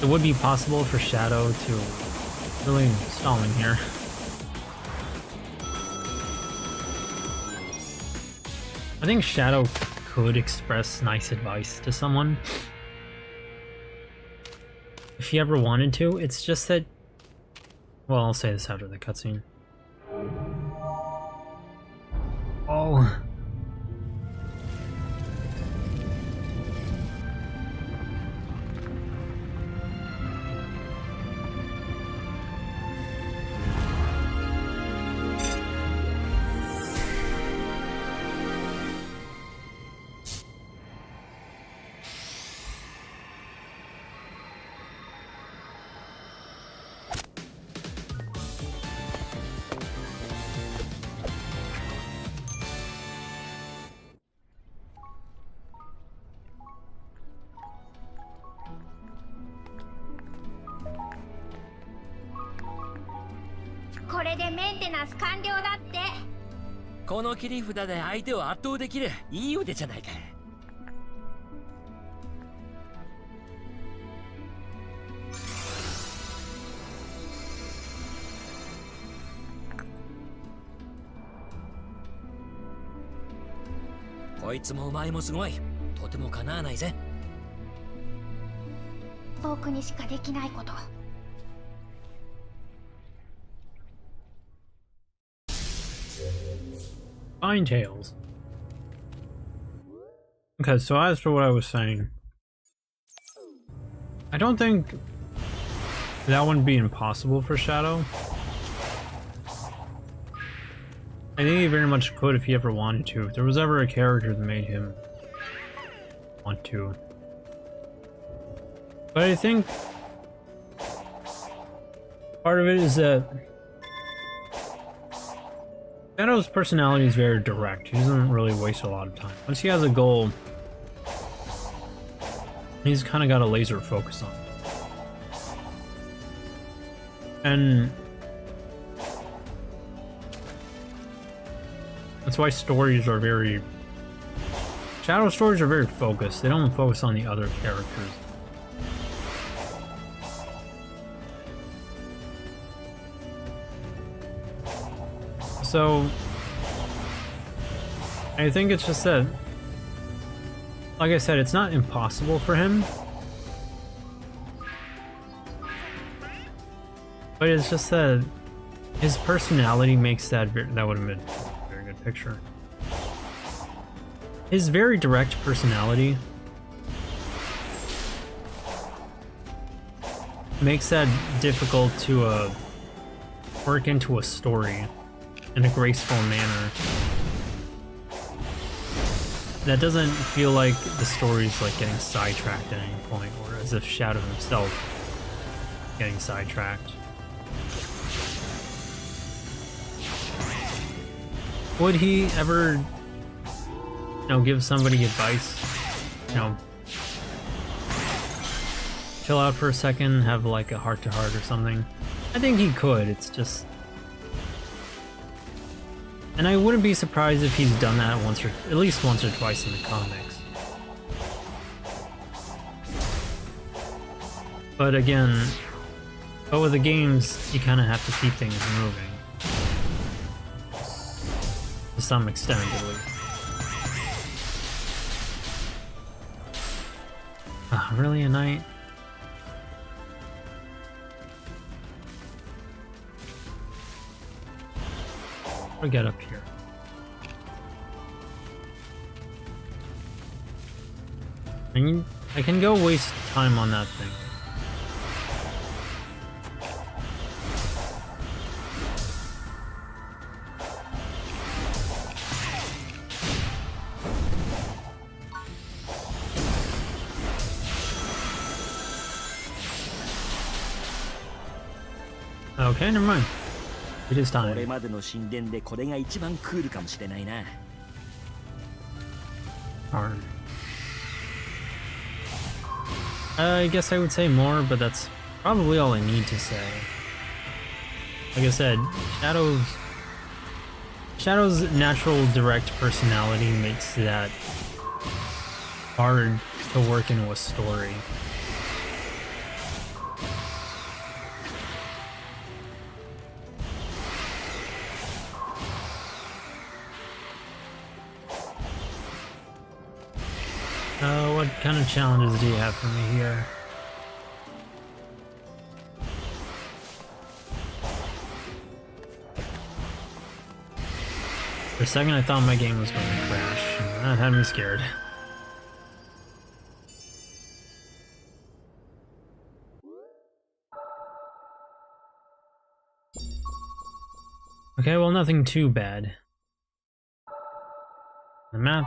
it would be possible for Shadow to really stalling here. I think Shadow could express nice advice to someone if he ever wanted to. It's just that, well, I'll say this after the cutscene. Oh.この切り札で相手を圧倒できるいい腕じゃないか。こいつもお前もすごい。とてもかなわないぜ。僕にしかできないこと。Fine Tails. Okay, so as for what I was saying, I don't think that wouldn't be impossible for Shadow. I think he very much could if he ever wanted to. If there was ever a character that made him want to. But I think part of it is that Shadow's personality is very direct. He doesn't really waste a lot of time. Once he has a goal, he's kind of got a laser focus on it. And that's why stories are very... Shadow stories are very focused. They don't focus on the other characters. So, I think it's just that, like I said, it's not impossible for him. But it's just that his personality makes that that would have been a very good picture. His very direct personality makes that difficult to work into a story in a graceful manner. That doesn't feel like the story's like getting sidetracked at any point, or as if Shadow himself is getting sidetracked. Would he ever, you know, give somebody advice? You know, chill out for a second, have like a heart-to-heart or something? I think he could, it's just... And I wouldn't be surprised if he's done that once or at least once or twice in the comics. But again, with the games, you kind of have to keep things moving. To some extent, at least. Really, a knight? Or get up here. I can go waste time on that thing. Okay, never mind. It is こ time. れまでの神殿でこれが一番クールかもしれないな。Darn. I guess I would say more, but that's probably all I need to say. Like I said, Shadow's natural direct personality makes that hard to work into a story. What kind of challenges do you have for me here? For a second I thought my game was going to crash, and that had me scared. Okay, well, nothing too bad. The map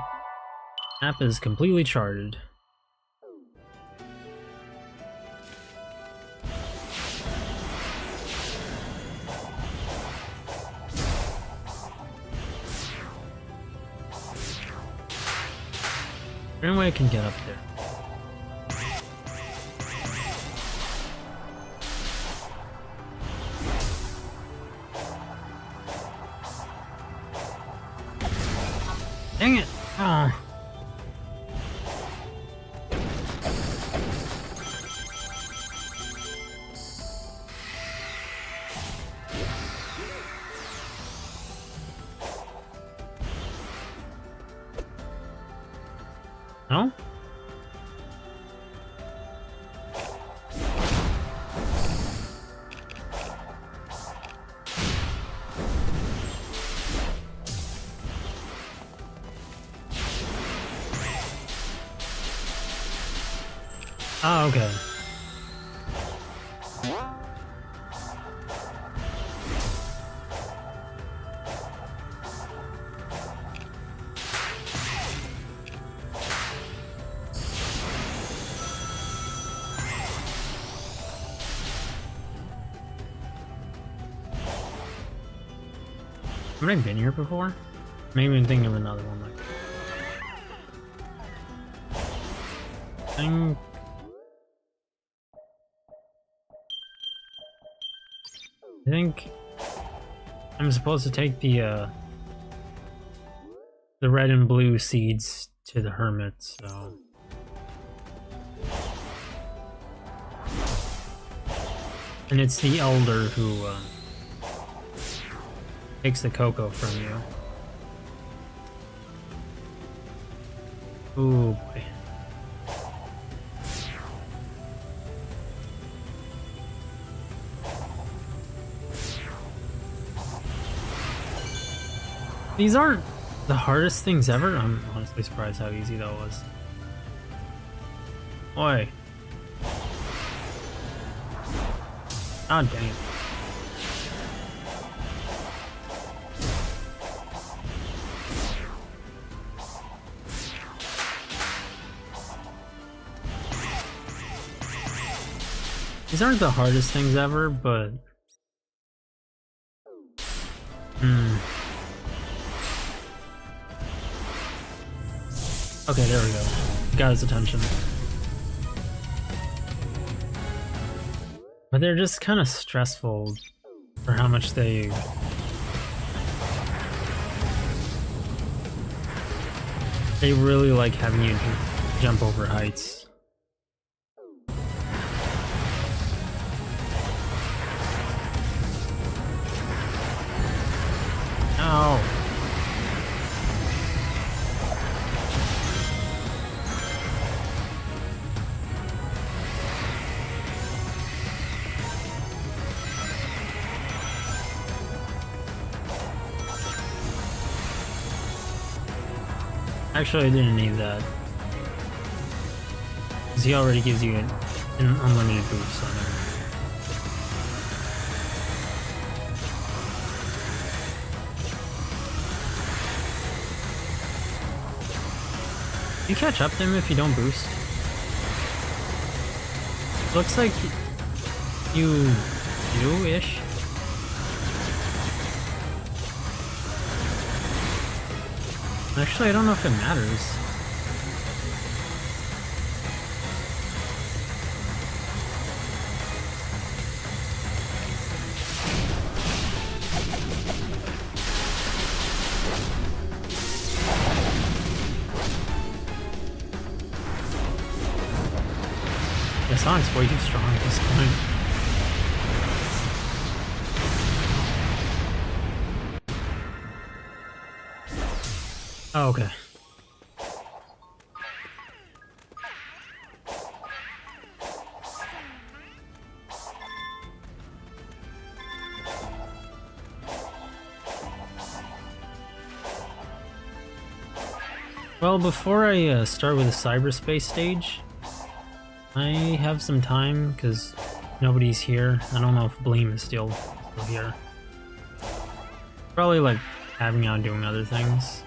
is completely charted. Any way I can get up there? Dang it! Oh. No? Oh, okay. Haven't I been here before? Maybe I'm thinking of another one like that. I think I'm supposed to take the red and blue seeds to the hermit, so and it's the elder who takes the cocoa from you. Ooh boy. These aren't the hardest things ever. I'm honestly surprised how easy that was. Boy. Ah, dang it. These aren't the hardest things ever, but okay, there we go. Got his attention. But they're just kind of stressful for how much they really like having you jump over heights. Ow. Actually, I didn't need that. Because he already gives you an unlimited boost on it. You catch up to him if you don't boost? Looks like you do-ish. Actually, I don't know if it matters. Yeah, Sonic's way too strong at this point. Oh, okay. Well, before I start with the cyberspace stage, I have some time because nobody's here. I don't know if Bleem is still here. Probably like having out doing other things.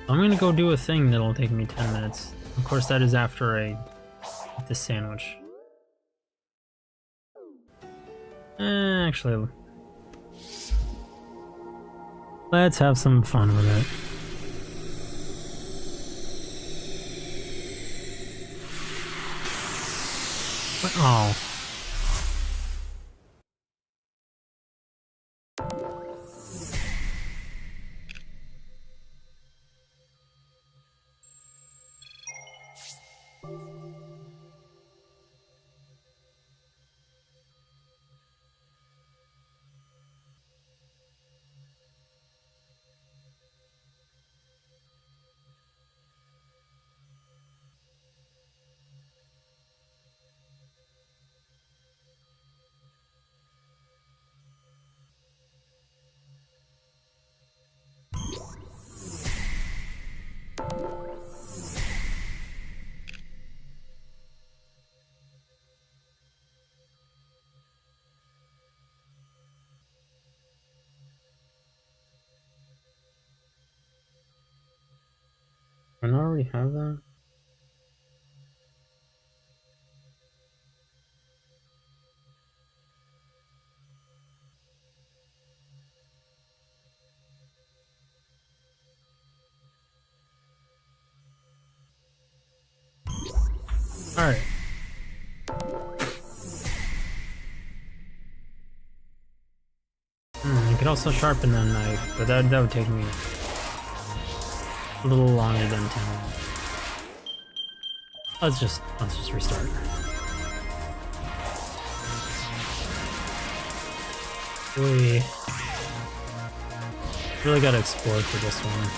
I'm gonna go do a thing that'll take me 10 minutes. Of course, that is after I eat this sandwich. Actually, let's have some fun with it. Oh. I don't already have that. Alright. You could also sharpen that knife, but that would take me a little longer than 10 minutes. Let's just restart. We really gotta explore for this one.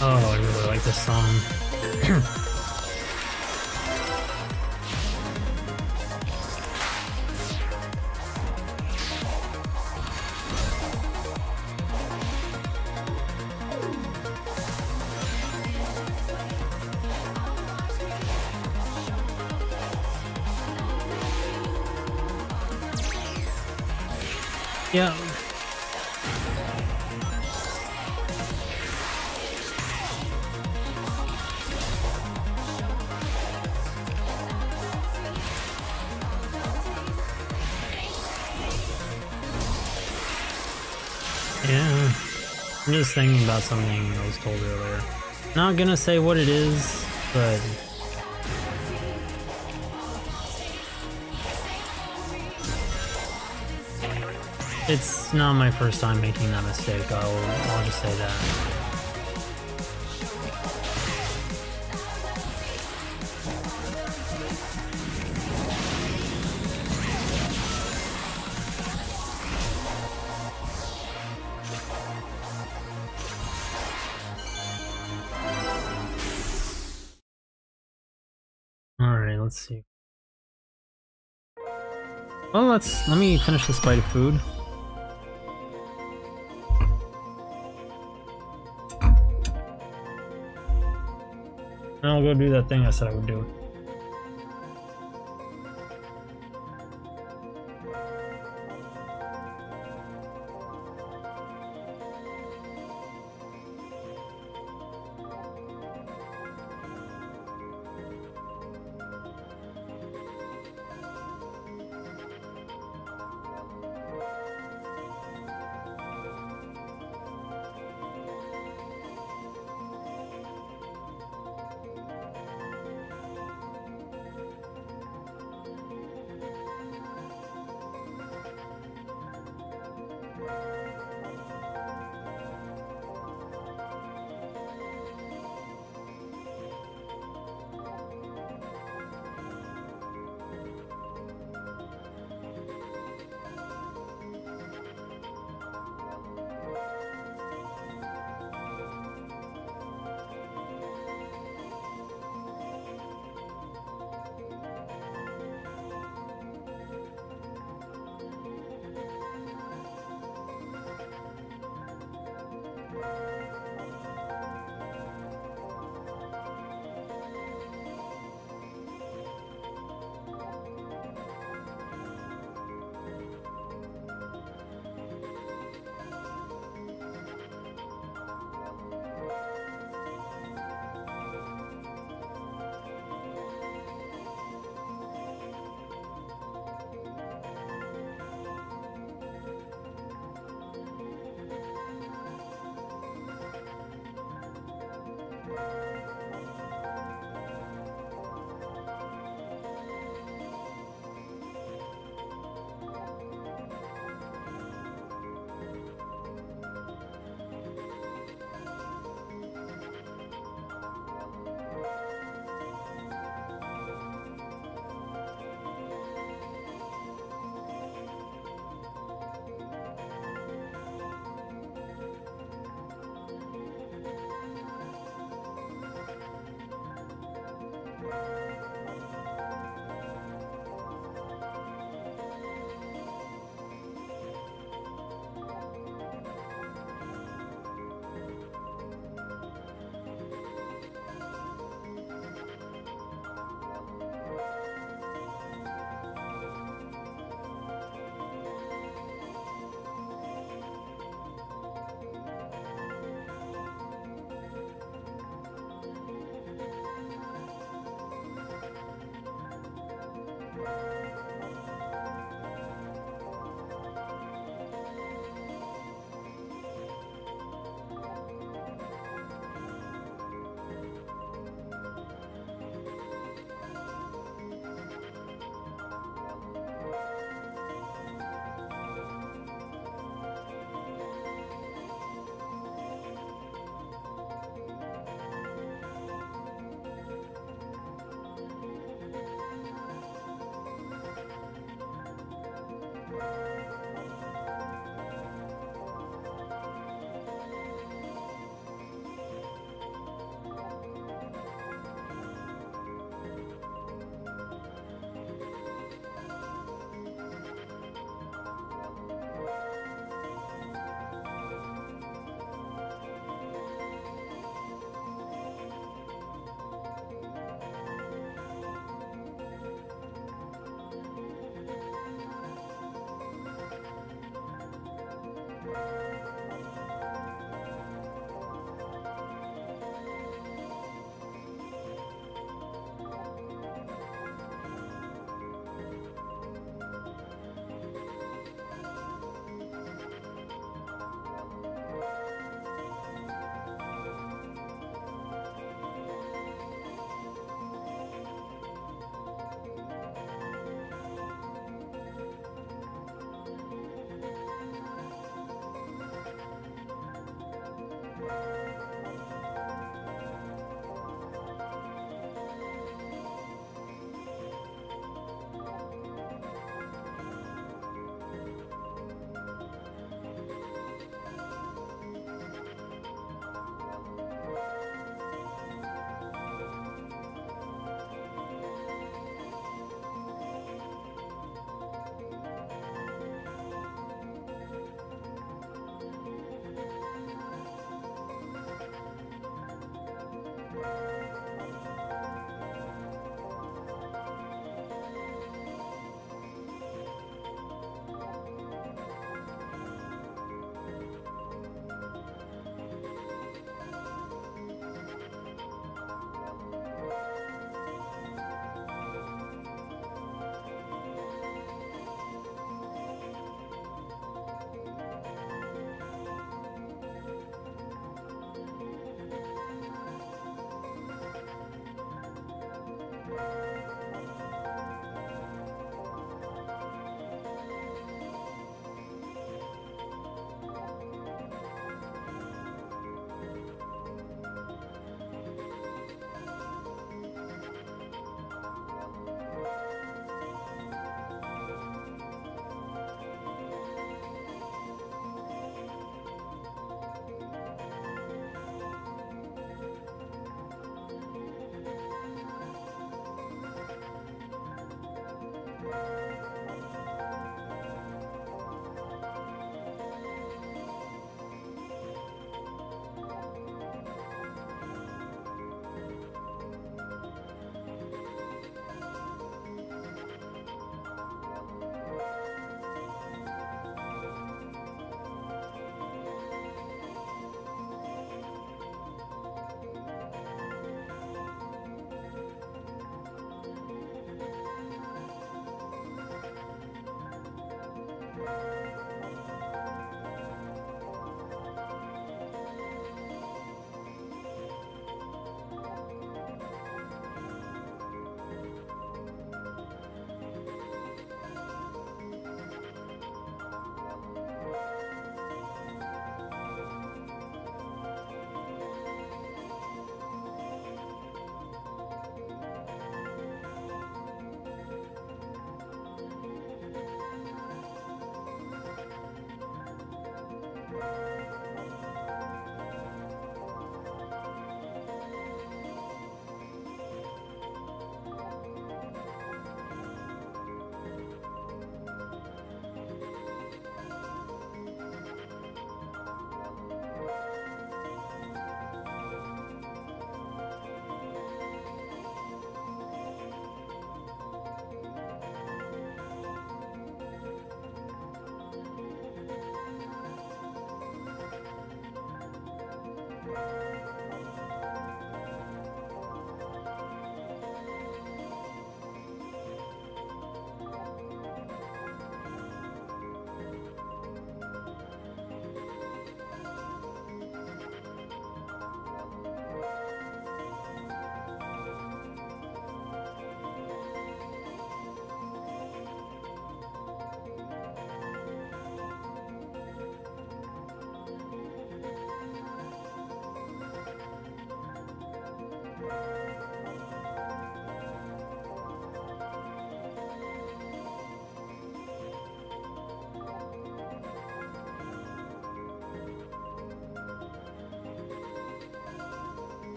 Oh, I really like this song. Yeah. Yeah, I'm just thinking about something I was told earlier. Not gonna say what it is, but it's not my first time making that mistake. I'll just say that. Alright, let's see. Well, let me finish this bite of food. And I'll go do that thing I said I would do.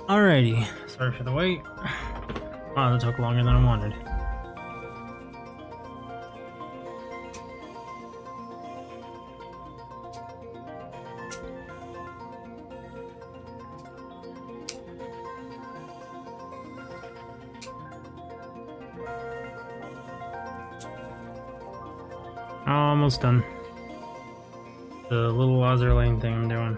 Alrighty, sorry for the wait. Wow, that took longer than I wanted. Almost done. The little laser lane thing I'm doing.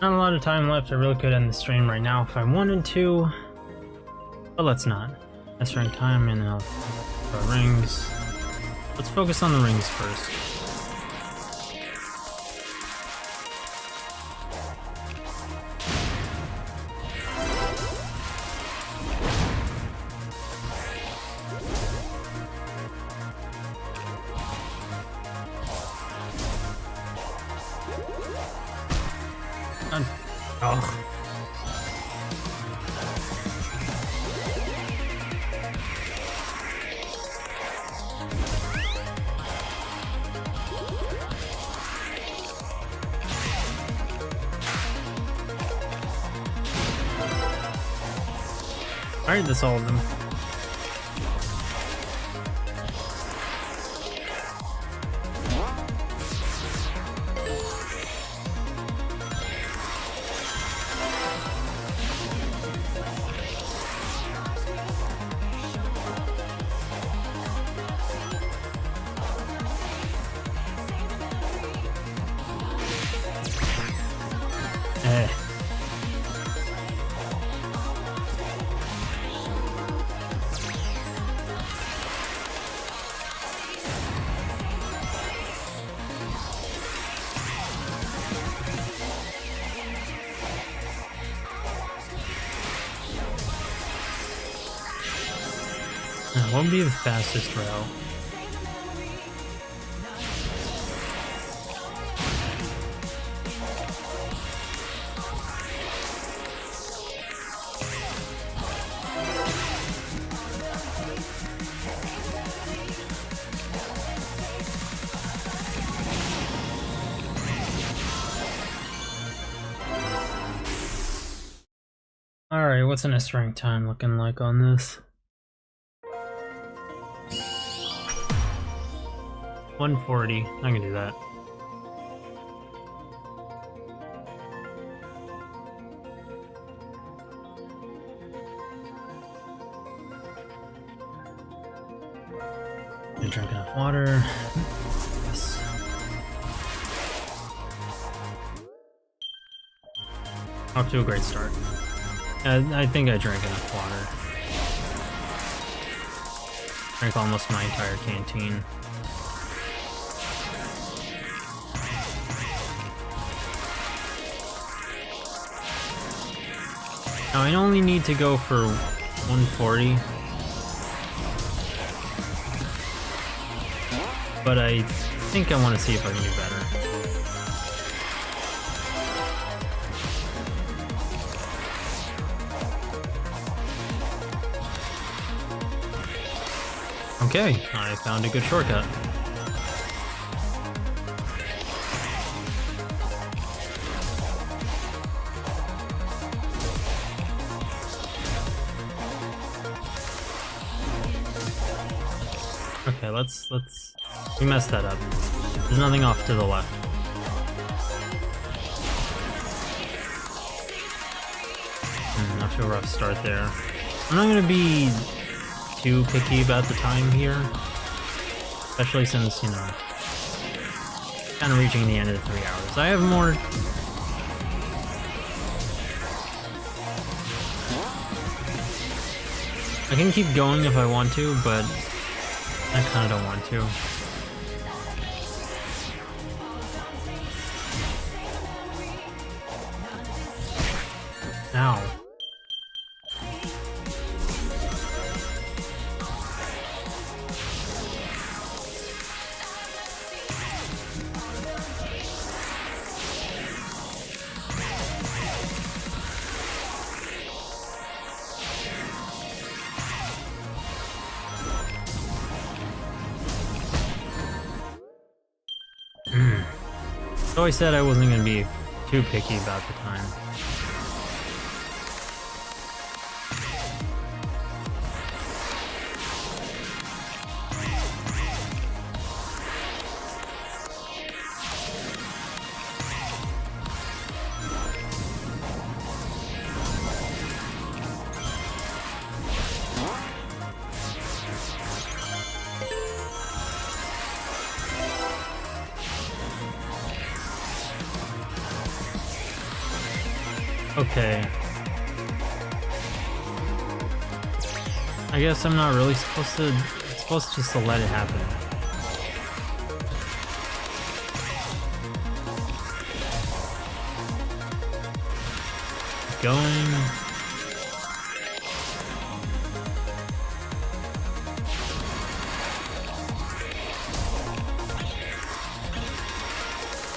Not a lot of time left. I really could end the stream right now if I wanted to, but let's not. That's right time and rings. Let's focus on the rings first. Oh. Alright, that's all of them. What would be the fastest route? Alright, what's an S rank time looking like on this? 140. I can do that. Drink enough water. Yes. Off to a great start. I think I drank enough water. Drank almost my entire canteen. Now I only need to go for 140. But I think I want to see if I can do better. Okay, I found a good shortcut. Okay, we messed that up. There's nothing off to the left. I feel rough start there. I'm not gonna be too picky about the time here, especially since, you know, kind of reaching the end of the 3 hours. I have more. I can keep going if I want to, but I kind of don't want to. Ow. So I said I wasn't gonna be too picky about the time. Okay. I guess I'm not really supposed to... It's supposed just to let it happen. Keep going.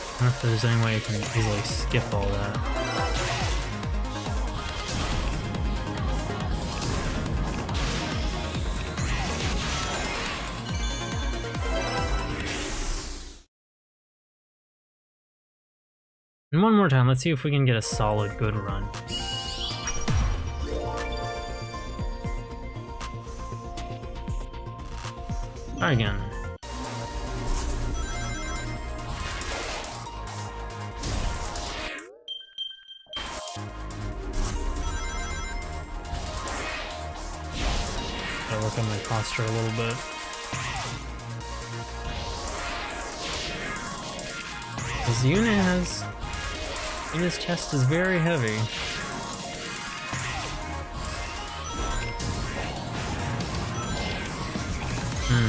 I don't know if there's any way I can easily skip all that. And one more time, let's see if we can get a solid good run. Try again. Gotta work on my posture a little bit. This unit has... And his chest is very heavy.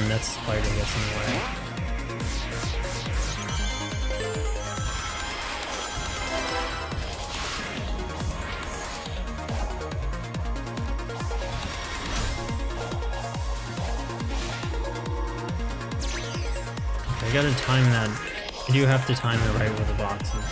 That spider gets in the way. Okay, I gotta time that. I do have to time it right with the boxes.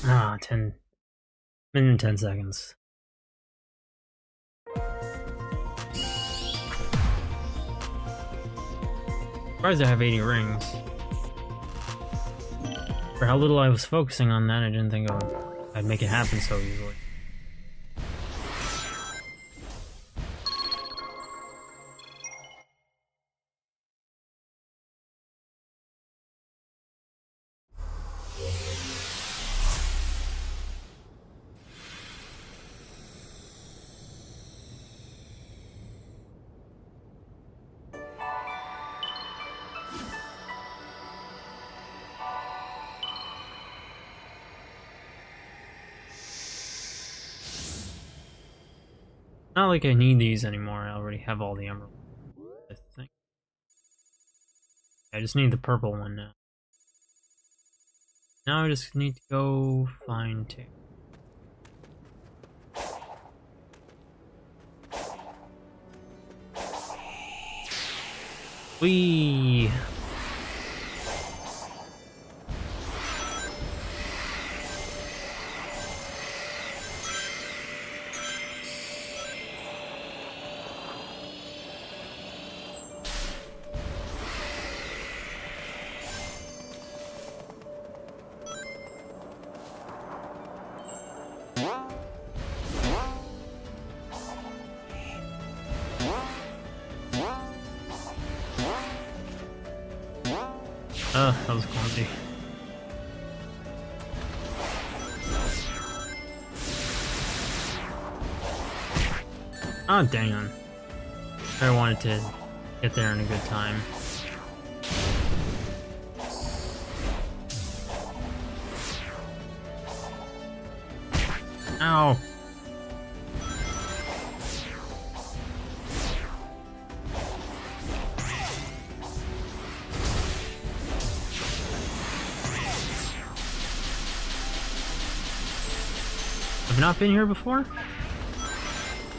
Ah, 10 minute and 10 seconds. Surprised I have 80 rings. For how little I was focusing on that, I didn't think I'd make it happen so easily. Not like I need these anymore, I already have all the emeralds, I think. I just need the purple one now. Now I just need to go find two. Whee! That was clumsy. Ah, dang on. I wanted to get there in a good time. Ow. not been here before?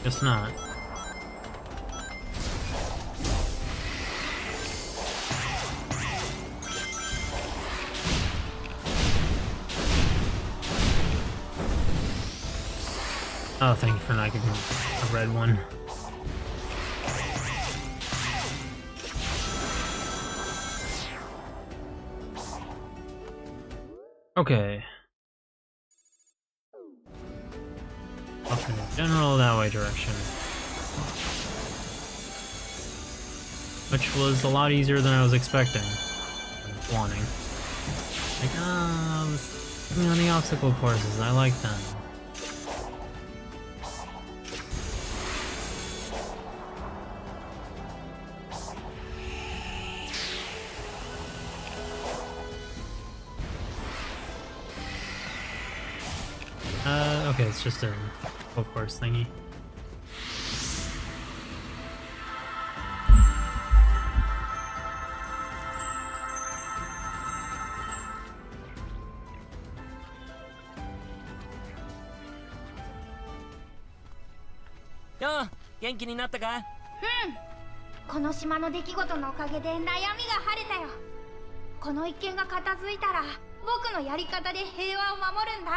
Guess not. Oh, thank you for not giving me a red one. Okay. Up in a general that way direction. Which was a lot easier than I was expecting. Wanting. Like, you know, the obstacle courses, I like them. Okay, it's just a full course thingy. Yo, 元気になったか？この島の出来事のおかげで悩みが晴れたよ。この一件が片付いたら僕のやり方で平和を守るんだ。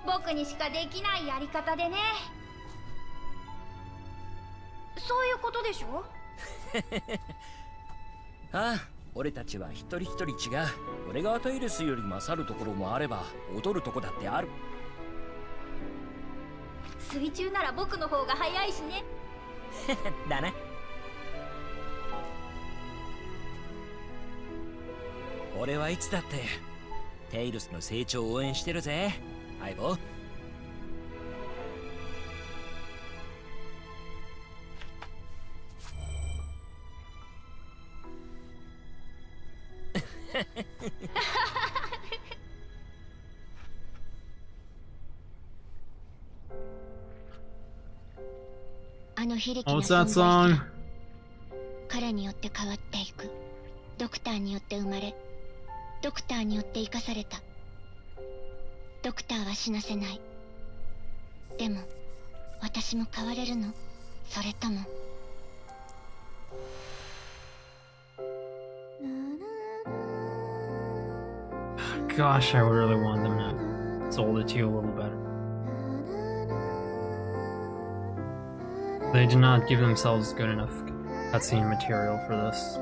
僕にしかできないやり方でね。そういうことでしょ？ああ、俺たちは一人一人違う。俺がアトイレスより勝るところもあれば劣るとこだってある。水中なら僕の方が早いしね。だな。俺はいつだってテイルスの成長を応援してるぜ、相棒。あの非力な What's 存 that 在すら song? 彼によって変わっていく。ドクターによって生まれ、ドクターによって生かされた。ドクターは死なせない。でも私も変われるの？それとも。Gosh, I really want them to sold it to you a little better. They did not give themselves good enough cutscene material for this.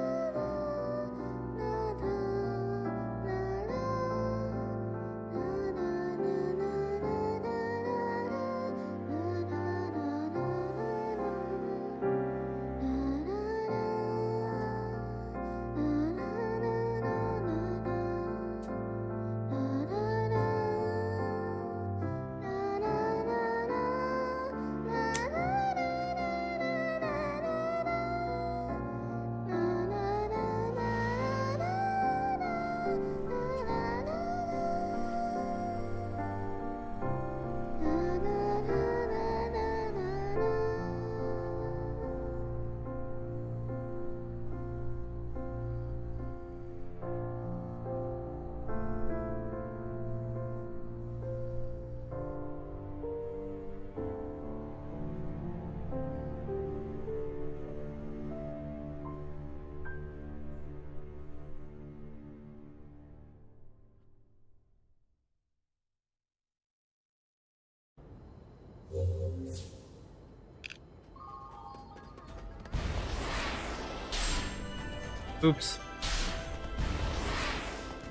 Oops.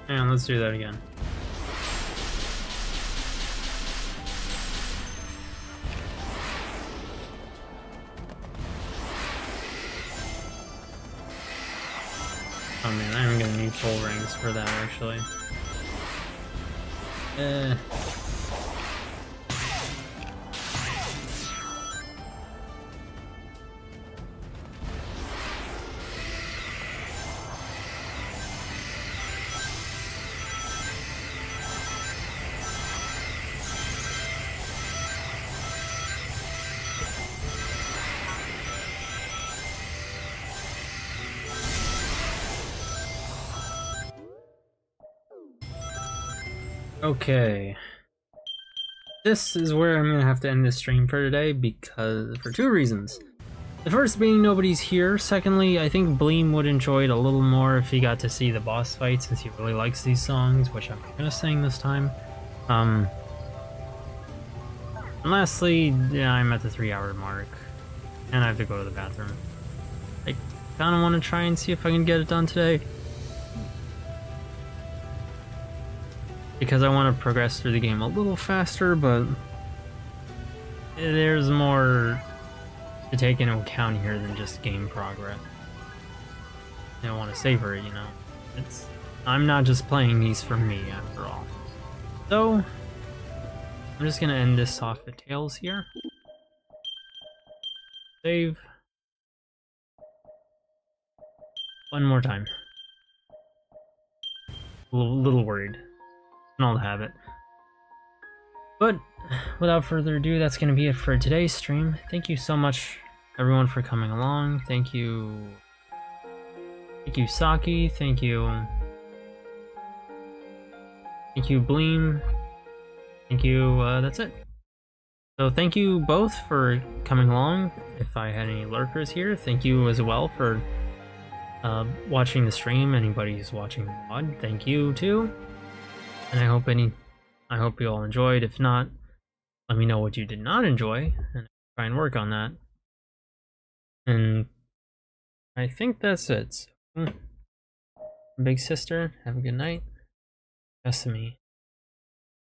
Hang on, let's do that again. Oh man, I'm gonna need full rings for that actually. Okay. this is where I'm gonna have to end this stream for today for two reasons. The first being nobody's here. Secondly, I think Bleem would enjoy it a little more if he got to see the boss fight, since he really likes these songs, which I'm gonna sing this time. And lastly, yeah, I'm at the 3-hour mark, and I have to go to the bathroom. I kind of want to try and see if I can get it done today, because I want to progress through the game a little faster, but there's more to take into account here than just game progress. I want to savor it, you know. I'm not just playing these for me, after all. So, I'm just gonna end this off with Tails here. Save. One more time. A little worried. An old habit. But without further ado, that's going to be it for today's stream. Thank you so much, everyone, for coming along. Thank you, Saki. Thank you, Bleem. Thank you. That's it. So thank you both for coming along. If I had any lurkers here, thank you as well for watching the stream. Anybody who's watching the VOD, thank you too. And I hope you all enjoyed. If not, let me know what you did not enjoy, and try and work on that. And I think that's it. So, big sister, have a good night. Best of me.